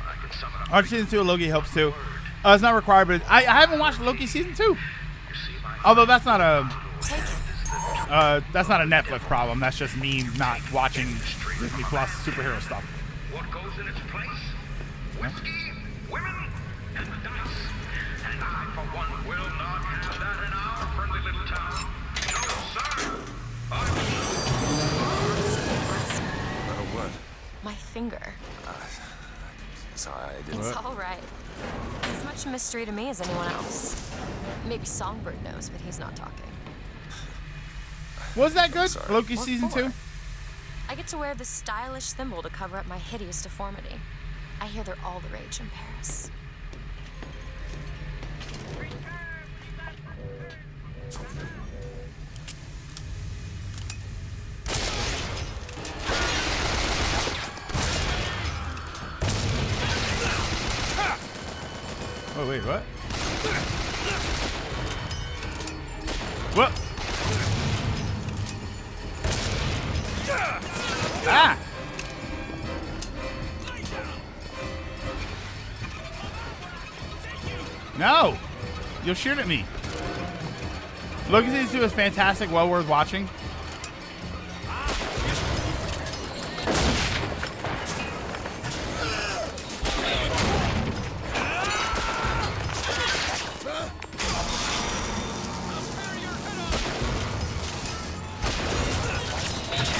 I can sum it up. Arch season 2 of Loki helps too. It's not required, but I haven't watched Loki season 2. You see my Although that's not a Take it. Netflix problem. That's just me not watching Disney Plus superhero stuff. what goes in its place? Whiskey, women, and the dice. And I, for one, will not have that in our friendly little town. No, sir. What? My finger. Sorry, I didn't. It's all right. It's as much a mystery to me as anyone else. Maybe Songbird knows, but he's not talking. Was that good? Sorry. Loki What season for? 2? I get to wear this stylish thimble to cover up my hideous deformity. I hear they're all the rage in Paris. Oh wait, what? What? Ah! No! You'll shoot at me. Loki season 2 is fantastic, well worth watching.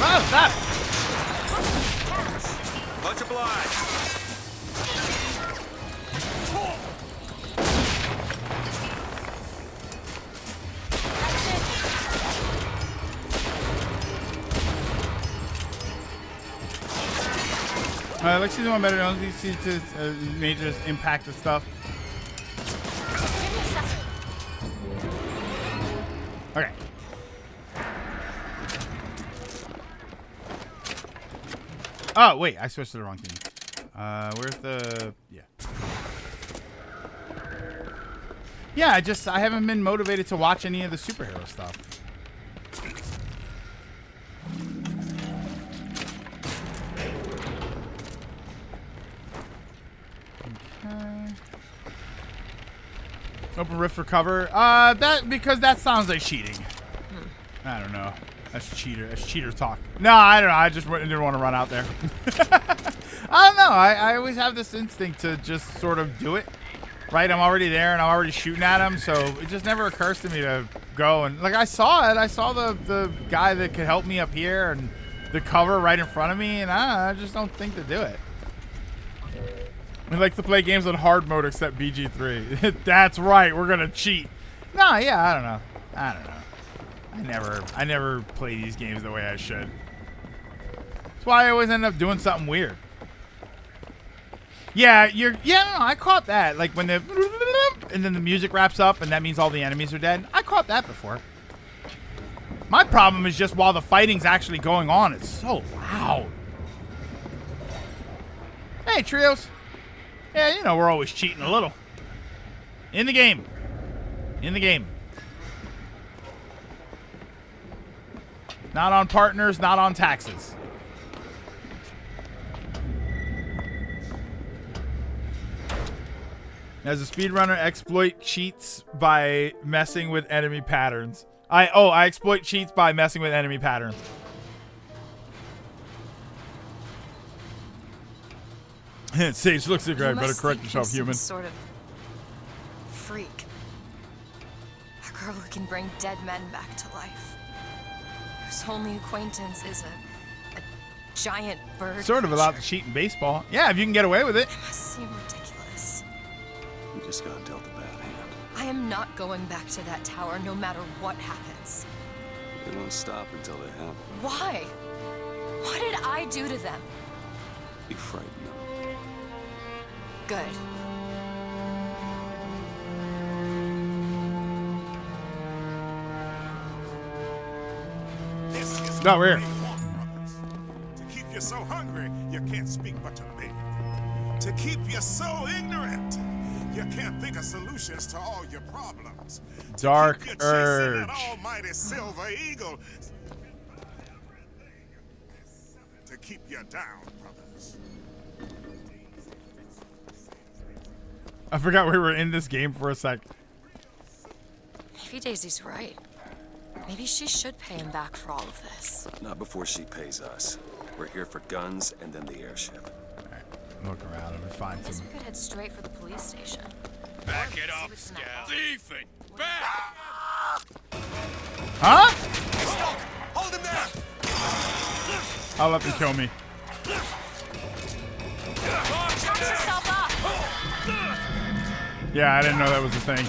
Oh, stop! Much obliged. Like season 1 better known. These seasons major impact and stuff. Okay. Oh wait, I switched to the wrong thing. Where's the Yeah, I haven't been motivated to watch any of the superhero stuff. Okay. Open rift for cover. Because that sounds like cheating. I don't know. That's cheater talk. No, I don't know. I just didn't want to run out there. I don't know. I always have this instinct to just sort of do it. Right? I'm already there and I'm already shooting at him, so it just never occurs to me to go and like I saw it. I saw the guy that could help me up here and the cover right in front of me, and I just don't think to do it. We like to play games on hard mode except BG3. That's right. We're gonna cheat. No, yeah, I don't know. I never play these games the way I should. That's why I always end up doing something weird. Yeah, no, I caught that. Like when and then the music wraps up and that means all the enemies are dead. I caught that before. My problem is just while the fighting's actually going on, it's so loud. Hey, Trios. Yeah, you know, we're always cheating a little. In the game. Not on partners, not on taxes. As a speedrunner, exploit cheats by messing with enemy patterns. I exploit cheats by messing with enemy patterns. Sage looks like I better correct yourself, human. Sort of freak. A girl who can bring dead men back to life. Whose only acquaintance is a giant bird. Sort of allowed to cheat in baseball. Yeah, if you can get away with it. It must seem ridiculous. You just got dealt a bad hand. I am not going back to that tower no matter what happens. They won't stop until they have it. Why? What did I do to them? You frighten them. Good. No, we're here. To keep you so hungry, you can't speak but to me. To keep you so ignorant, you can't think of solutions to all your problems. Dark Keep you Urge. chasing that almighty silver eagle. To keep you down, brothers. I forgot we were in this game for a sec. Maybe Daisy's right. Maybe she should pay him back for all of this. Not before she pays us. We're here for guns and then the airship. Alright, look around and find Guess some. we could head straight for the police station. Back Or it see up, what's in that Scout. box. Thiefing! Back! Huh? Hold him there! I'll let them kill me. Patch yourself up! Yeah, I didn't know that was a thing.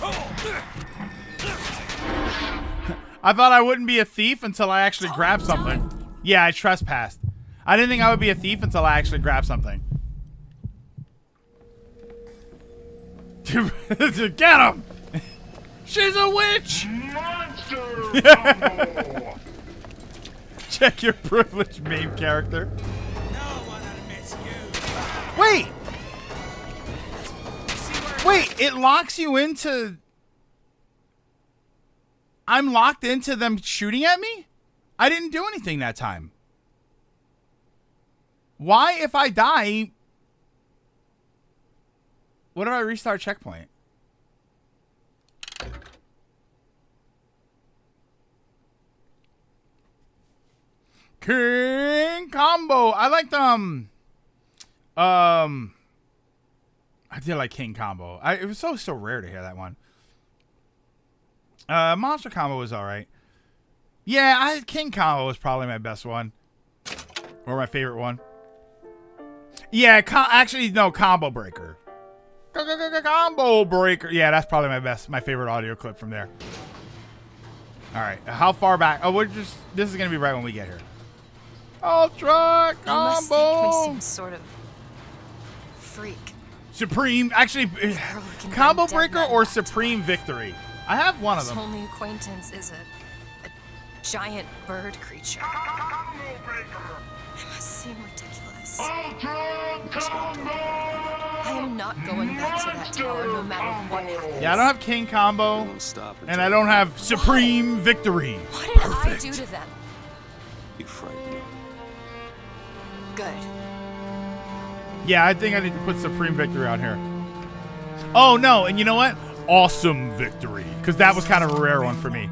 I thought I wouldn't be a thief until I actually grabbed something. Yeah, I trespassed. I didn't think I would be a thief until I actually grabbed something. Get him! She's a witch! Check your privilege, main character. Wait! Wait, it locks you into... I'm locked into them shooting at me? I didn't do anything that time. Why, if I die... What if I restart checkpoint? King Combo. I liked I did like King Combo. It was so rare to hear that one. Monster Combo was alright. Yeah, King Combo was probably my best one. Or my favorite one. Yeah, actually, no, Combo Breaker. Combo Breaker. Yeah, that's probably my favorite audio clip from there. Alright, how far back? Oh, this is gonna be right when we get here. Ultra You must think we Combo! seem sort of freak. Supreme, actually, Girl who can Combo bring dead Breaker men or back to Supreme life. Victory? I have one of His them. only acquaintance is a giant bird creature. It must seem ridiculous. I am not going back to that tower no matter what happens. Yeah, I don't have King They Combo, won't stop until and I don't have Supreme Victory. What did I do to them? you frighten them. Good. Yeah, I think I need to put Supreme Victory on here. Oh, no, and you know what? Awesome Victory, because that was kind of a rare one for me.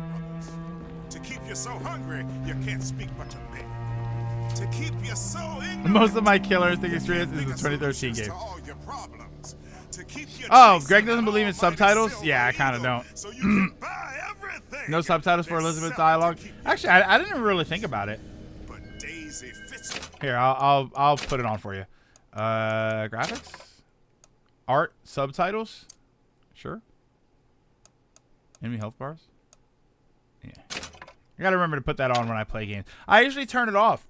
To keep you so hungry, you can't speak but to me. To keep you so ignorant. Most of my killer instinct experience is the Think of 2013 solutions game. to all your problems. To keep you Oh, chasing Greg doesn't that believe in almighty subtitles? silver Yeah, I kinda eagle don't. So you can buy everything. No subtitles for There's Elizabeth something to dialogue? keep you Actually, I didn't really think about it. But Daisy fits it. Here, I'll put it on for you. Graphics? Art? Subtitles? Sure. Enemy health bars? Yeah. I gotta remember to put that on when I play games. I usually turn it off.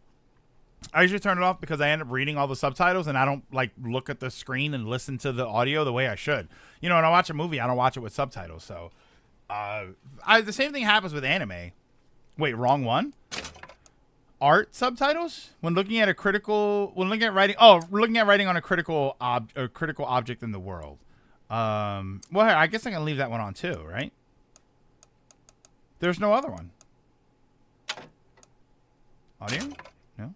Because I end up reading all the subtitles and I don't like look at the screen and listen to the audio the way I should. You know, when I watch a movie, I don't watch it with subtitles. So, the same thing happens with anime. Wait, wrong one? Art subtitles? When looking at writing on a critical object in the world. Well, I guess I can leave that one on too, right? There's no other one. Audio? No?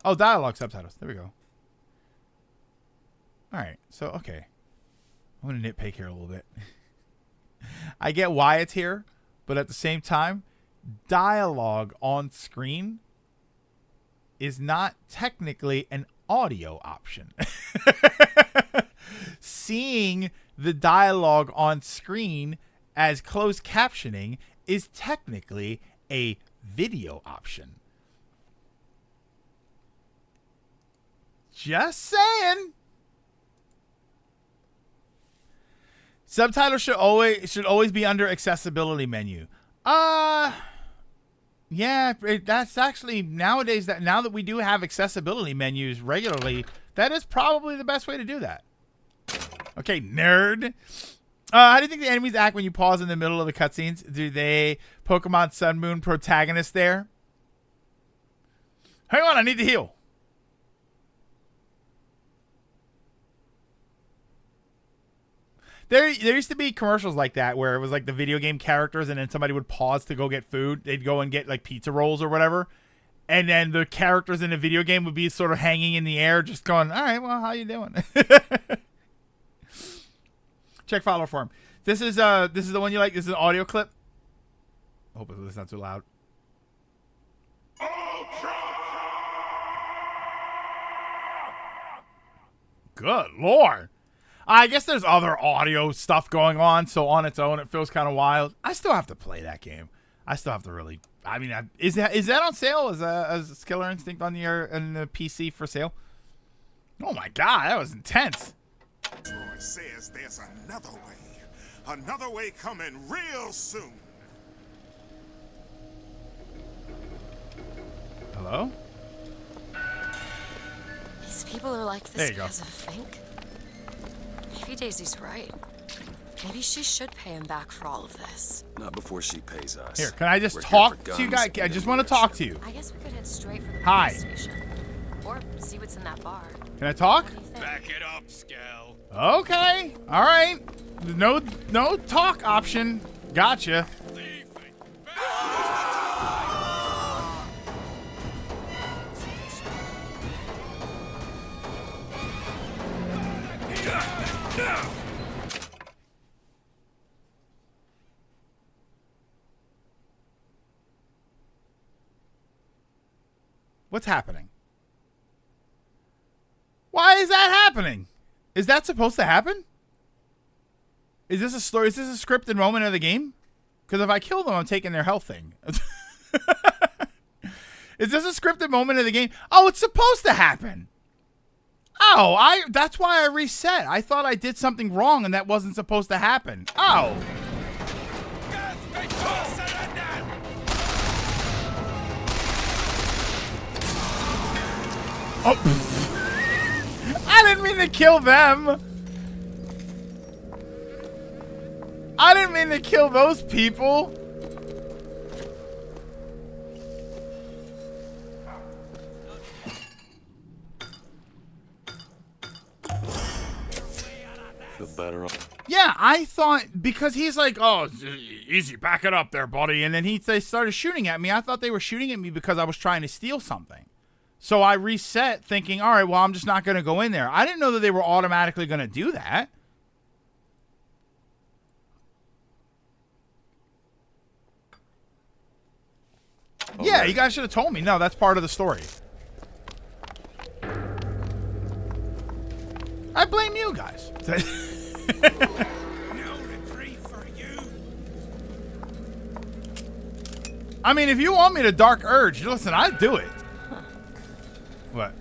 Oh, dialogue subtitles. There we go. Alright, so, okay. I'm going to nitpick here a little bit. I get why it's here, but at the same time, dialogue on screen is not technically an audio option. Seeing the dialogue on screen as closed captioning is technically a video option. Just saying. Subtitles should always be under accessibility menu. Yeah, that's actually nowadays that now that we do have accessibility menus regularly, that is probably the best way to do that. Okay, nerd. How do you think the enemies act when you pause in the middle of the cutscenes? Do they Pokemon Sun Moon protagonist there? Hang on, I need to heal. There used to be commercials like that where it was like the video game characters and then somebody would pause to go get food. They'd go and get like pizza rolls or whatever. And then the characters in the video game would be sort of hanging in the air just going, all right, well, how you doing? Check follow form. This is the one you like. This is an audio clip. Hopefully it's not too loud. Good Lord. I guess there's other audio stuff going on, so on its own it feels kind of wild. I still have to play that game. I still have to really. I mean, is that on sale? Is Killer Instinct on the PC for sale? Oh my God, that was intense. Troy says there's another way coming real soon. Hello? These people are like There this you go. because of Fink. Maybe Daisy's right. Maybe she should pay him back for all of this. Not before she pays us. Here, can I just We're here talk for to you guns guys? I and just want to talk to you. I guess we could head straight for the Hi. police station. Or see what's in that bar. Can I talk? What do you think? Back it up, Scal. Okay. All right. No talk option. Gotcha. What's happening? Why is that happening? Is that supposed to happen? Is this a story? Is this a scripted moment of the game? Because if I kill them, I'm taking their health thing. Is this a scripted moment of the game? Oh, it's supposed to happen. Oh, that's why I reset. I thought I did something wrong and that wasn't supposed to happen. Oh. Oh. I didn't mean to kill them. I didn't mean to kill those people. Feel better. Yeah, I thought because he's like, oh, easy, back it up there, buddy. And then they started shooting at me. I thought they were shooting at me because I was trying to steal something. So I reset thinking, all right, well, I'm just not going to go in there. I didn't know that they were automatically going to do that. Yeah, you guys should have told me. No, that's part of the story. I blame you guys. No reprieve for you. I mean, if you want me to Dark Urge, listen, I'd do it. What?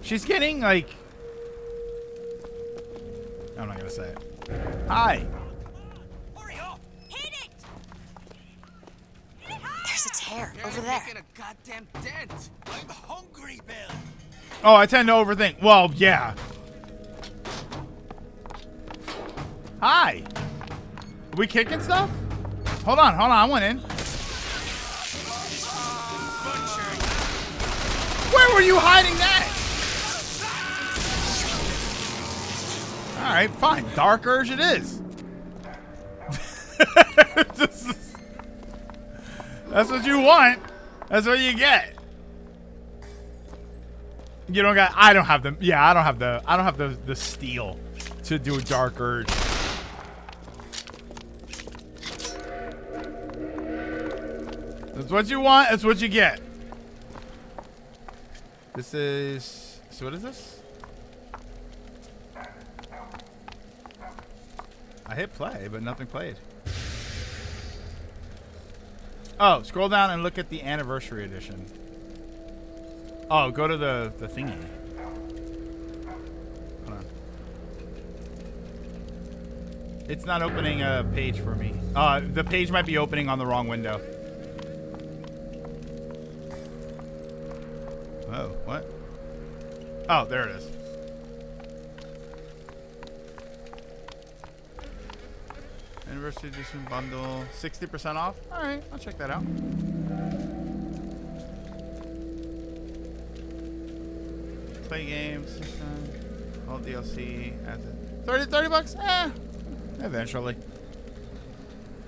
She's getting, like... I'm not gonna say it. Hi. Hurry up! Hit it! There's a tear You're over there. making a goddamn dent. I'm hungry, Bill. Oh, I tend to overthink. Well, yeah. Hi. Are we kicking stuff? Hold on, I went in. Where were you hiding that? Alright, fine. Dark Urge it is. That's what you want. That's what you get. You don't got. I don't have the. Yeah, I don't have the. I don't have the steel to do a Dark Urge. That's what you want. That's what you get. This is. So what is this? I hit play, but nothing played. Oh, scroll down and look at the anniversary edition. Oh, go to the thingy. Hold on. It's not opening a page for me. The page might be opening on the wrong window. Oh, what? Oh, there it is. Anniversary edition bundle, 60% off. All right, I'll check that out. Play games, system, all DLC, adds it. 30 bucks? Eventually.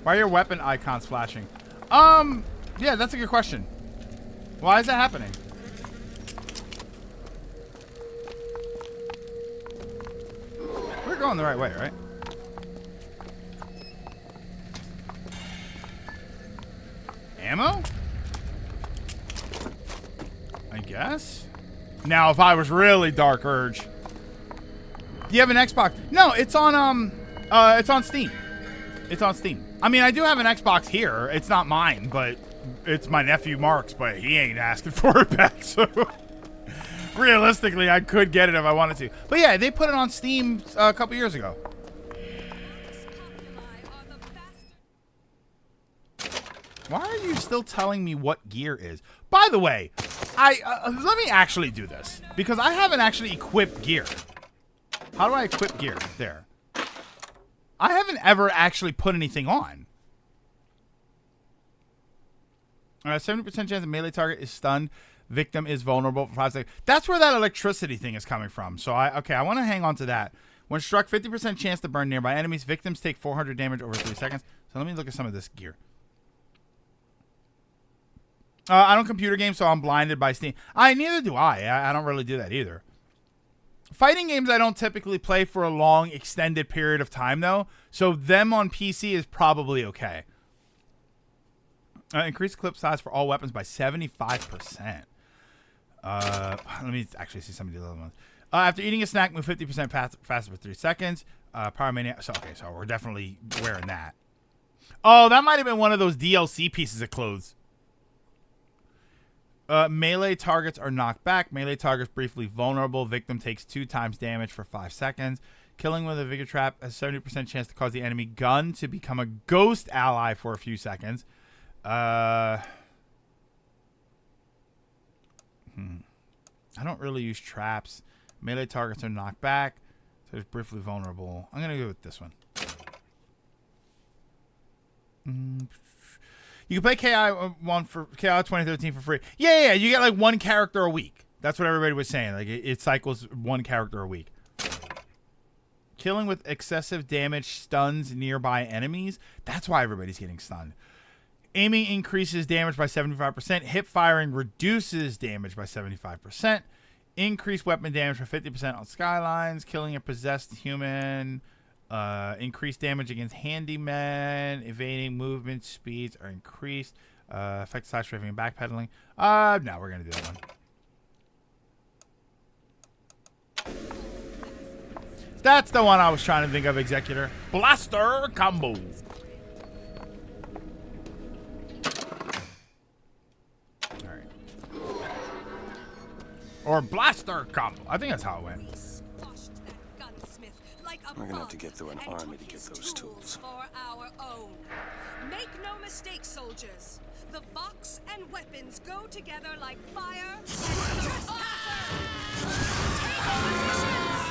Why are your weapon icons flashing? Yeah, that's a good question. Why is that happening? We're going the right way, right? Ammo? I guess. Now, if I was really Dark Urge. Do you have an Xbox? No, it's on Steam. It's on Steam. I mean, I do have an Xbox here. It's not mine, but it's my nephew Mark's, but he ain't asking for it back, so realistically, I could get it if I wanted to. But yeah, they put it on Steam a couple years ago. Why are you still telling me what gear is? By the way, let me actually do this because I haven't actually equipped gear. How do I equip gear? There. I haven't ever actually put anything on. 70% chance a melee target is stunned. Victim is vulnerable for 5 seconds. That's where that electricity thing is coming from. So I want to hang on to that. When struck, 50% chance to burn nearby enemies. Victims take 400 damage over 3 seconds. So let me look at some of this gear. I don't computer games, so I'm blinded by Steam. Neither do I. I don't really do that either. Fighting games I don't typically play for a long, extended period of time, though. So them on PC is probably okay. Increase clip size for all weapons by 75%. Let me actually see some of the other ones. After eating a snack, move 50% faster for 3 seconds. Pyromania. So we're definitely wearing that. Oh, that might have been one of those DLC pieces of clothes. Melee targets are knocked back. Melee targets briefly vulnerable. Victim takes 2 times damage for 5 seconds. Killing with a vigor trap has 70% chance to cause the enemy gun to become a ghost ally for a few seconds. I don't really use traps. Melee targets are knocked back. So it's briefly vulnerable. I'm going to go with this one. You can play KI 2013 for free. Yeah. You get like 1 character a week. That's what everybody was saying. Like it cycles 1 character a week. Killing with excessive damage stuns nearby enemies. That's why everybody's getting stunned. Aiming increases damage by 75%. Hip firing reduces damage by 75%. Increased weapon damage for 50% on skylines. Killing a possessed human. Increased damage against handymen. Evading movement speeds are increased. Effect side strafing and backpedaling. No, we're going to do that one. That's the one I was trying to think of, Executor. Blaster combo. Alright. Or blaster combo. I think that's how it went. We're gonna have to get through an army to get those tools. For our own. Make no mistake, soldiers. The box and weapons go together like fire and trespassers. Take positions.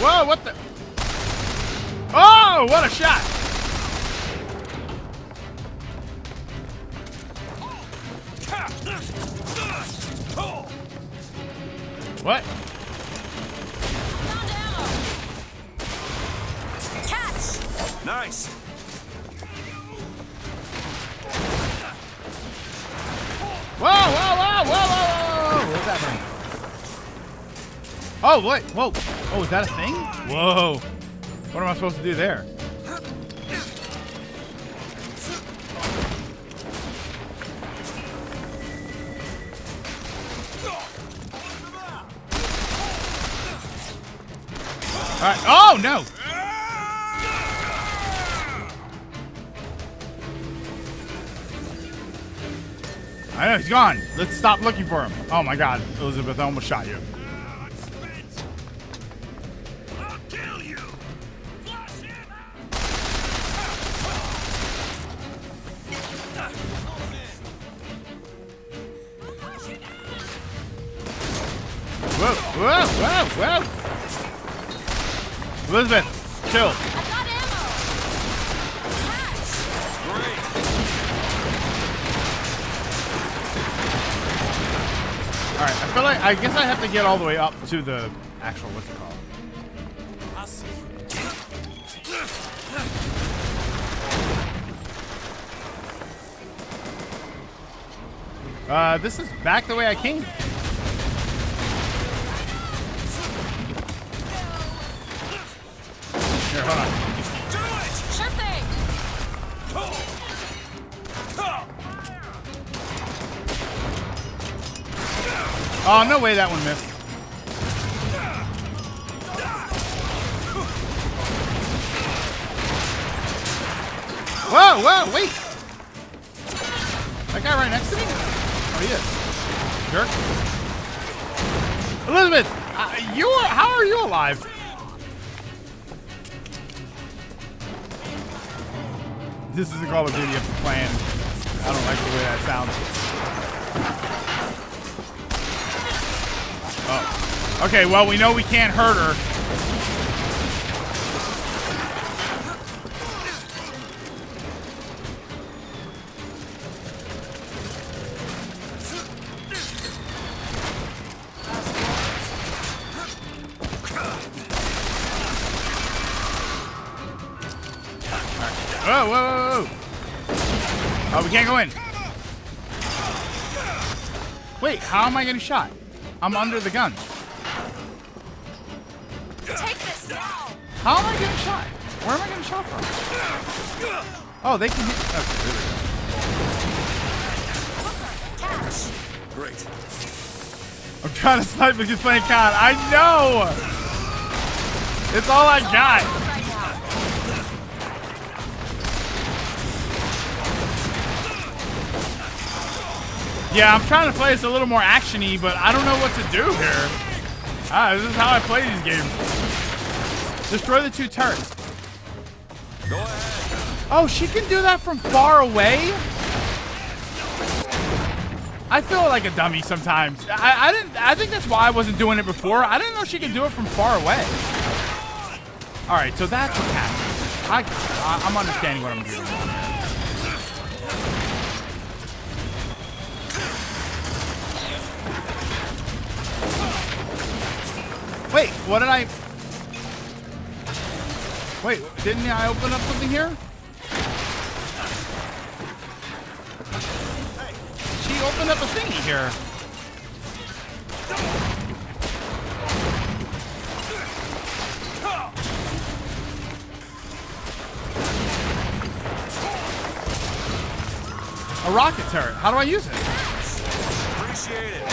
Whoa, what the? Oh, what a shot! What? Nice. Whoa, whoa, whoa, whoa, whoa, whoa. What's happening? Oh, wait. Whoa. Oh, is that a thing? Whoa. What am I supposed to do there? All right. Oh, no. I know, he's gone. Let's stop looking for him. Oh, my God. Elizabeth, I almost shot you. I'll kill you. Flush him out. Whoa, whoa, whoa, whoa. Elizabeth, chill. I got ammo. Great. All right, I feel like, I guess I have to get all the way up to the actual, what's it called? I'll see. This is back the way I came. Here, hold on. Sure thing. Oh, no way that one missed. Whoa, whoa, wait. That guy right next to me? Oh, he is. Jerk. Elizabeth, how are you alive? This is a Call of Duty of the plan. I don't like the way that sounds. Oh. Okay, well, we know we can't hurt her. Whoa, whoa, whoa, whoa. Oh, we can't go in. Wait, how am I getting shot? I'm under the gun. Take this now. How am I getting shot? Where am I getting shot from? Oh, they can hit. Okay, there we go. Catch. Great. I'm trying to snipe and just playing COD. I know! It's all I got. Right now. Yeah, I'm trying to play this a little more action-y, but I don't know what to do here. This is how I play these games. Destroy the 2 turrets. Go ahead. Oh, she can do that from far away? I feel like a dummy sometimes. I think that's why I wasn't doing it before. I didn't know she could do it from far away. All right, so that's what's happening. I'm understanding what I'm doing. Wait, what did I... Wait, didn't I open up something here? She opened up a thingy here. A rocket turret. How do I use it? Appreciate it.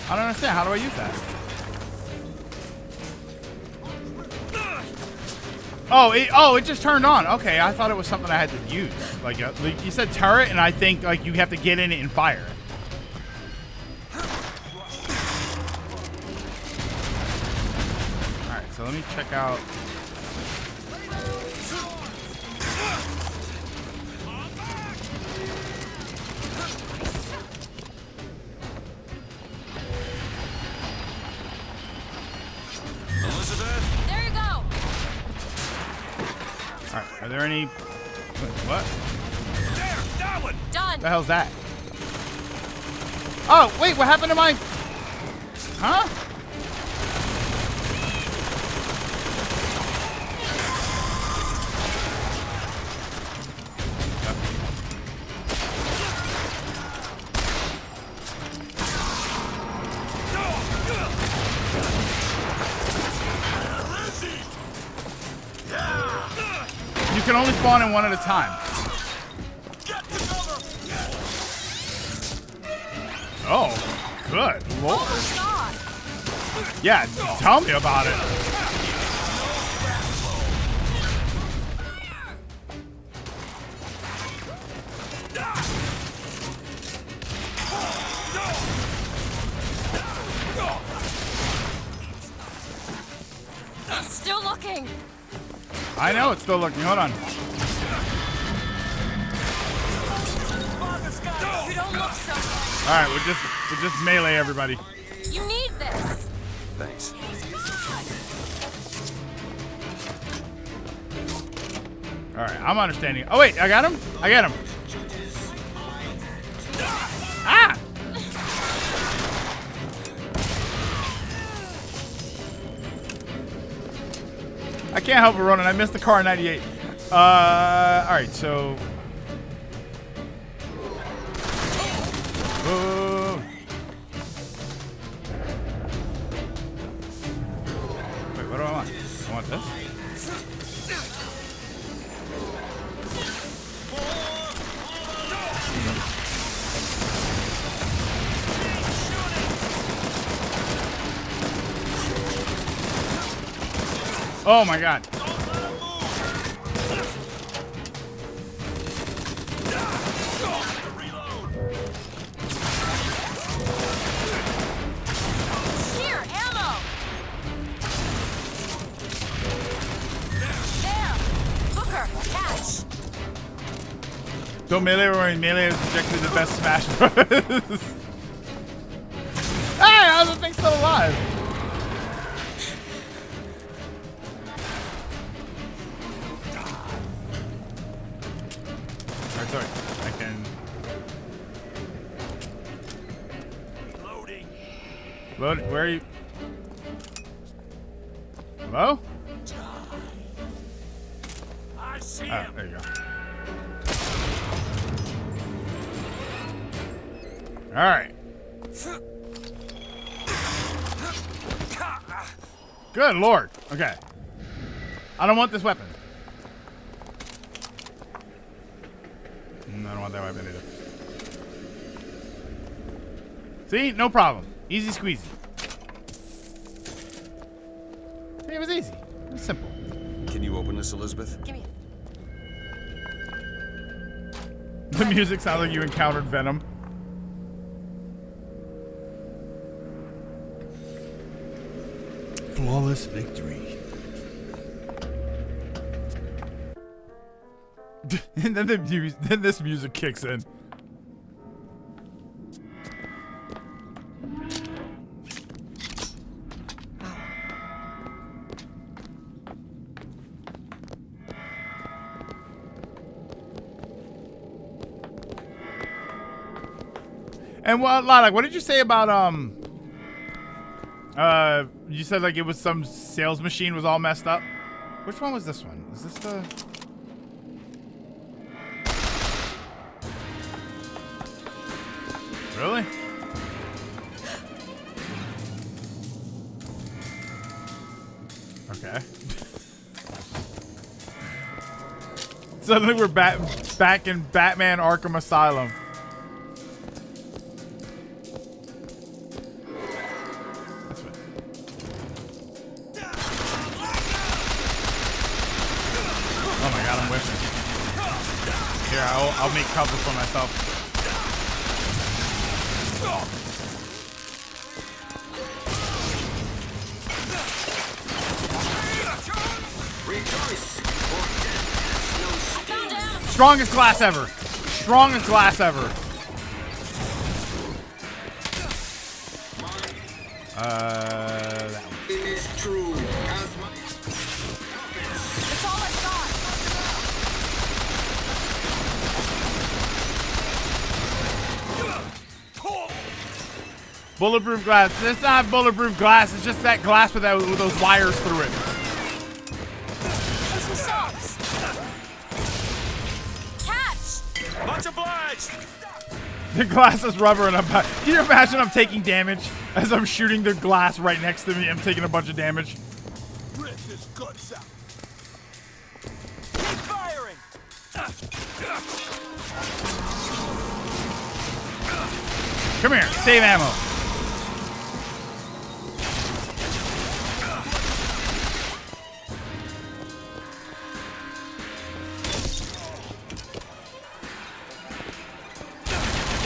I don't understand. How do I use that? Oh, it just turned on. Okay, I thought it was something I had to use. Like you said turret, and I think like you have to get in it and fire. All right, so let me check out. Elizabeth? There you go. All right, are there any? Wait, what? There, that one. Done. The hell's that? Oh, wait, what happened to my... Huh? can only spawn in one at a time. Oh, good Lord. Yeah, tell me about it. It's still looking. I know it's still looking. Hold on. You don't look so good. All right, we'll just melee everybody. You need this. Thanks. All right, I'm understanding. Oh wait, I got him. I got him. Ah! I can't help it, Ronan. I missed the car in 98. All right, so. Oh. Wait, what do I want? I want this. Oh my God. Here, ammo. There. Booker, catch. Don't melee or melee is objectively the best Smash Bros. Hey, how's the thing still alive? Alright, sorry. I can. Load. Where are you? Hello? I see Oh, there you go. All right. Good Lord. Okay. I don't want this weapon. I don't want that weapon either. See? No problem. Easy squeezy. See, it was easy. It was simple. Can you open this, Elizabeth? Give me. The music sounds like you encountered Venom. Flawless victory. And then then this music kicks in. And what, Lilac, what did you say about you said like it was some sales machine was all messed up? Which one was this one? Is this the Really? Okay. Suddenly we're back in Batman Arkham Asylum. That's right. Oh my God, I'm whiffing. Here, I'll make cover for myself. Strongest glass ever. Strongest glass ever. That one. It is true. That's all I've got. Bulletproof glass. It's not bulletproof glass. It's just that glass with those wires through it. Here's some salts. Catch. Much obliged. The glass is rubber and can you imagine I'm taking damage as I'm shooting the glass right next to me? I'm taking a bunch of damage. Rip his guts out. Keep firing. Come here, save ammo.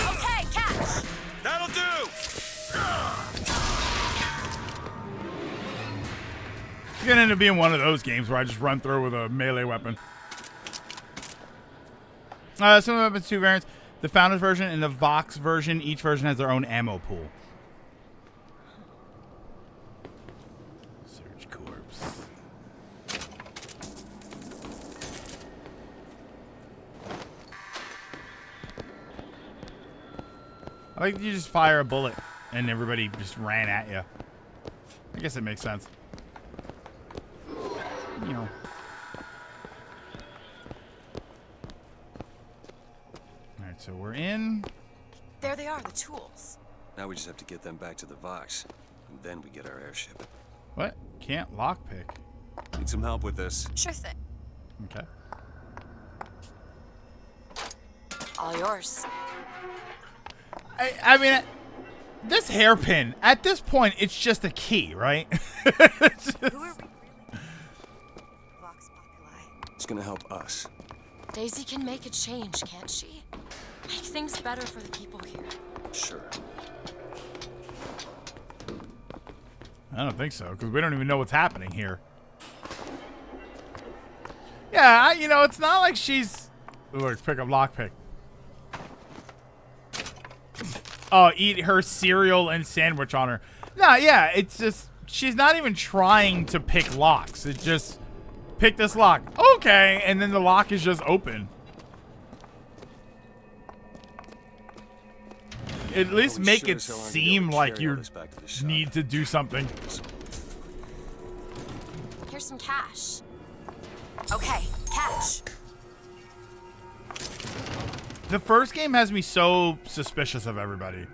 Okay, catch. That'll do! It's gonna end up being one of those games where I just run through with a melee weapon. Some of the weapons, 2 variants. The Founders version and the Vox version. Each version has their own ammo pool. Surge Corpse. I like that you just fire a bullet and everybody just ran at you. I guess it makes sense. You know. Alright, so we're in. There they are, the tools. Now we just have to get them back to the Vox, and then we get our airship. What? Can't lockpick. Need some help with this. Sure thing. Okay. All yours. I mean, this hairpin, at this point, it's just a key, right? Who are we really? Vox Populi. It's gonna help us. Daisy can make a change, can't she? Make things better for the people here. Sure. I don't think so, because we don't even know what's happening here. Yeah, you know, it's not like she's... Look, pick up lockpick. Oh, eat her cereal and sandwich on her. No, yeah, it's just... She's not even trying to pick locks. It's just... Pick this lock. Okay, and then the lock is just open. At least we make sure it as hell aren't gonna seem be able to like carry all you this back to the shop. need to do something. Here's some cash. Okay, catch. The first game has me so suspicious of everybody.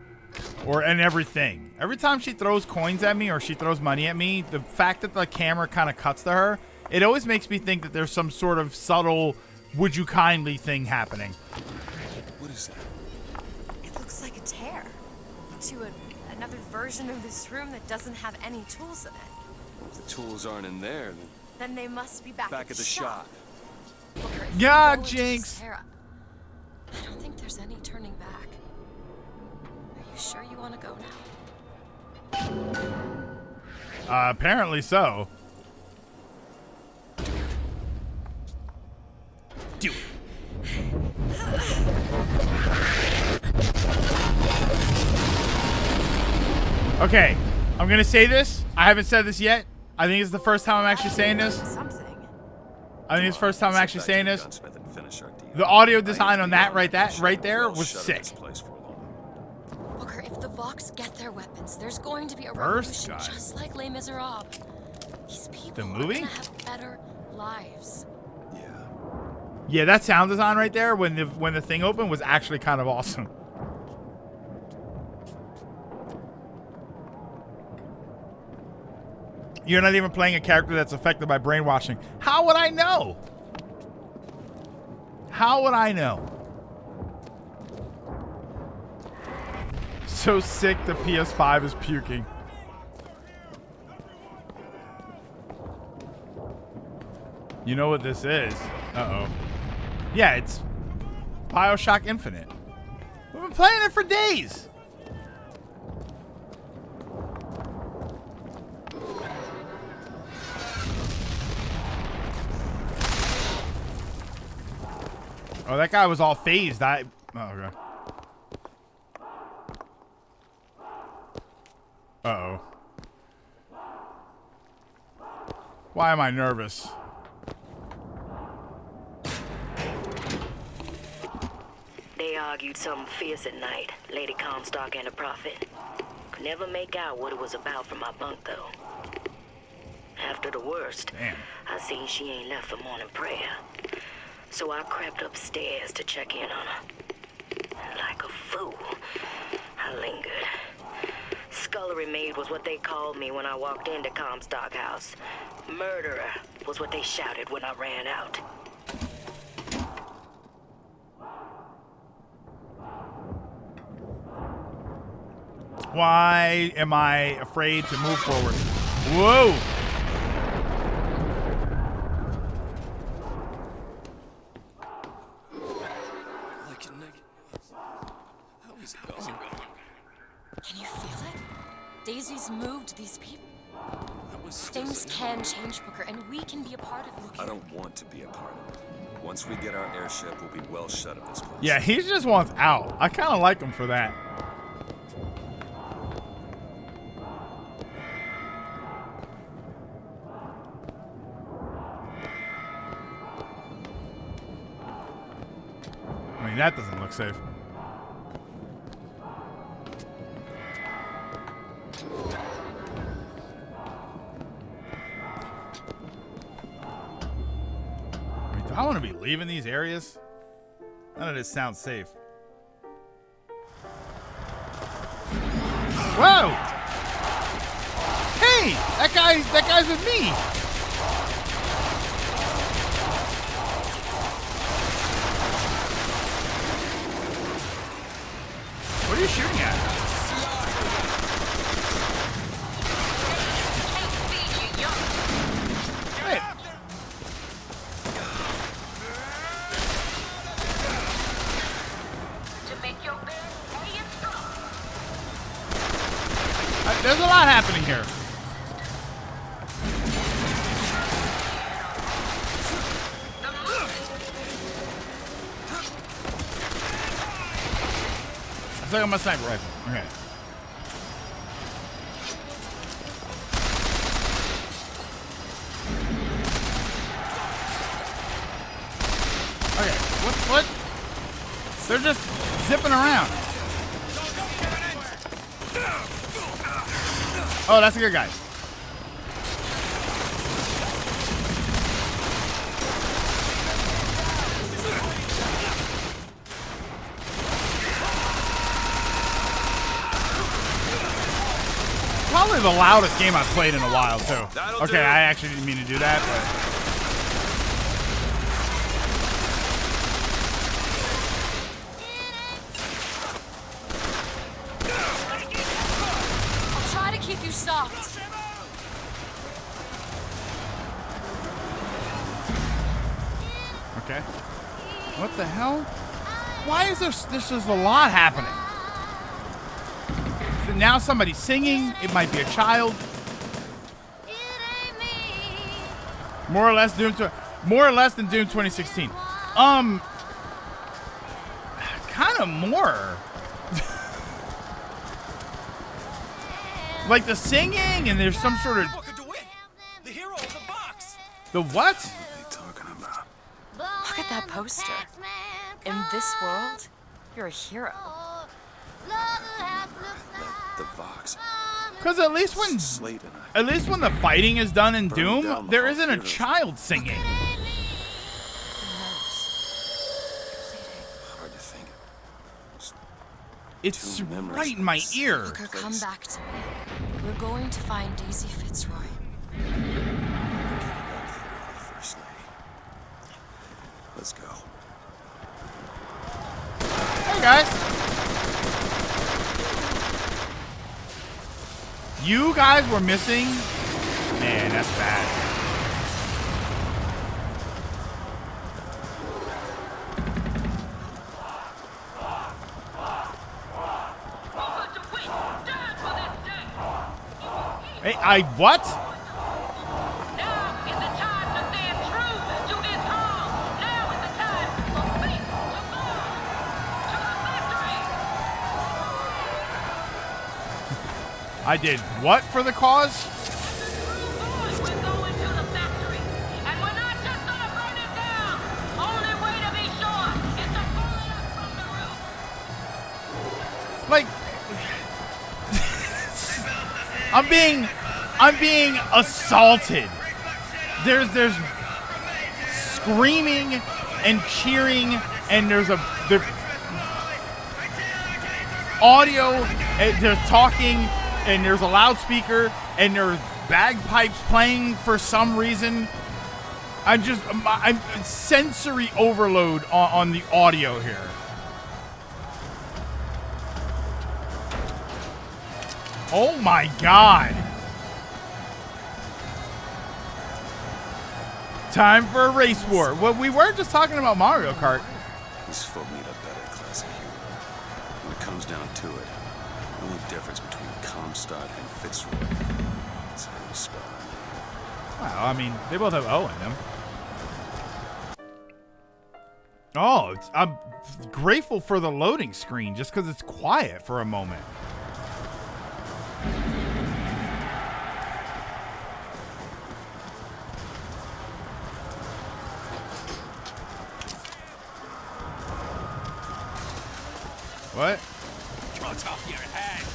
And everything. Every time she throws coins at me or she throws money at me, the fact that the camera kind of cuts to her, it always makes me think that there's some sort of subtle would you kindly thing happening. What is that? It looks like a tear to another version of this room that doesn't have any tools in it. If the tools aren't in there, Then they must be back then back at the shop. Booker, if Yeah, we go into Jinx. this tear, I don't think there's any turning back. Are you sure you want to go now? Apparently so. Do it. Okay, I'm gonna say this. I haven't said this yet. I think it's the first time I'm actually saying this. Something. I think it's the first time I'm Let's actually get saying back this. to the gunsmith and finish our deal. The audio I design need on to that be right there We'll was shut sick. this place for long. Booker, if the Vox get their weapons, there's going to be a Burst revolution gun. just like Les Miserables. These people The are movie? gonna have better lives. Yeah. Yeah, that sound design right there when the thing opened was actually kind of awesome. You're not even playing a character that's affected by brainwashing. How would I know? How would I know? So sick the PS5 is puking. You know what this is? Uh-oh. Yeah, it's Bioshock Infinite. We've been playing it for days. Oh, that guy was all phased. Oh, okay. Uh-oh. Why am I nervous? They argued something fierce at night, Lady Comstock and the Prophet. Could never make out what it was about from my bunk, though. After the worst, Damn. I seen she ain't left for morning prayer. So I crept upstairs to check in on her. Like a fool, I lingered. Scullery maid was what they called me when I walked into Comstock House. Murderer was what they shouted when I ran out. Why am I afraid to move forward? Whoa! Can you feel it? Daisy's moved these people. Things can change, Booker, and we can be a part of it. I don't want to be a part of it. Once we get our airship, we'll be well shut of this place. Yeah, he just wants out. I kind of like him for that. I mean, that doesn't look safe. I mean, do I want to be leaving these areas? None of this sounds safe. Whoa! Hey, that guy's with me. What are you shooting at? Hey. There's a lot happening here. It's like I'm a sniper rifle. Okay. Okay. What? They're just zipping around. Oh, that's a good guy. Probably the loudest game I've played in a while, too. Okay, I actually didn't mean to do that, but... Keep you soft. Okay. What the hell? Why is this is a lot happening? So now somebody's singing. It might be a child. More or less than Doom 2016. Kind of more. Like the singing, and there's some sort of... The hero of the box. The what? What are they talking about? Look at that poster. In this world, you're a hero. The Vox. Because at least when the fighting is done in Doom, there isn't a child singing. Hard to think. It's right in my ear. Booker, come back to me. We're going to find Daisy Fitzroy. First lady. Let's go. Hey guys. You guys were missing? Man, that's bad. Hey, what? Now is the time to stand true to this home. Now is the time for faith to go to the factory. I did what for the cause? We're going to the factory, and we're not just gonna burn it down. Only way to be sure is to pull it up from the roof. Like, I'm being assaulted. There's screaming and cheering, and there's audio, and they're talking, and there's a loudspeaker, and there's bagpipes playing for some reason. I'm sensory overload on the audio here. Oh my god. Time for a race war. Well, we weren't just talking about Mario Kart. These folk need a better class of hero. When it comes down to it, the only difference between Comstock and Fitzroy is how you spell it. Well, I mean, they both have O in them. Oh, I'm grateful for the loading screen just because it's quiet for a moment. What? Cut off your head!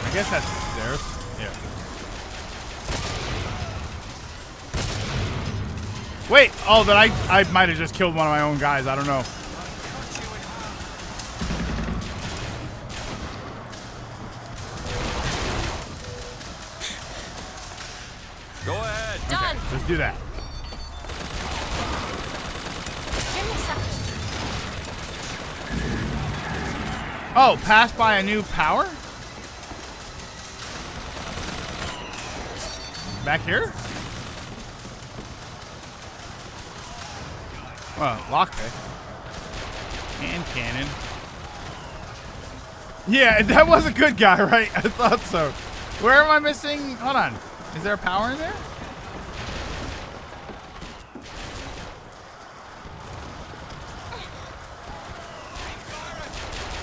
I guess that's theirs. Yeah. Wait. Oh, but I might have just killed one of my own guys. I don't know. Go ahead. Done. Let's do that. Give me a second. Oh, passed by a new power? Back here? Well, lockpick. And cannon. Yeah, that was a good guy, right? I thought so. Where am I missing? Hold on. Is there a power in there?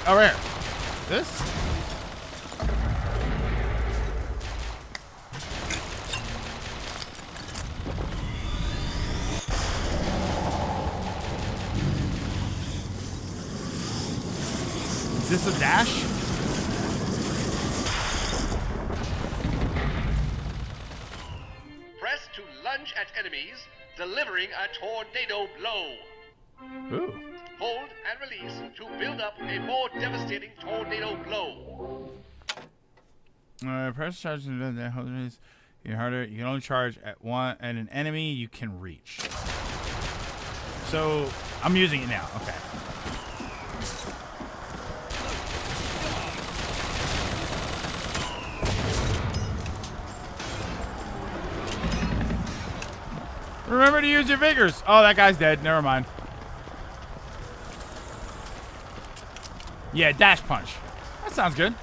Oh, where? This? Is this a dash? Press to lunge at enemies, delivering a tornado blow. Ooh. Hold and release to build up a more devastating tornado blow. Press charge and that holds you harder. You can only charge at an enemy you can reach. So I'm using it now. Okay. Remember to use your vigors. Oh, that guy's dead. Never mind. Yeah, dash punch. That sounds good.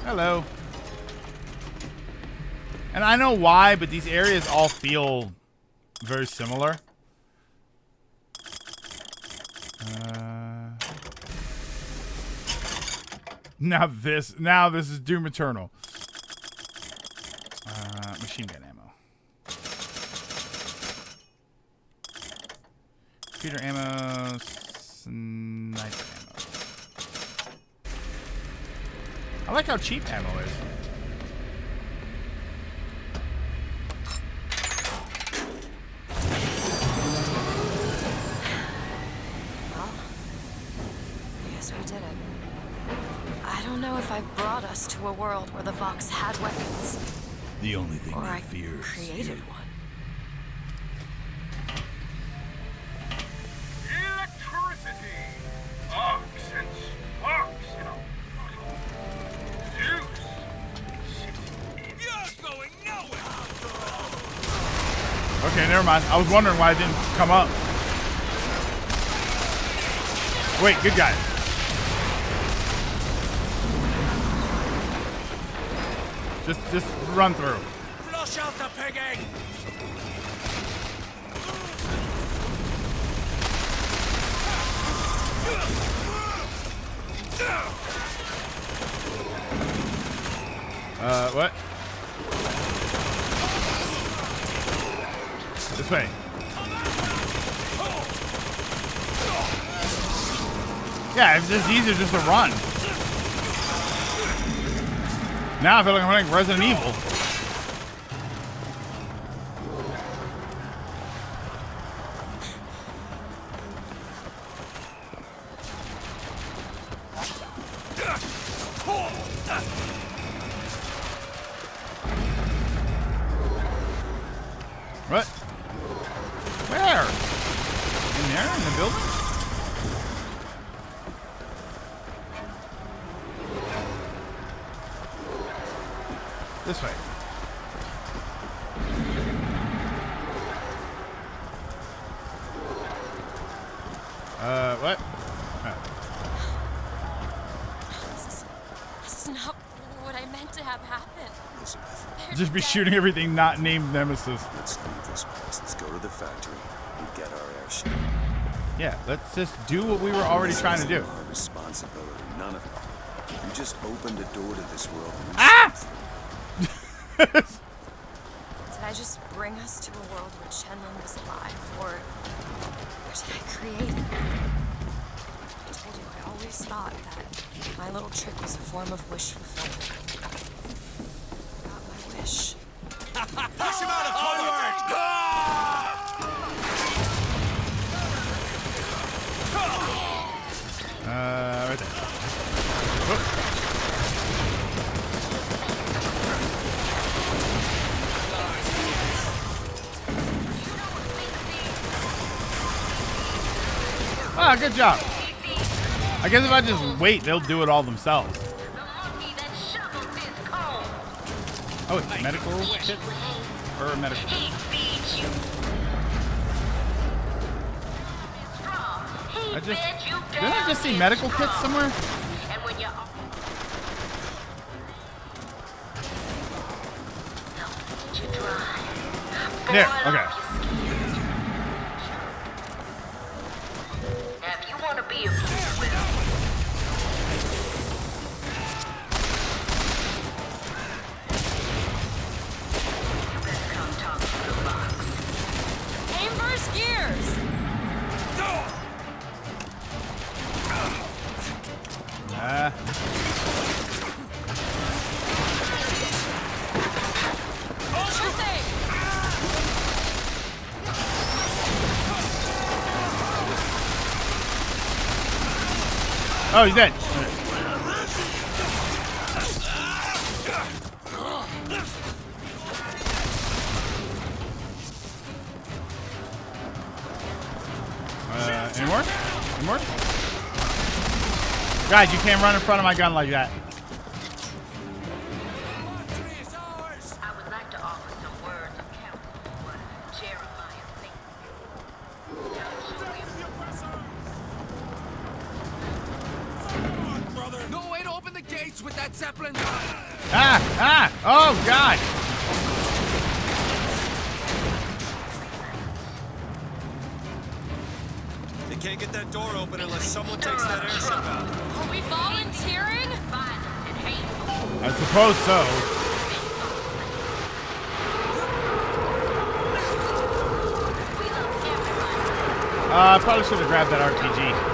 Hello. And I know why, but these areas all feel very similar. Now this is Doom Eternal. Machine gun ammo. Computer ammo. Sniper ammo. I like how cheap ammo is. Well, I guess we did it. I don't know if I brought us to a world where the Vox had weapons. The only thing Or I I fear is created you. one. Electricity! Arcs and sparks in a bottle. Zeus! You're going nowhere! Okay, never mind. I was wondering why it didn't come up. Wait, good guy. Just run through. Flush out the pigging! What? This way. Yeah, it's just easier just to run. Now I feel like I'm running Resident Evil. in there in the building? This way. What? This is not what I meant to have happen. Elizabeth, Just be shooting everything not named Nemesis. let's leave this place. Let's go to the factory and get our airship. Yeah, let's just do what we were already trying to do. Our responsibility, none of it. You just opened a door to this world. Ah! Did I just bring us to a world where Shenlong was alive, or did I create it? I told you, I always thought that my little trick was a form of wish fulfillment. I got my wish. Push him out of forward! Right there. Whoop. Ah, good job. I guess if I just wait, they'll do it all themselves. Oh, it's medical kits? Or medical kits? Didn't I just see medical kits somewhere? There, okay. Now, if you want to be a fool with you better come talk to the box. Aim first gears! Sure thing! Oh, he's dead. Any more? Any more? Guys, you can't run in front of my gun like that. I would like to offer some words of counsel to what Jeremiah thinks. No way to open the gates with that Zeppelin gun! Oh, God. They can't get that door open unless someone takes that airship out. Are we volunteering? I suppose so. I probably should have grabbed that RPG.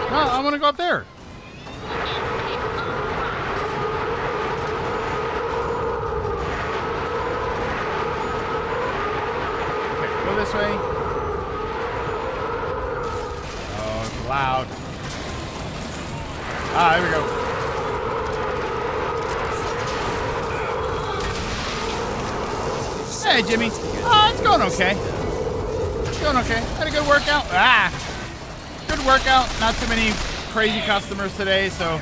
No, I want to go up there. Okay, go this way. Oh, it's loud. Ah, there we go. Hey, Jimmy. Oh, it's going okay. It's going okay. Had a good workout. Good workout. Not too many crazy customers today, so.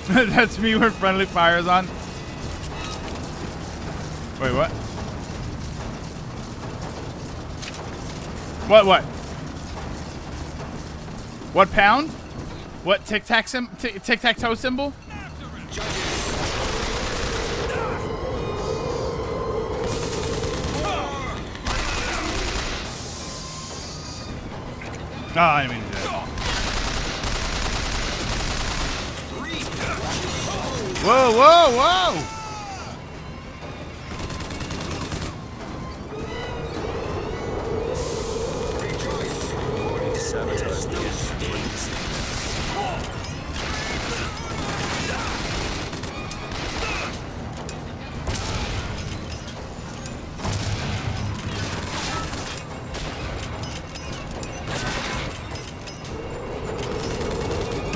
That's me when friendly fire's on. Wait, what? What? What pound? What tic-tac-toe symbol? Oh, I didn't mean to do that. Whoa, whoa, whoa! Sabotage the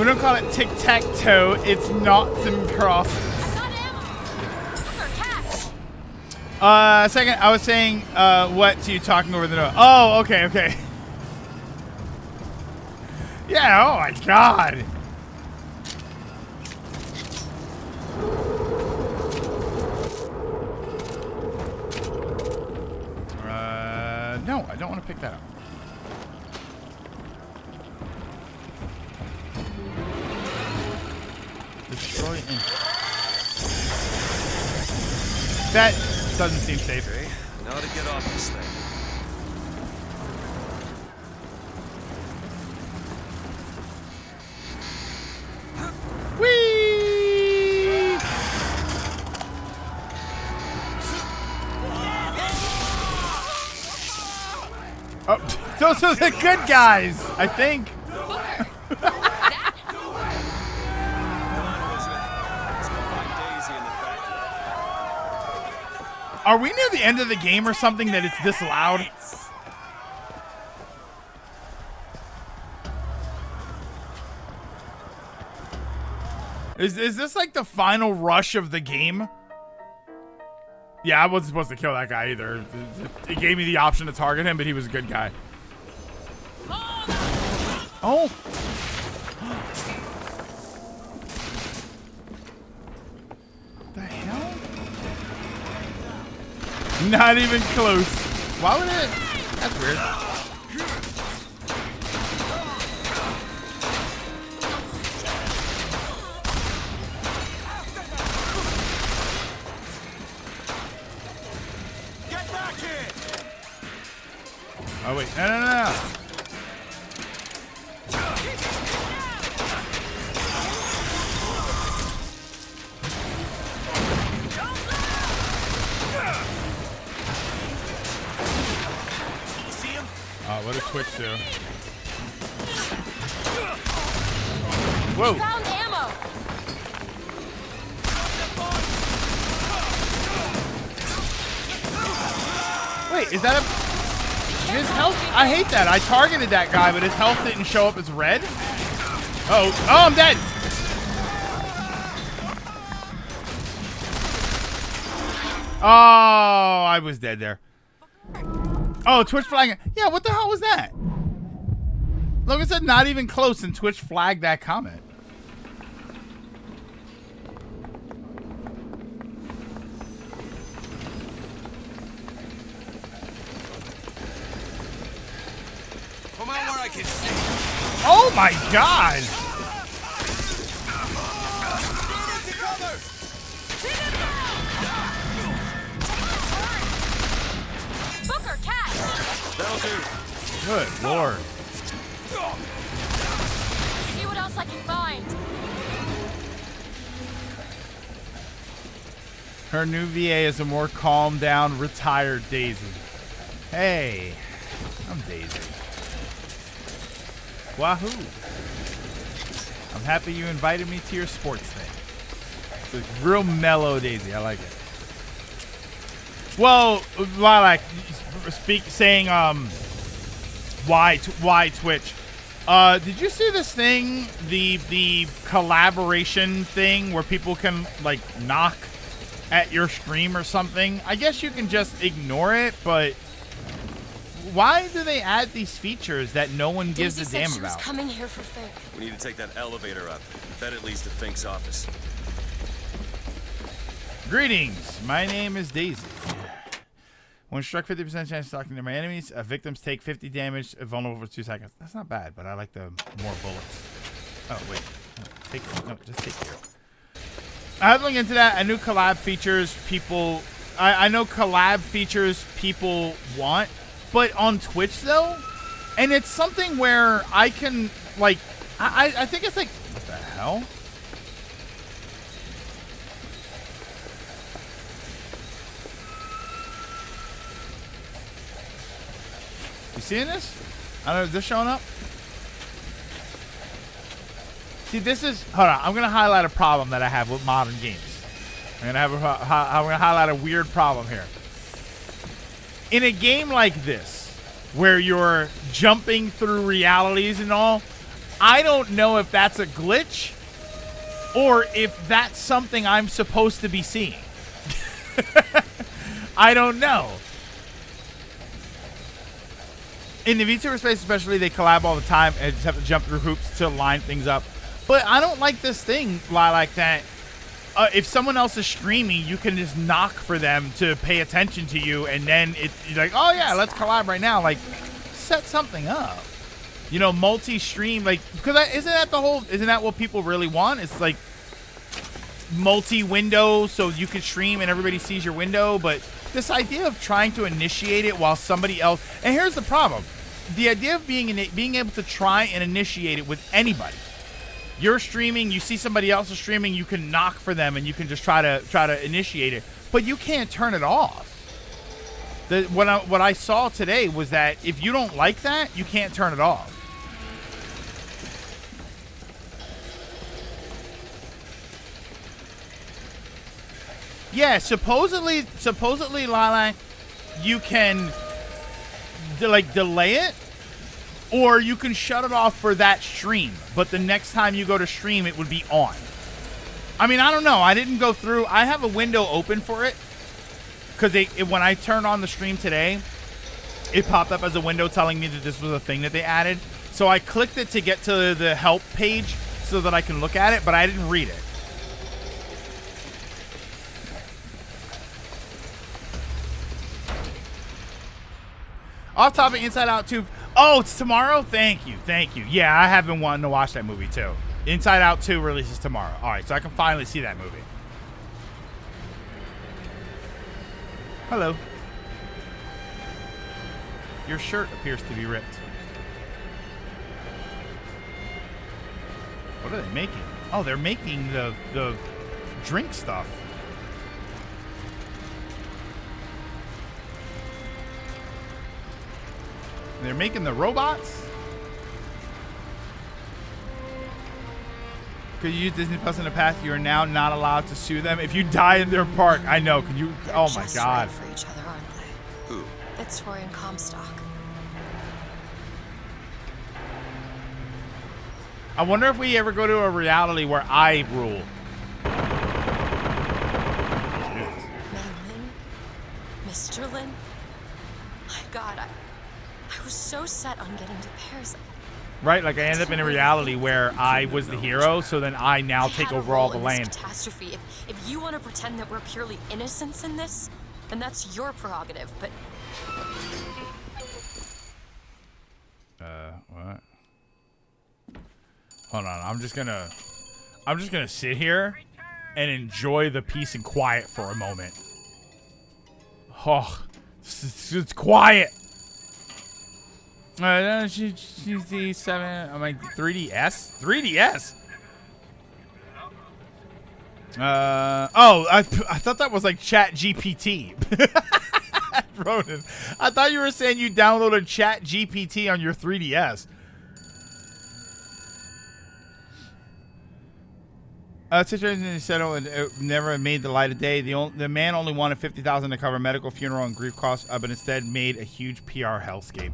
We don't call it tic-tac-toe. It's noughts and crosses. Second, I was saying, what to you talking over the note. Oh, okay, okay. Yeah, oh my god. No, I don't want to pick that up. Destroy engine. That doesn't seem safe. Okay, now to get off this thing. Whee! Oh, those are the good guys, I think. Are we near the end of the game or something that it's this loud? Is this like the final rush of the game? Yeah, I wasn't supposed to kill that guy either. It gave me the option to target him, but he was a good guy. Oh! The hell? Not even close. Why would it? That's weird. Get back here! Oh wait, no. What did Twitch do? Whoa! Found ammo. Wait, is that a... His health... I hate that. I targeted that guy, but his health didn't show up as red. Oh, I'm dead! Oh, I was dead there. Oh, Twitch flagging. Yeah, what the hell was that? Logan said not even close, and Twitch flagged that comment. Come out where I can see. Oh my god! Booker, catch! That'll do. Good lord. See what else I can find. Her new VA is a more calmed down, retired Daisy. Hey, I'm Daisy. Wahoo! I'm happy you invited me to your sports thing. It's a real mellow Daisy. I like it. Well, Lilac, saying why Twitch? Did you see this thing, the collaboration thing where people can like knock at your stream or something? I guess you can just ignore it, but why do they add these features that no one gives Daisy a said damn she was about? coming here for Fink. We need to take that elevator up. Bet it leads to Fink's office. Greetings, my name is Daisy. When struck, 50% chance of talking to my enemies. Victims take 50 damage, vulnerable for 2 seconds. That's not bad, but I like the more bullets. Oh wait, just take care. I have to look into that. I knew collab features people. I know collab features people want, but on Twitch though, and it's something where I can like. I think it's like, what the hell? You seeing this? I don't know, is this showing up? See, this is, hold on, I'm gonna highlight a problem that I have with modern games. I'm gonna highlight a weird problem here. In a game like this, where you're jumping through realities and all, I don't know if that's a glitch or if that's something I'm supposed to be seeing. I don't know. In the VTuber space especially, they collab all the time and just have to jump through hoops to line things up. But I don't like this thing like that. If someone else is streaming, you can just knock for them to pay attention to you, and then you're like, oh yeah, let's collab right now. Like, set something up. You know, multi-stream, like, because isn't that what people really want? It's like multi-window, so you can stream and everybody sees your window. But this idea of trying to initiate it while somebody else, and here's the problem: the idea of being able to try and initiate it with anybody. You're streaming, you see somebody else is streaming, you can knock for them and you can just try to initiate it, but you can't turn it off. What I saw today was that if you don't like that, you can't turn it off. Yeah, supposedly, Lilac, you can delay it. Or you can shut it off for that stream, but the next time you go to stream, it would be on. I mean, I don't know. I didn't go through. I have a window open for it because when I turned on the stream today, it popped up as a window telling me that this was a thing that they added. So I clicked it to get to the help page so that I can look at it, but I didn't read it. Off topic, Inside Out 2. Oh, it's tomorrow? Thank you. Yeah, I have been wanting to watch that movie too. Inside Out 2 releases tomorrow. All right, so I can finally see that movie. Hello. Your shirt appears to be ripped. What are they making? Oh, they're making the drink stuff. They're making the robots? Could you use Disney Plus in the past? You are now not allowed to sue them if you die in their park. I know. Can you? They're oh my just God. right for each other, aren't they? Who? Fitzroy and Comstock. I wonder if we ever go to a reality where I rule. Mr. Lin? My God, I was so set on getting to Paris. Right, like I end up in a reality where I was the hero, so then I now take over all the land. Catastrophe. If you want to pretend that we're purely innocents in this, then that's your prerogative. But what? Hold on, I'm just gonna sit here and enjoy the peace and quiet for a moment. Oh, it's quiet. She's the 7. I'm like 3DS. 3DS. I thought that was like Chat GPT. Ronan, I thought you were saying you downloaded Chat GPT on your 3DS. Situation said it never made the light of day. The man only wanted $50,000 to cover medical, funeral, and grief costs, but instead made a huge PR hellscape.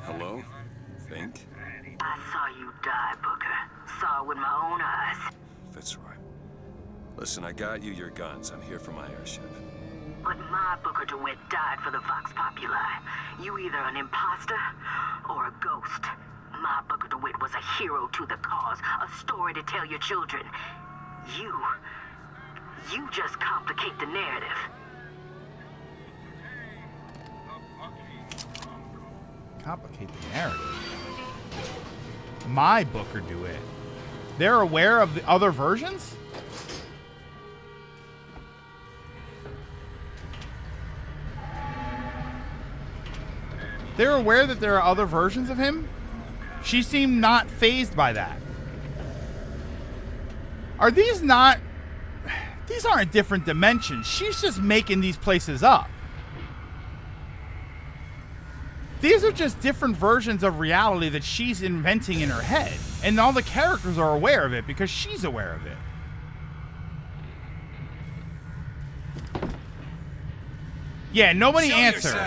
Hello? Think? I saw you die, Booker. Saw it with my own eyes. Fitzroy. Listen, I got you your guns. I'm here for my airship. But my Booker DeWitt died for the Vox Populi. You either an imposter or a ghost. My Booker DeWitt was a hero to the cause, a story to tell your children. You just complicate the narrative. Complicate the narrative. My Booker DeWitt. They're aware of the other versions? They're aware that there are other versions of him? She seemed not fazed by that. Are these not... These aren't different dimensions. She's just making these places up. These are just different versions of reality that she's inventing in her head. And all the characters are aware of it because she's aware of it. Yeah, nobody answered.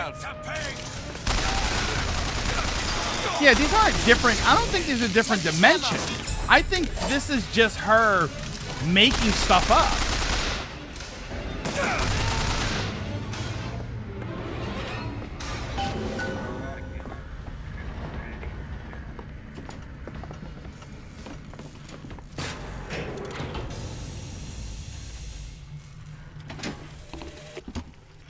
Yeah, these aren't different. I don't think these are different dimensions. I think this is just her making stuff up.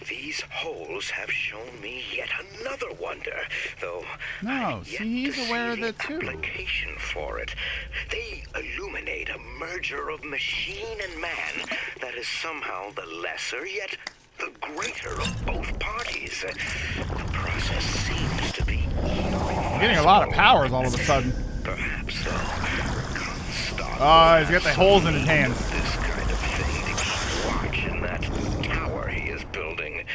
These holes have shown me yet another wonder, though No, I've yet see, he's to aware see of the it too. application for it. They illuminate a merger of machine and man that is somehow the lesser yet the greater of both parties. The process seems to be Getting a lot of powers all of a sudden. perhaps though. Oh, he's got the holes in his hands. This kind of thing to keep watch in that tower he is building.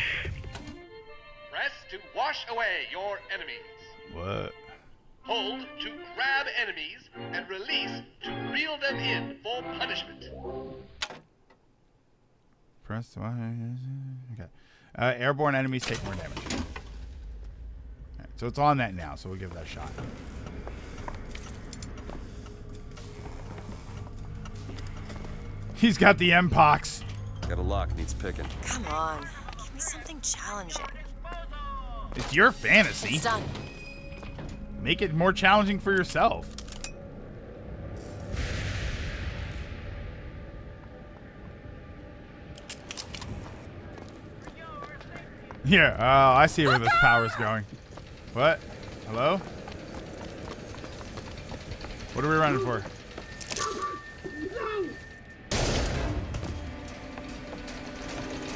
Press to wash away your enemies. What? Hold to grab enemies and release to reel them in for punishment. Press the okay. Airborne enemies take more damage. Alright, so it's on that now, so we'll give that a shot. He's got the M-Pox. Got a lock, needs picking. Come on, give me something challenging. It's your fantasy. It's done. Make it more challenging for yourself. Yeah, oh, I see where this power's going. What? Hello? What are we running for?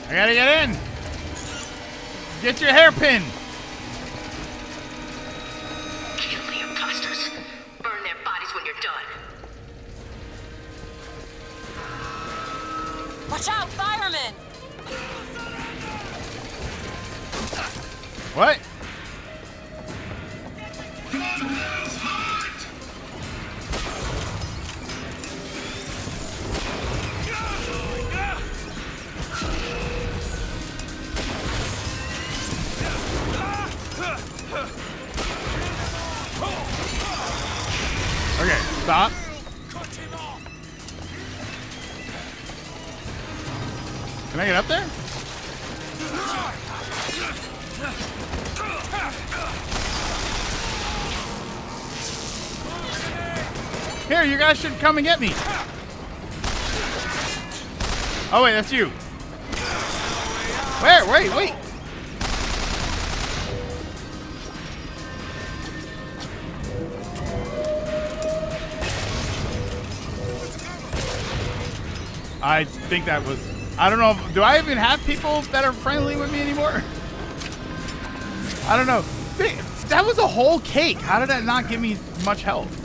I gotta get in! Get your hairpin! Kill the imposters. Burn their bodies when you're done. Watch out, firemen! What? Okay, stop. Can I get up there? Here, you guys should come and get me. Oh, wait, that's you. Where? Wait. I think that was... I don't know. Do I even have people that are friendly with me anymore? I don't know. That was a whole cake. How did that not give me much health?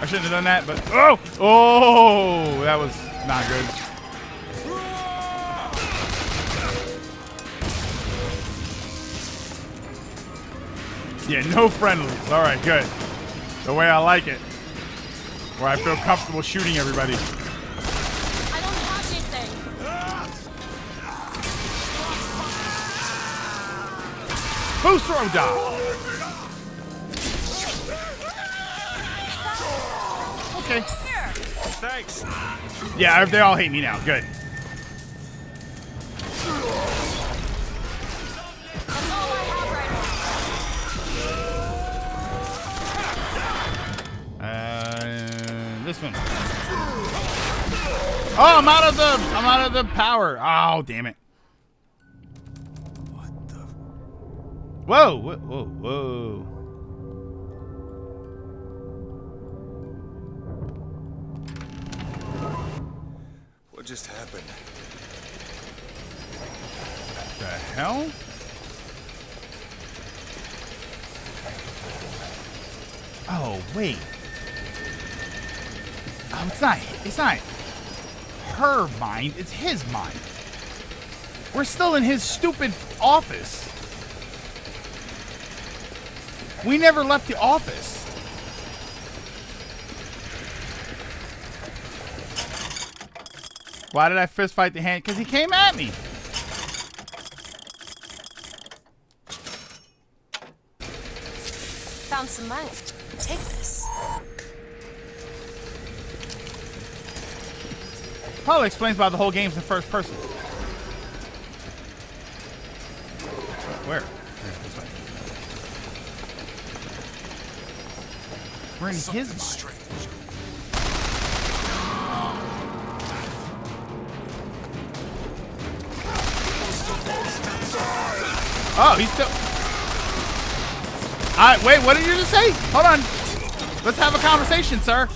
I shouldn't have done that, but... Oh, that was not good. Yeah, no friendlies. All right, good. The way I like it. Where I feel comfortable shooting everybody. I don't have anything. Boost throw down. Okay. Thanks. Yeah, they all hate me now. Good. That's all I have right now. This one. Oh, I'm out of the power. Oh, damn it. What the? Whoa. What just happened? The hell? Oh, wait. Oh, it's not her mind, it's his mind. We're still in his stupid office. We never left the office. Why did I fist fight the hand? Because he came at me. found some money. Take this. Probably explains why the whole game's in first person. Where? This way. We're in his mind. Strange. Oh, he's still. Wait, what did you just say? Hold on. Let's have a conversation, sir.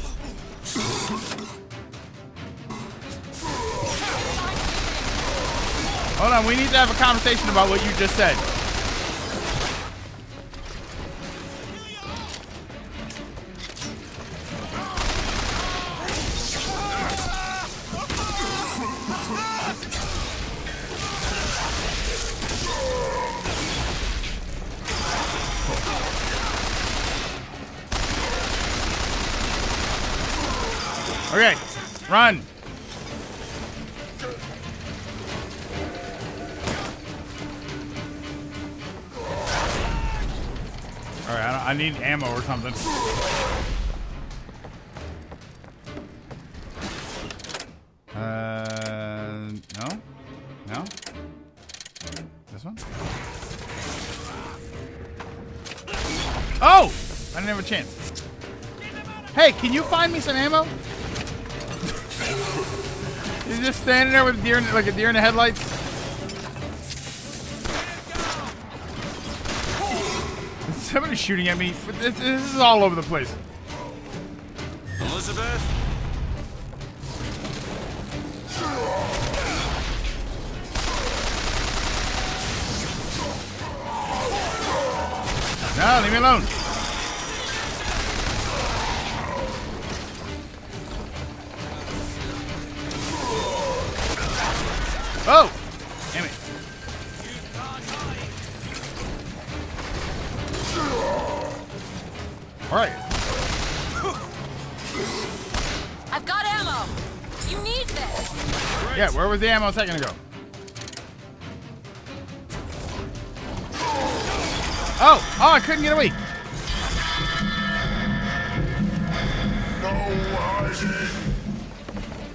Hold on, we need to have a conversation about what you just said. Okay, run. All right, I need ammo or something. No, no. This one. Oh, I didn't have a chance. Hey, can you find me some ammo? He's just standing there with a deer, like a deer in the headlights. Somebody's shooting at me. This is all over the place. Elizabeth? No, leave me alone. Oh! Damn it. All right. I've got ammo. You need this. Yeah, where was the ammo a second ago? Oh, I couldn't get away.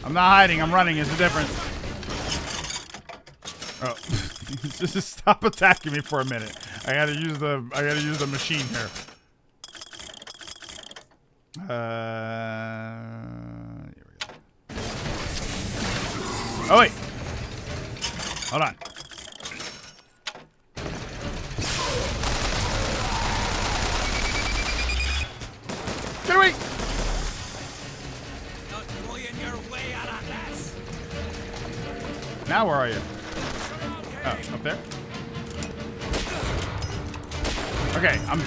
I'm not hiding, I'm running is the difference. Oh. Just stop attacking me for a minute. I gotta use the machine here. Here we go. Oh wait. Hold on. Get away! Now where are you? Oh, up there? Okay, I'm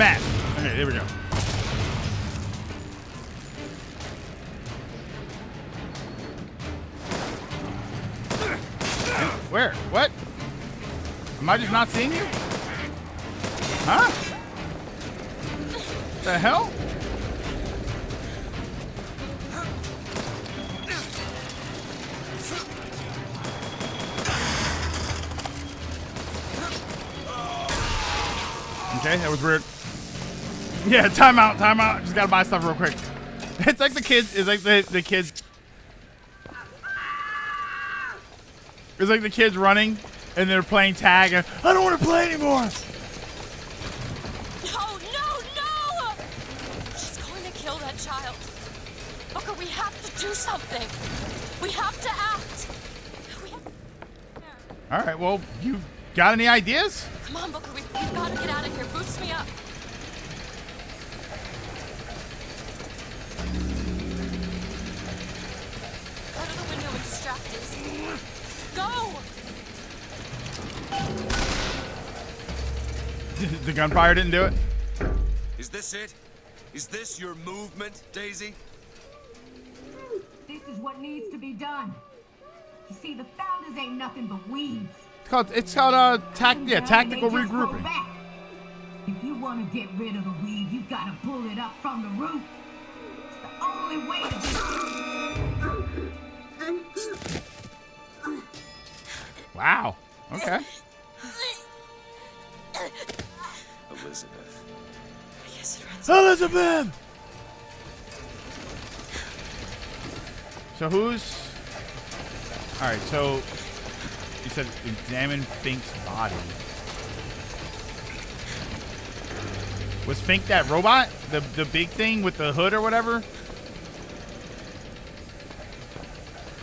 at. Okay, here we go. Where? What? Am I just not seeing you? Huh? The hell? Okay, that was weird. Yeah, time out. Just gotta buy stuff real quick. It's like the kids. It's like the kids. It's like the kids running and they're playing tag and I don't want to play anymore. No! She's going to kill that child. Booker, we have to do something. We have to act. All right, well, you got any ideas? Come on, Booker, we've got to get out of here. Boost me up. Go to the window and distract Daisy. Go! The gunfire didn't do it? Is this it? Is this your movement, Daisy? This is what needs to be done. You see, the founders ain't nothing but weeds. It's called tactical regrouping. If you want to get rid of the weed, you gotta pull it up from the root. It's the only way to do it. Wow. Okay. Elizabeth. guess it runs. Elizabeth! So who's... Alright, so... You said examine Fink's body. Was Fink that robot? The big thing with the hood or whatever?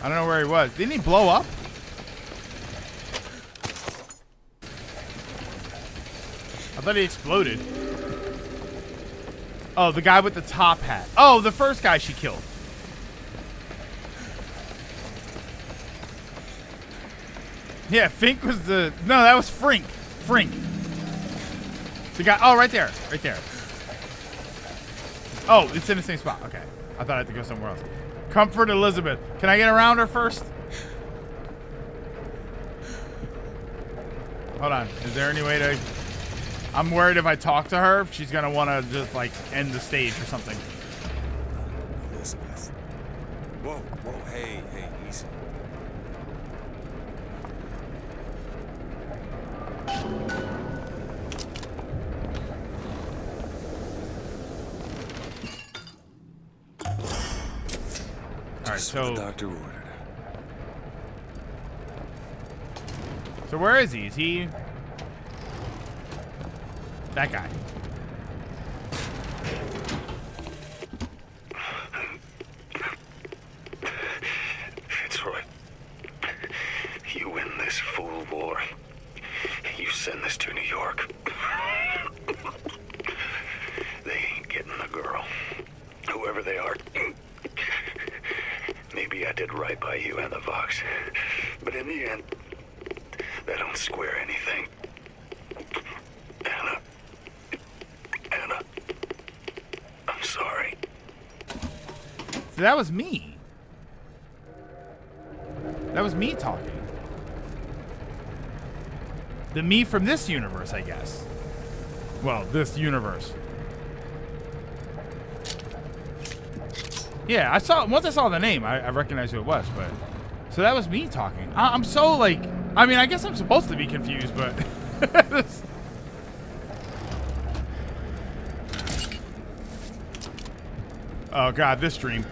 I don't know where he was. Didn't he blow up? I thought he exploded. Oh, the guy with the top hat. Oh, the first guy she killed. Yeah, Fink was the... No, that was Frink. Frink. The guy... Oh, right there. Right there. Oh, it's in the same spot. Okay. I thought I had to go somewhere else. Comfort Elizabeth. Can I get around her first? Hold on. Is there any way to... I'm worried if I talk to her, she's going to want to just, like, end the stage or something. Elizabeth. Whoa, whoa, hey, easy. All right, so the doctor ordered. So where is he? Is he that guy? Fitzroy, you win this fool war. You send this to New York. They ain't getting the girl. Whoever they are. Maybe I did right by you and the Vox, but in the end, that don't square anything. Anna, I'm sorry. So that was me. That was me talking. The me from this universe, I guess. Well, this universe. Yeah, once I saw the name, I recognized who it was, but... So that was me talking. I'm so, like... I mean, I guess I'm supposed to be confused, but... Oh, God, this dream.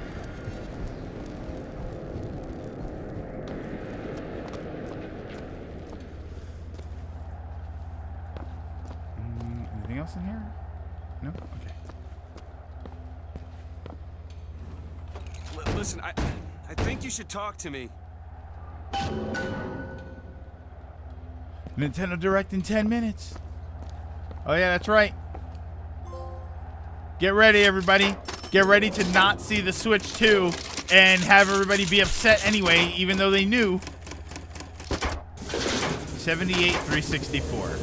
Anything else in here? No? Okay. Listen, I think you should talk to me. Nintendo Direct in 10 minutes. Oh, yeah, that's right. Get ready, everybody. Get ready to not see the Switch 2 and have everybody be upset anyway, even though they knew. 78 364.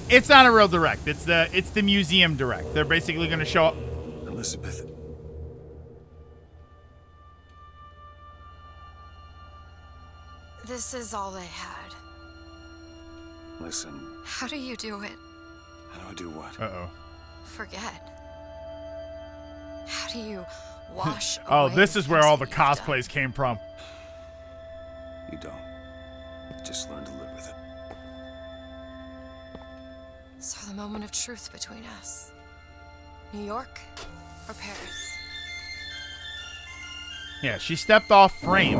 It's not a real Direct. It's the museum Direct. They're basically going to show up. Elizabeth. This is all they had. Listen. How do you do it? How do I do what? Uh-oh. Forget. How do you wash Oh, away this is where all the things you've cosplays came from. You don't. Just learn to live with it. So the moment of truth between us. New York or Paris? Yeah, she stepped off frame.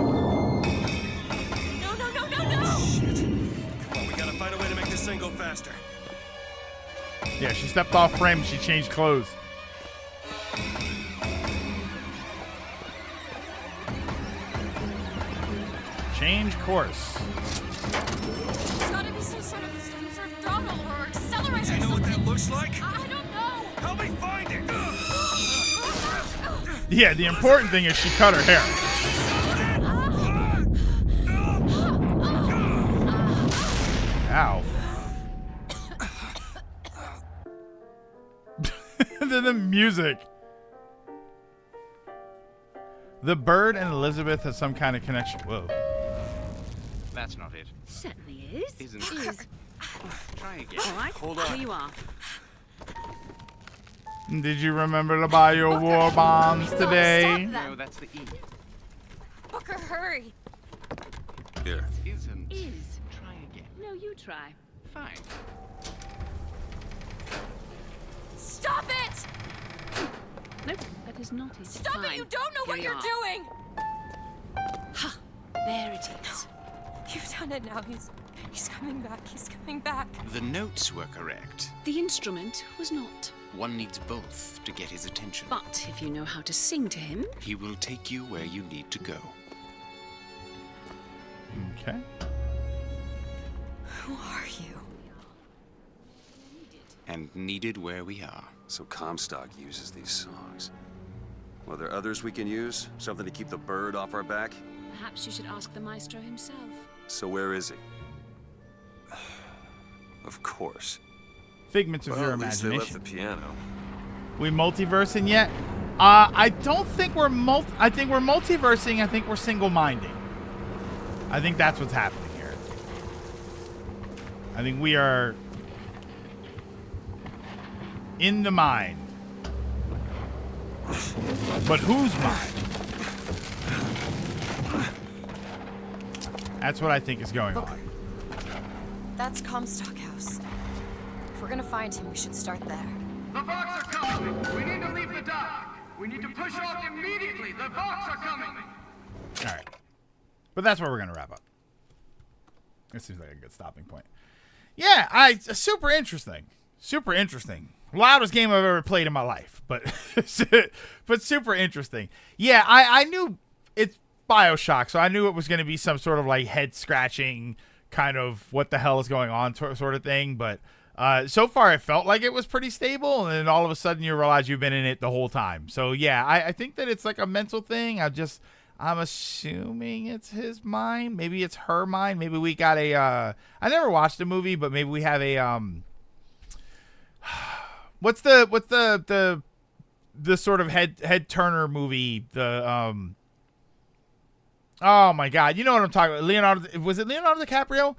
No! Shit. Come on, we gotta find a way to make this thing go faster. Yeah, she stepped off frame and she changed clothes. Change course. There's gotta be some sort of throttle or accelerator. Do you know what that looks like? I don't know. Help me find it. Yeah, the important thing is she cut her hair. Ow. The music. The bird and Elizabeth has some kind of connection. Whoa. That's not it. Certainly is. Isn't. Is. Try again. All right. Hold on. Here you are. Did you remember to buy your war bonds today? No, that's the E. Booker, hurry. Here. Isn't. Is. Try again. No, you try. Fine. Stop it! Nope, that is not it. Stop Fine. it! You don't know Here what we you're are. doing! Ha! There it is. You've done it now. He's coming back. He's coming back. The notes were correct. The instrument was not. One needs both to get his attention. But if you know how to sing to him... He will take you where you need to go. Okay. Who are you? And needed where we are. So Comstock uses these songs. Well, are there others we can use? Something to keep the bird off our back? Perhaps you should ask the maestro himself. So where is he? Of course. Figments of your At least they imagination. left the piano. We multiversing yet? I don't think we're I think we're multiversing. I think we're single-minding. I think that's what's happening here. I think we are in the mind. But whose mind? That's what I think is going on. That's Comstock House. If we're gonna find him, we should start there. The Vox are coming! We need to leave the dock! We need to push off immediately! The Vox are coming! All right. But that's where we're going to wrap up. This seems like a good stopping point. Yeah, super interesting. Super interesting. Loudest game I've ever played in my life, but but super interesting. Yeah, I knew it's Bioshock, so I knew it was going to be some sort of like head scratching kind of what the hell is going on sort of thing, but so far it felt like it was pretty stable, and then all of a sudden you realize you've been in it the whole time. So yeah, I think that it's like a mental thing. I'm assuming it's his mind. Maybe it's her mind. Maybe we got a I never watched the movie, but maybe we have a what's the sort of head turner movie, the oh my god, you know what I'm talking about. Leonardo, was it Leonardo DiCaprio?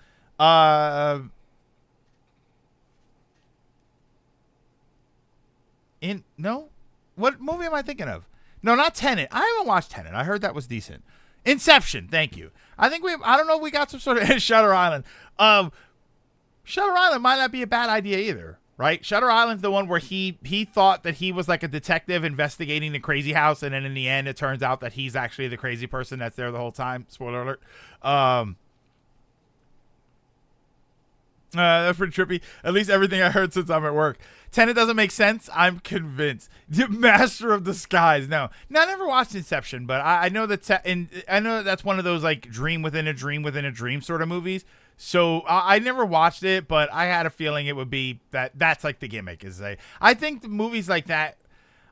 No? What movie am I thinking of? No, not Tenet. I haven't watched Tenet. I heard that was decent. Inception. Thank you. I don't know if we got some sort of Shutter Island. Shutter Island might not be a bad idea either, right? Shutter Island's the one where he thought that he was like a detective investigating the crazy house, and then in the end it turns out that he's actually the crazy person that's there the whole time. Spoiler alert. That's pretty trippy. At least everything I heard since I'm at work. Tenet doesn't make sense. I'm convinced. The Master of Disguise. No, I never watched Inception, but I know that I know that's one of those like dream within a dream within a dream sort of movies. So I never watched it, but I had a feeling it would be that's like the gimmick. I think the movies like that.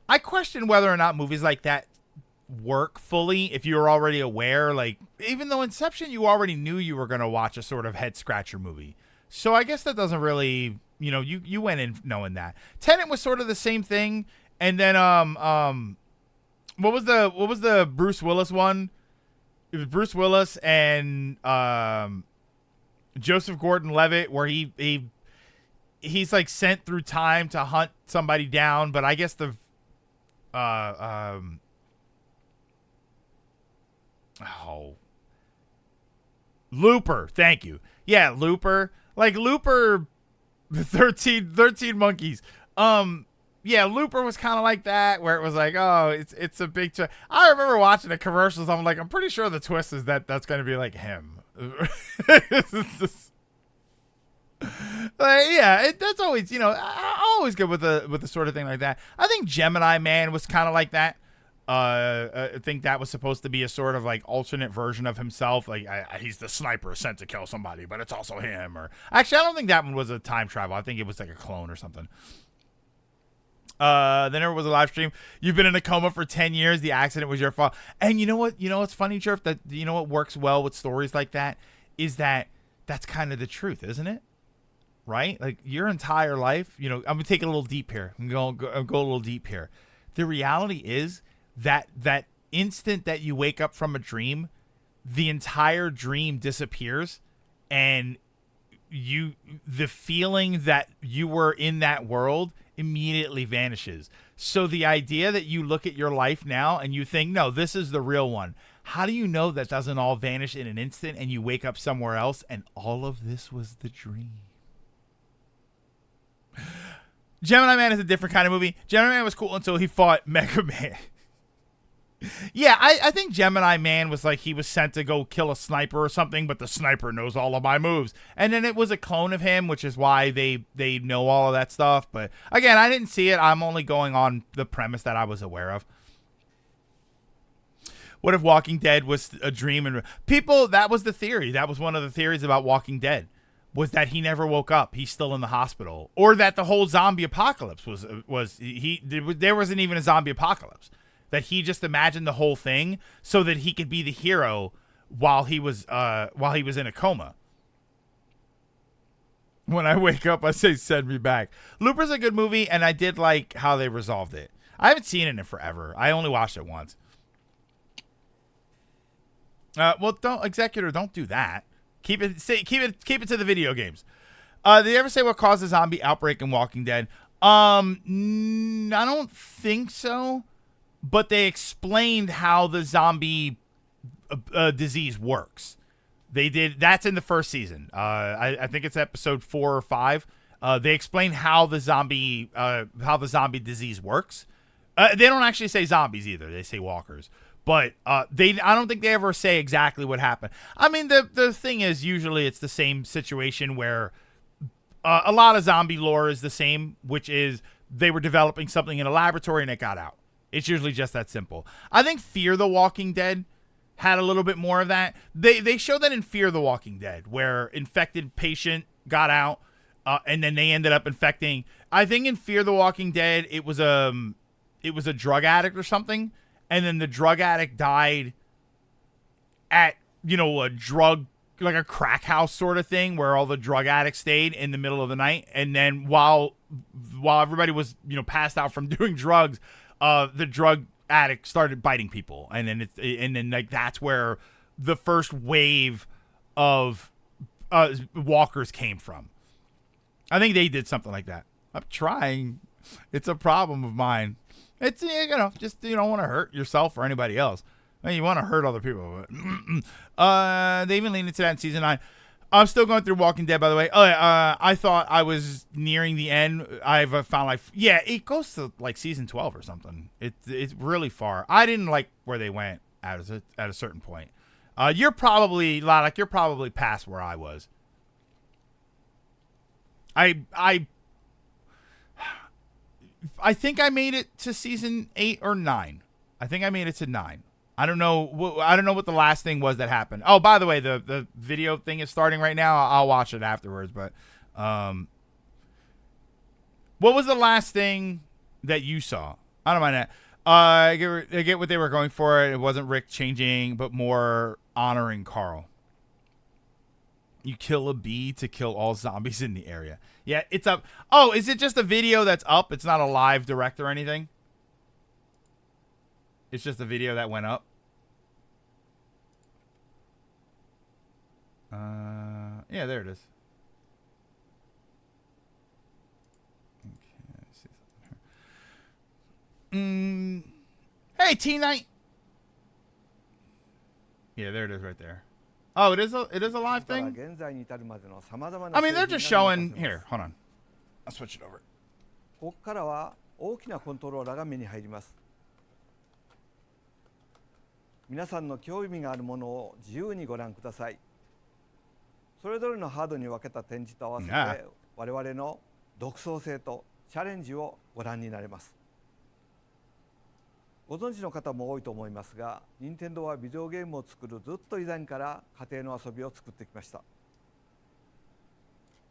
I question whether or not movies like that work fully if you're already aware. Like even though Inception, you already knew you were going to watch a sort of head scratcher movie. So I guess that doesn't really, you went in knowing that. Tenet was sort of the same thing, and then what was the Bruce Willis one? It was Bruce Willis and Joseph Gordon-Levitt, where he's like sent through time to hunt somebody down, but I guess Looper. Thank you. Yeah, Looper. Like Looper, the 13 Monkeys. Yeah, Looper was kind of like that, where it was like, oh, it's a big twist. I remember watching the commercials. I'm like, I'm pretty sure the twist is that's going to be like him. Yeah, that's always, I'm always good with the sort of thing like that. I think Gemini Man was kind of like that. I think that was supposed to be a sort of like alternate version of himself. Like he's the sniper sent to kill somebody, but it's also him. Or actually, I don't think that one was a time travel. I think it was like a clone or something. Then there was a live stream. You've been in a coma for 10 years. The accident was your fault. And you know what? You know what's funny, Jerf? That what works well with stories like that is that's kind of the truth, isn't it? Right? Like your entire life. I'm gonna take it a little deep here. I'm gonna go a little deep here. The reality is that instant that you wake up from a dream, the entire dream disappears, and the feeling that you were in that world immediately vanishes. So the idea that you look at your life now and you think, no, this is the real one. How do you know that doesn't all vanish in an instant and you wake up somewhere else and all of this was the dream? Gemini Man is a different kind of movie. Gemini Man was cool until he fought Mega Man. Yeah, I think Gemini Man was like he was sent to go kill a sniper or something, but the sniper knows all of my moves. And then it was a clone of him, which is why they know all of that stuff. But again, I didn't see it. I'm only going on the premise that I was aware of. What if Walking Dead was a dream? And people, that was the theory. That was one of the theories about Walking Dead, was that he never woke up. He's still in the hospital. Or that the whole zombie apocalypse there wasn't even a zombie apocalypse. That he just imagined the whole thing so that he could be the hero while he was in a coma. When I wake up, I say, send me back. Looper's a good movie, and I did like how they resolved it. I haven't seen it in forever. I only watched it once. Well, don't do that. Keep it to the video games. Did they ever say what caused the zombie outbreak in Walking Dead? I don't think so. But they explained how the zombie disease works. They did. That's in the first season. I think it's episode 4 or 5. They explain how the zombie disease works. They don't actually say zombies either. They say walkers. But I don't think they ever say exactly what happened. I mean, the thing is, usually it's the same situation where a lot of zombie lore is the same, which is they were developing something in a laboratory and it got out. It's usually just that simple. I think Fear the Walking Dead had a little bit more of that. They showed that in Fear the Walking Dead, where infected patient got out, and then they ended up infecting. I think in Fear the Walking Dead, it was a drug addict or something, and then the drug addict died at a drug, like a crack house sort of thing, where all the drug addicts stayed in the middle of the night, and then while everybody was passed out from doing drugs. The drug addict started biting people, and then like that's where the first wave of walkers came from. I think they did something like that. I'm trying. It's a problem of mine. It's just you don't want to hurt yourself or anybody else. I mean, you want to hurt other people. But they even leaned into that in season 9. I'm still going through Walking Dead, by the way. I thought I was nearing the end. I've found it goes to like season 12 or something. It's really far. I didn't like where they went at a certain point. You're probably past where I was. I think I made it to season 8 or 9. I think I made it to 9. I don't know what the last thing was that happened. Oh, by the way, the video thing is starting right now. I'll watch it afterwards. But what was the last thing that you saw? I don't mind that. I get what they were going for. It wasn't Rick changing, but more honoring Carl. You kill a bee to kill all zombies in the area. Yeah, it's up. Oh, is it just a video that's up? It's not a live direct or anything? It's just a video that went up. Yeah, there it is. Okay, let's see something here. Hey, T-Night. Yeah, there it is right there. Oh, it is a live thing? I mean, they're just showing here. Hold on. I'll switch it over. ここからは大きなコントローラーが目に入ります。皆さんの興味があるものを自由にご覧ください。それぞれのハードに分けた展示と合わせて我々の独創性とチャレンジをご覧になれます。ご存知の方も多いと思いますが、任天堂はビデオゲームを作るずっと以前から家庭の遊びを作ってきました。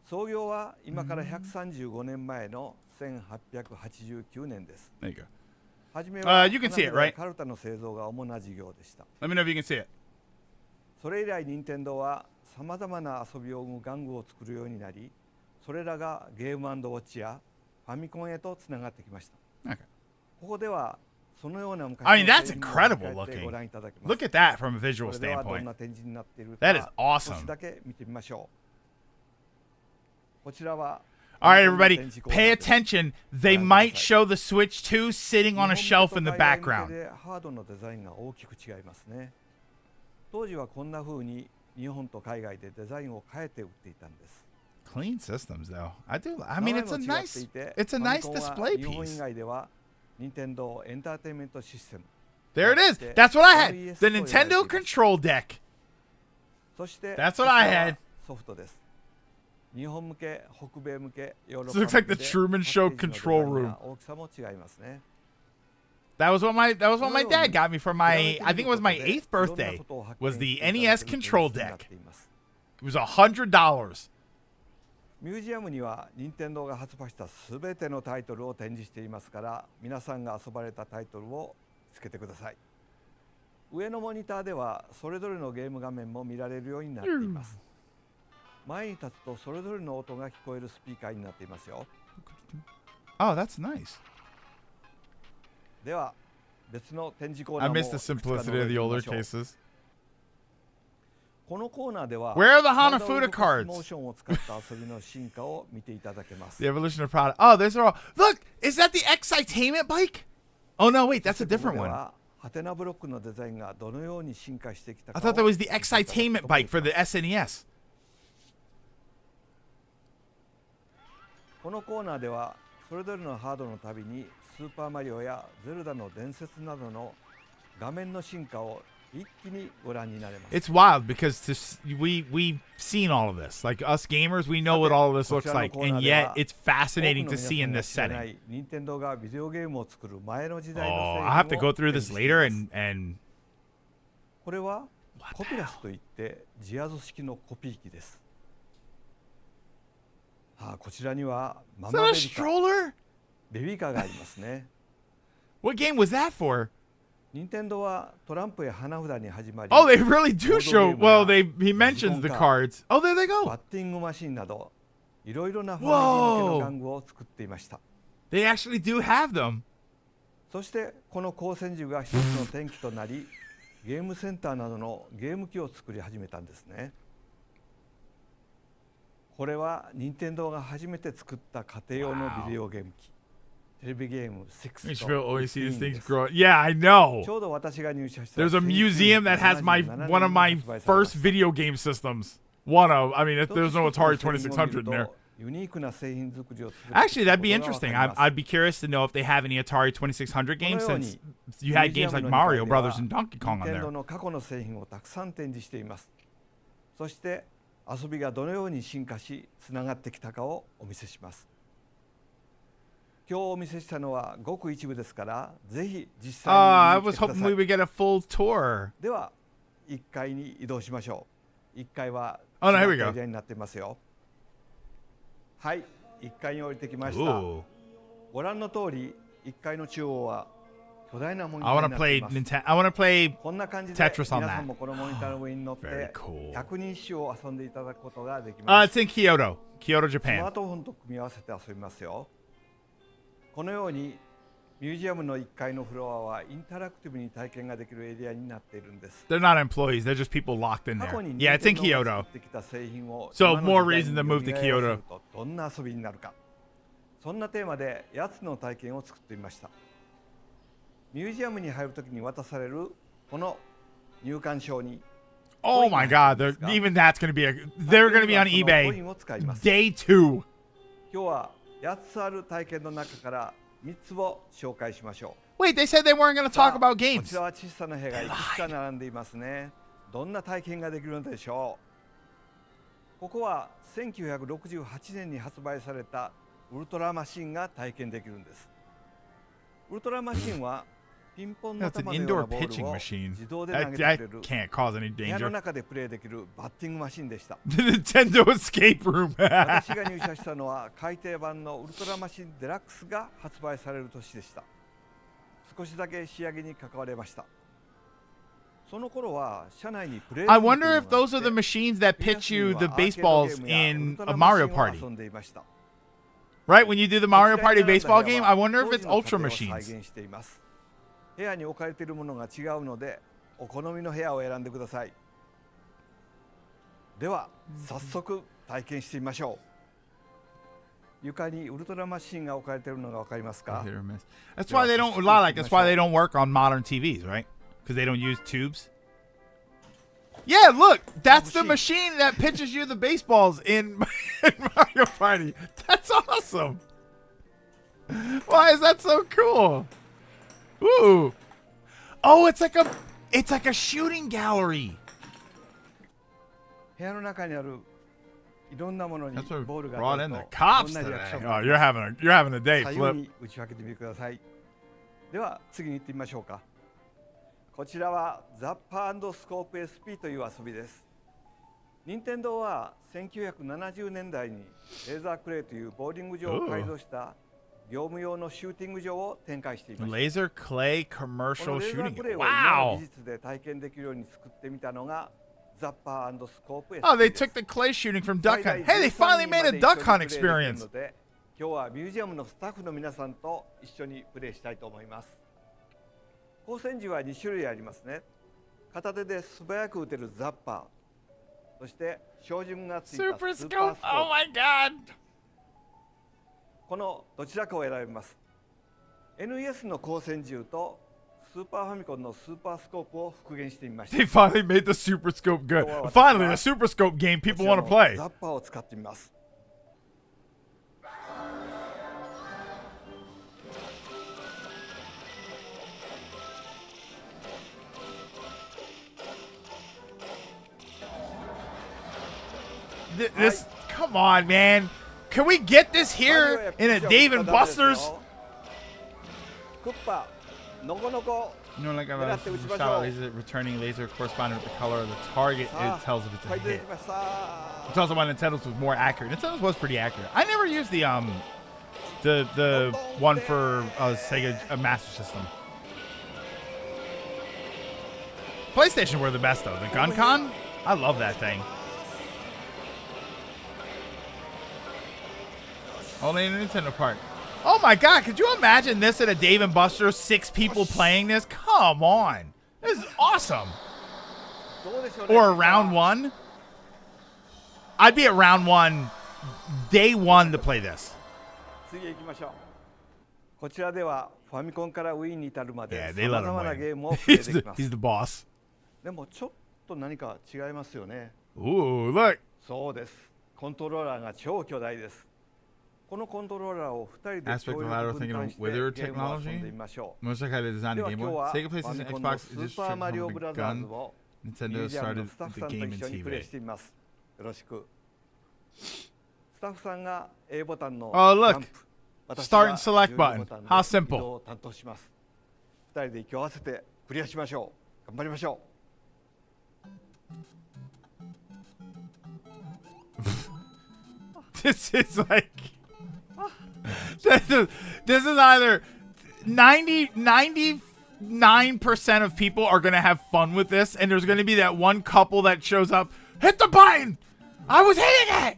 創業は今から135年前の1889年です。初めはカルタの製造が主な事業でした。Let me know if you can see it. それ以来任天堂はさまざまな遊びを生む玩具を作るようになり、それらがゲーム&ウォッチやファミコンへとつながってきました。ここではそのような昔の I mean, that's incredible looking. Look at that from a visual それではどん standpoint. な展示になっている That is か awesome. 少しだけ見てみましょう。こちらは All right, everybody, pay attention. They might show the Switch 2 sitting on a shelf in the background. ハードのデザインが大きく違いますね。当時はこんな風に日本と海外でデザインを変えて売っていたんです。clean systems, though. I do. I mean, it's a nice display 日本以 piece. 外では任天堂エンターテインメントシステム There it is. That's what I had. The Nintendo control deck. そして That's what I had. ソフトです。日本向け、北米向け、ヨーロッ This パ looks like the Truman Show control room. 大きさも違いますね。 That was what my dad got me for my, I think it was my 8th birthday, was the NES control deck. It was $100. ミュージアムには任天堂が発売したすべてのタイトルを展示していますから、皆さんが遊ばれたタイトルをつけてください。上のモニターではそれぞれのゲーム画面も見られるようになっています。前に立つとそれぞれの音が聞こえるスピーカーになっていますよ。Oh, that's nice. では別の展示コーナ I ーも miss the simplicity of the older cases. このコーナーでは Where are the Hanafuda cards? モーションを使った遊びの進化を見ていただけます。 The evolution of product. Oh, those are all. Look, is that the Excitainment bike? Oh no, wait, that's a different one. ハテナブロックのデザインがどのように進化してきたか I thought that was the Excitainment bike for the SNES. このコーナーではそれぞれのハードのたびにスーパーマリオやゼルダの伝説などの画面の進化を一気にご覧になれます。 It's wild because we've seen all of this. Like us gamers, we know what all of this looks like, and yet it's fascinating to see in this setting. 任天堂がビデオゲームを作る前の時代の Oh, I have to go through this later and これはコピラスといってジアーズ式のコピー機です。こちらにはママベビカベビーカーがありますね。What game was that for? 任天堂はトランプや花札に始まり Oh, they really do show. Well, he mentions the cards. Oh, there they go. バッティングマシンなどいろいろなファミリー向けの玩具を作っていました。 They actually do have them. そしてこの光線銃が一つの転機となりゲームセンターなどのゲーム機を作り始めたんですね。これは任天堂が初めて作った家庭用のビデオゲーム機。テレビゲーム6 Yeah, I know. ちょうど私が入社した There's a museum that has one of my first video game systems. One of, I mean, there's no Atari 2600 in there. ユニークな製品作りを作る Actually, that'd be interesting. I'd be curious to know if they have any Atari 2600 games since you had games like Mario Brothers and Donkey Kong on 任天 there. 堂の過去の製品をたくさん展示しています。そして遊びがどのように進化しつながってきたかをお見せします。今日お見せしたのはごく一部ですからぜひ実際に I 見 was てくだ hoping さ we い。 would get a full tour. では1階に移動しましょう。1階は Oh, no, here we go. エリアになっていますよ。はい、1階に降りてきました。 Ooh. ご覧の通り1階の中央は巨大なモニタ I ー want に to なって play います。 I want to play こんな感じで Tetris on 皆さん that. もこのモニターの上に乗って Very cool. 百人一首を遊んでいただくことができます。 It's in Kyoto, Kyoto, スマ Japan. ートフォンと組み合わせて遊びますよ。このようにミュージアムの1階のフロアはインタラクティブに体験ができるエリアになっているんです。 They're not employees; they're just people locked in 過 there. 去に Yeah, it's in 任天堂が Kyoto. 作ってきた製品を So 今の more 時代 reason に to move to 蘇らせる Kyoto. とどんな遊びになるか。そんなテーマで8つの体験を作ってみました。ミュージアムに入るときに渡されるこの入館証に Oh my God! Even that's going to be they're going to be on eBay. Day 2. 今日は8つある体験の中から3つを紹介しましょう。 Wait, they said they weren't going to talk about こ games. ちらは小さな部屋がいくつか並んでいますね。どんな体験ができるのでしょう。ここは1968年に発売されたウルトラマシンが体験できるんです。ウルトラマシンはピンポンの That's an 玉のよう indoor なボー pitching ルを machine. 自動で投げ That, てく that れる can't cause any 部屋の danger. 中でプレイできるバッティングマシンでした。 The Nintendo escape room. 私が入社したのは改訂版のウルトラマシンデラックスが発売される年でした。少しだけ仕上げに関われました。その頃は社内にプレイ I wonder if those are the machines that pitch you the baseballs in a Mario Party. Right? When you do the Mario Party baseball game, I wonder if it's Ultra Machines. 部屋に置かれているものが違うのでお好みの部屋を選んでください。では早速体験してみましょう。床にウルトラマシンが置かれているのがわかりますか？ That's why they don't that's why they don't work on modern TVs, right? Because they don't use tubes. Yeah, look, that's the machine that pitches you the baseballs in Mario Party. That's awesome. Why is that so cool? Ooh. Oh, it's like a shooting gallery. 部屋の中にあるいろんなものに That's what ボールが brought 当た in る the と cops どんなリアクショ today. ンがあ Oh, り you're ます having a day, 左右 Flip. に打ち分けてみてください。では次に行ってみましょうか。こちらはザッパー&スコープ SP という遊びです。任天堂は1970年代にレーザークレイというボーリング場を改造した業務用のシューティング場を展開していました。 Laser clay こ commercial のレーザー shooting. クレイを今の Wow. 技術で体験できるように作ってみたのがザッパー&スコープ SP Oh, they です took the clay shooting from Duck 最 Hunt. 大 Hey, they 13 finally 人 made ま a で Duck 一緒 Hunt にプレイできる experience. ので今日はミュージアムのスタッフの皆さんと一緒にプレイしたいと思います。光線銃は2種類ありますね。片手で素早く撃てるザッパー、そして照準がついたスーパ Super ースコ scope. ープ。 Oh my god. このどちらかを選びます。NES の光線銃とスーパーファミコンのスーパースコープを復元してみました。 They finally made the Super Scope good. Finally, a Super Scope game people want to こちらの play. ザッパーを使ってみます。This, come on, man. Can we get this here in a Dave and Buster's? クッパ、のこのこ。 You know, like I was shot out laser, returning laser corresponding with the color of the target. It tells if it's a hit. It tells them why Nintendo's was more accurate. Nintendo's was pretty accurate. I never used the one for Sega Master System. PlayStation were the best though. The Gun Con, I love that thing. Only in a Nintendo part. Oh my god, could you imagine this at a Dave & Buster's? 6 people playing this? Come on. This is awesome. Or round 1. I'd be at round 1, day 1 to play this. 次へ行きましょう。こちらではファミコンから Wii に至るまで Yeah, さ they ま let ざ him まな win. ゲームをプレイできます。 He's the boss. でもちょっと何か違いますよね。 Ooh, look. そうです。コントローラーが超巨大です。このコントローラーを2人で Aspect 協 of 力 lateral 分 thinking 担 of して wither ゲームを遊んで technology. みましょう。 Much like how they designed で the は Game 今日 Boy. は Sega ファ PlayStation ミコンの Xbox ス is ー just パーマリオ from ブラ the ザーズ gun. をミュ Nintendo ージアム started のスタッフ the さんと game 一 and 緒にプレイ TV. しています。よろしく。スタッフさんが A ボタンの Oh, ジ look. ャンプ、私 Start は and select 12 button. ボタンで How 移 simple. 動を担当します。2人で息を合わせてクリアしましょう。頑張りましょう。This is like this is either 99% of people are gonna have fun with this, and there's gonna be that one couple that shows up, hit the button! I was hitting it!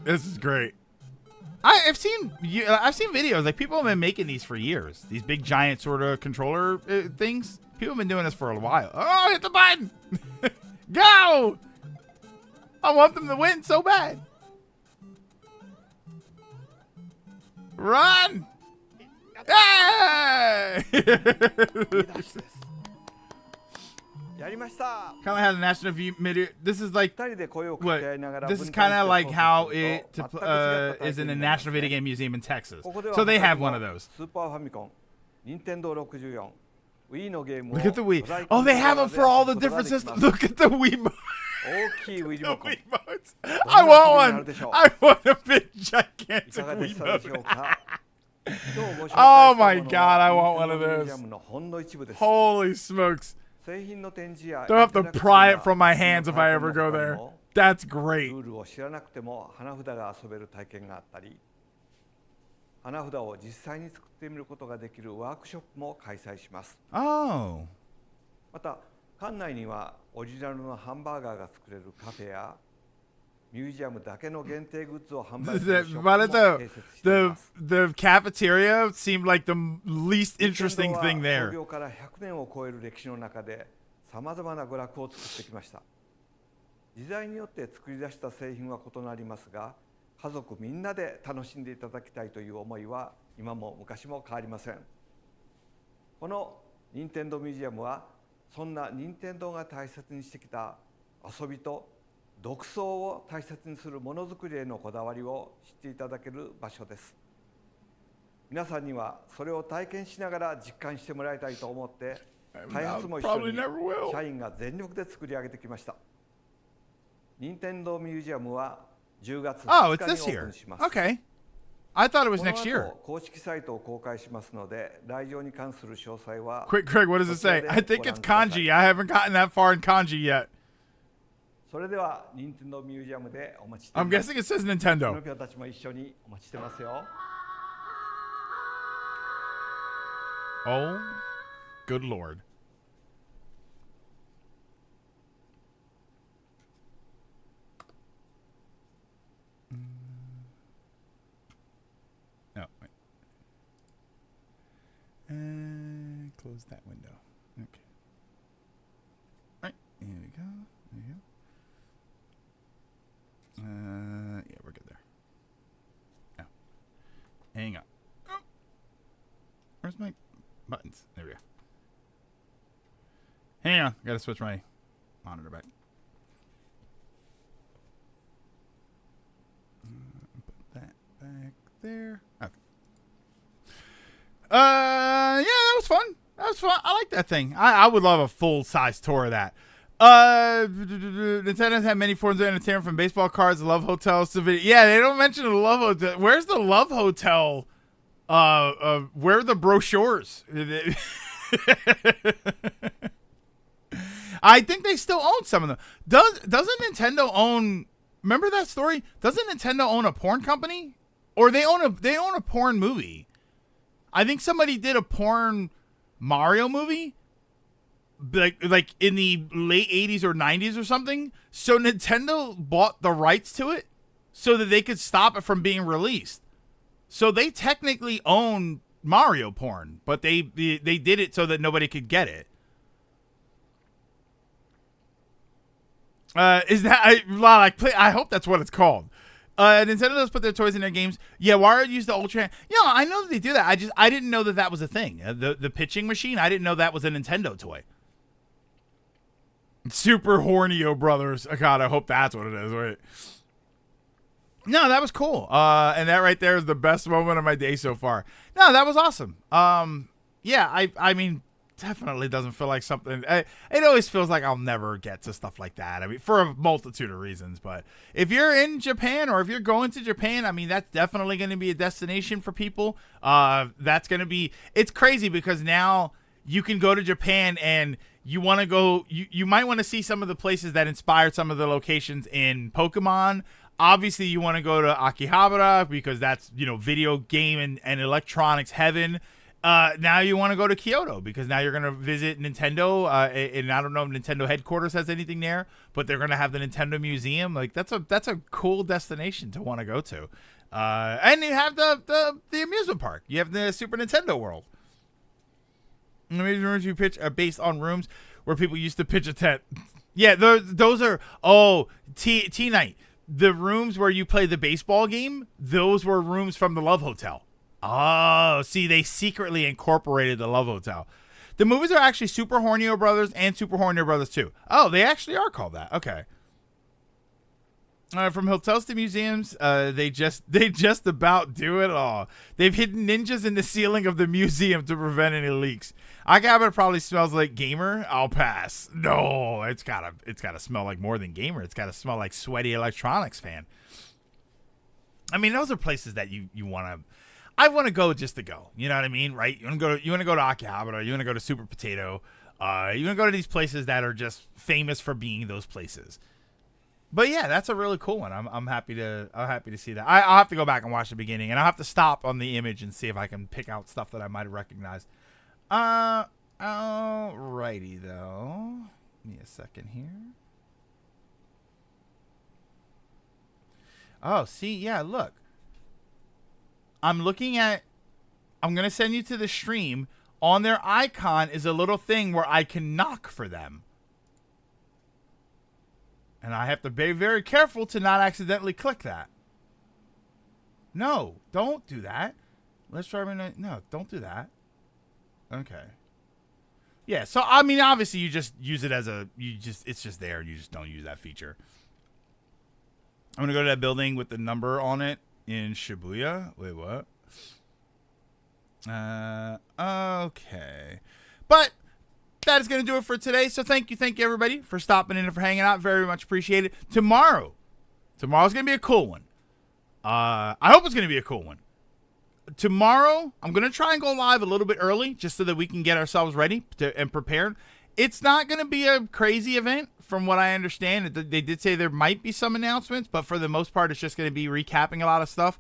This is great. I've seen videos, like people have been making these for years. These big giant sort of controller things. People have been doing this for a while. Oh, hit the button! Go! I want them to win so bad. Run! Hey! やりました。 Kind of had a national view video. This is like 2人で声を what? 掛け合いながら This 分 is 担 kind して of like 操 how 作する it と全く違った体 is 験 in the になります National Video Game Museum in Texas. ここでは So they have 他 one に of も those. スーパーファミコン、任天堂64、Wii のゲームを Look at the Wii. 巨大 Oh, they have them コント for ロー all ラ the ーで遊ぶ different ことができ systems. ます。 Look at the Wii mode. 大きい Wii リモコン。 Wiimotes. どんな I 気 want になる one. でしょう。 I want a big い gigantic かがでした Wii でしょう mode. か。今日ご紹介した Oh も my の god, I は want one of 任天堂ミュージ those. アムのほんの一部です。 Holy smokes. 製品の展示や They'll have to インタラクティブ pry な it from my hands if I 体験 ever の go 他に there. も That's great. ルールを知らなくても花札が遊べる体験があったり、花札を実際に作ってみることができるワークショップも開催します。 Oh. また館内にはオリジナルのハンバーガーが作れるカフェやミュージアムだけの限定グッズを販売するショップも But 併設しています。 the cafeteria seemed like the least interesting thing 創 there. 業から100年を超える歴史の中でさまざまな娯楽を作ってきました。時代によって作り出した製品は異なりますが、家族みんなで楽しんでいただきたいという思いは今も昔も変わりません。この任天堂ミュージアムはそんな任天堂が大切にしてきた遊びと独創を大切にするものづくりへのこだわりを知っていただける場所です。皆さんにはそれを体験しながら実感してもらいたいと思って開発も一緒に社員が全力で作り上げてきました。任天堂ミュージアムは10月2日にオープンします。Okay. I thought it was この next year. 後公式サイトを公開しますので来場に関する詳細は Quick, Craig, what does it say? I think it's kanji. I haven't gotten that far in kanji yet. それでは任天堂ミュージアムでお待ちしてい I'm ます。 guessing it says Nintendo. キノピオたちも一緒にお待ちしてますよ。Oh, good lord. No, wait. Close that window. Okay. Right, here we go. There you go. Yeah, we're good there. Now, hang on. Oh. Where's my buttons? There we go. Hang on, gotta switch my monitor back. Put that back there. Okay. Yeah, that was fun. That was fun. I like that thing. I would love a full-size tour of that. Nintendo's had many forms of entertainment from baseball cards, love hotels to video. Yeah, they don't mention the love hotel. Where's the love hotel? Where are the brochures? I think they still own some of them. Doesn't Nintendo own? Remember that story? Doesn't Nintendo own a porn company, or they own a porn movie? I think somebody did a porn Mario movie, like in the late 80s or 90s or something. So Nintendo bought the rights to it so that they could stop it from being released. So they technically own Mario porn, but they did it so that nobody could get it. Is that I hope that's what it's called. Nintendo does put their toys in their games. Yeah, Wario used the Ultra. Yeah, I know that they do that. I didn't know that was a thing. The pitching machine. I didn't know that was a Nintendo toy. Super Hornio Brothers. Oh, God, I hope that's what it is. Wait. No, that was cool. And that right there is the best moment of my day so far. No, that was awesome. Yeah, I mean, definitely doesn't feel like something. It always feels like I'll never get to stuff like that. I mean, for a multitude of reasons. But if you're in Japan or if you're going to Japan, I mean, that's definitely going to be a destination for people. That's going to be. It's crazy because now you can go to Japan and you want to go. You might want to see some of the places that inspired some of the locations in Pokemon. Obviously, you want to go to Akihabara because that's, video game and electronics heaven. Now you want to go to Kyoto because now you're going to visit Nintendo. And I don't know if Nintendo headquarters has anything there, but they're going to have the Nintendo Museum. Like that's a cool destination to want to go to. And you have the amusement park. You have the Super Nintendo World. Maybe rooms you pitch are based on rooms where people used to pitch a tent. Yeah, those are T-Night. The rooms where you play the baseball game, those were rooms from the Love Hotel. Oh, see, they secretly incorporated the Love Hotel. The movies are actually Super Hornio Brothers and Super Hornio Brothers 2. Oh, they actually are called that. Okay. From hotels to museums, they just about do it all. They've hidden ninjas in the ceiling of the museum to prevent any leaks. Akihabara probably smells like gamer. I'll pass. No, it's gotta smell like more than gamer. It's gotta smell like sweaty electronics fan. I mean, those are places that you want to. I want to go just to go. You know what I mean, right? You want to go to Akihabara. You want to go to Super Potato. You want to go to these places that are just famous for being those places. But yeah, that's a really cool one. I'm happy to see that. I'll have to go back and watch the beginning, and I'll have to stop on the image and see if I can pick out stuff that I might have recognized. Alrighty though. Give me a second here. Oh, see, yeah, look. I'm gonna send you to the stream. On their icon is a little thing where I can knock for them. And I have to be very careful to not accidentally click that. No, don't do that. Let's try. No, don't do that. Okay. Yeah, so I mean, obviously, you just use it as it's just there, and you just don't use that feature. I'm gonna go to that building with the number on it in Shibuya. Wait, what? Okay, but that is gonna do it for today. So thank you everybody for stopping in and for hanging out. Very much appreciated. Tomorrow's gonna be a cool one. I hope it's gonna be a cool one. Tomorrow, I'm going to try and go live a little bit early just so that we can get ourselves ready and prepared. It's not going to be a crazy event from what I understand. They did say there might be some announcements, but for the most part, it's just going to be recapping a lot of stuff.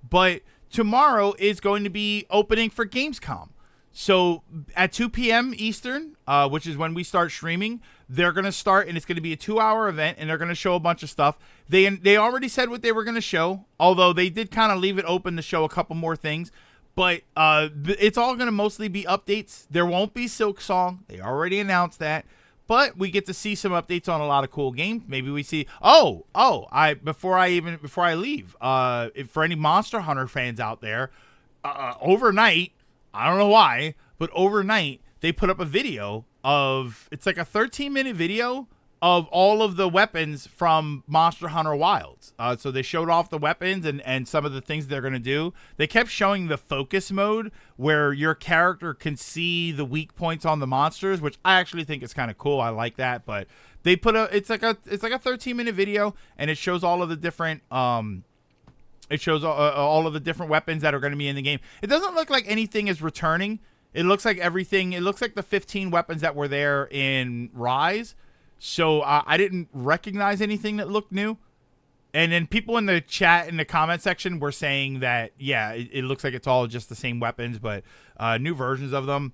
But tomorrow is going to be opening for Gamescom. So at 2 p.m. Eastern, which is when we start streaming, they're going to start, and it's going to be a 2-hour event, and they're going to show a bunch of stuff. They already said what they were going to show, although they did kind of leave it open to show a couple more things. But it's all going to mostly be updates. There won't be Silk Song. They already announced that. But we get to see some updates on a lot of cool games. Maybe we see before I leave, for any Monster Hunter fans out there, overnight, I don't know why, but overnight they put up a video it's like a 13-minute video of all of the weapons from Monster Hunter Wilds. So they showed off the weapons and some of the things they're going to do. They kept showing the focus mode where your character can see the weak points on the monsters, which I actually think is kind of cool. I like that, but they put it's like a 13-minute video, and it shows all of the different it shows all of the different weapons that are going to be in the game. It doesn't look like anything is returning. It looks like everything. It looks like the 15 weapons that were there in Rise. So I didn't recognize anything that looked new. And then people in the chat, in the comment section, were saying that, yeah, it looks like it's all just the same weapons, but new versions of them.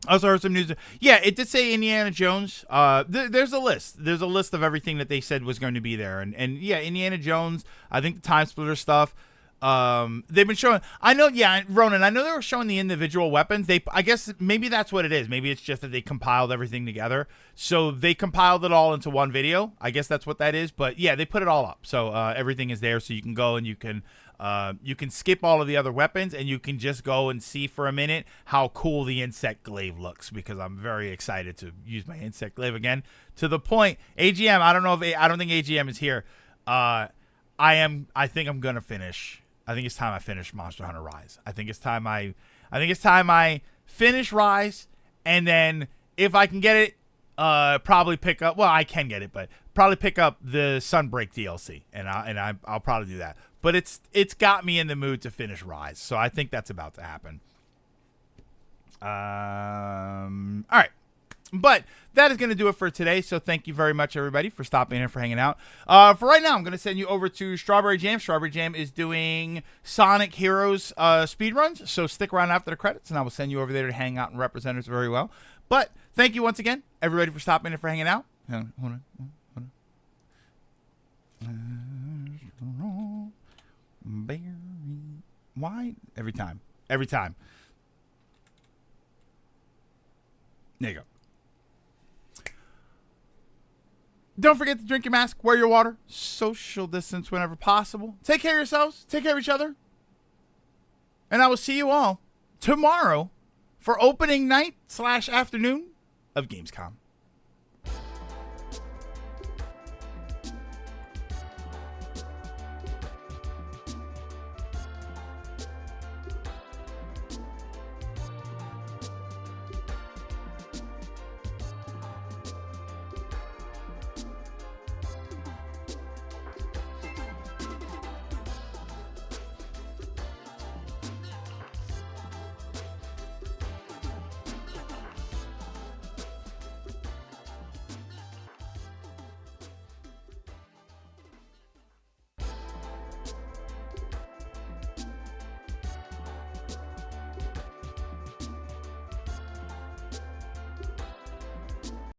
I also heard some news. Yeah, it did say Indiana Jones. There's a list. There's a list of everything that they said was going to be there. And yeah, Indiana Jones, I think the Time Splitter stuff. They've been showing, I know, yeah, Ronan, I know they were showing the individual weapons. I guess maybe that's what it is. Maybe it's just that they compiled everything together. So they compiled it all into one video. I guess that's what that is. But yeah, they put it all up. So everything is there. So you can go and you can skip all of the other weapons, and you can just go and see for a minute how cool the insect glaive looks, because I'm very excited to use my insect glaive again. To the point, AGM, I don't think AGM is here. I think I'm gonna finish. I think it's time I finish Monster Hunter Rise. I think it's time I finish Rise, and then if I can get it, probably pick up. Well, I can get it, but probably pick up the Sunbreak DLC, and I'll probably do that. But it's got me in the mood to finish Rise, so I think that's about to happen. All right. But that is going to do it for today. So thank you very much, everybody, for stopping in and for hanging out. For right now, I'm going to send you over to Strawberry Jam. Strawberry Jam is doing Sonic Heroes speedruns. So stick around after the credits, and I will send you over there to hang out and represent us very well. But thank you once again, everybody, for stopping in and for hanging out. Hold on. Why? Every time. There you go. Don't forget to drink your mask, wear your water, social distance whenever possible. Take care of yourselves, take care of each other. And I will see you all tomorrow for opening night / afternoon of Gamescom.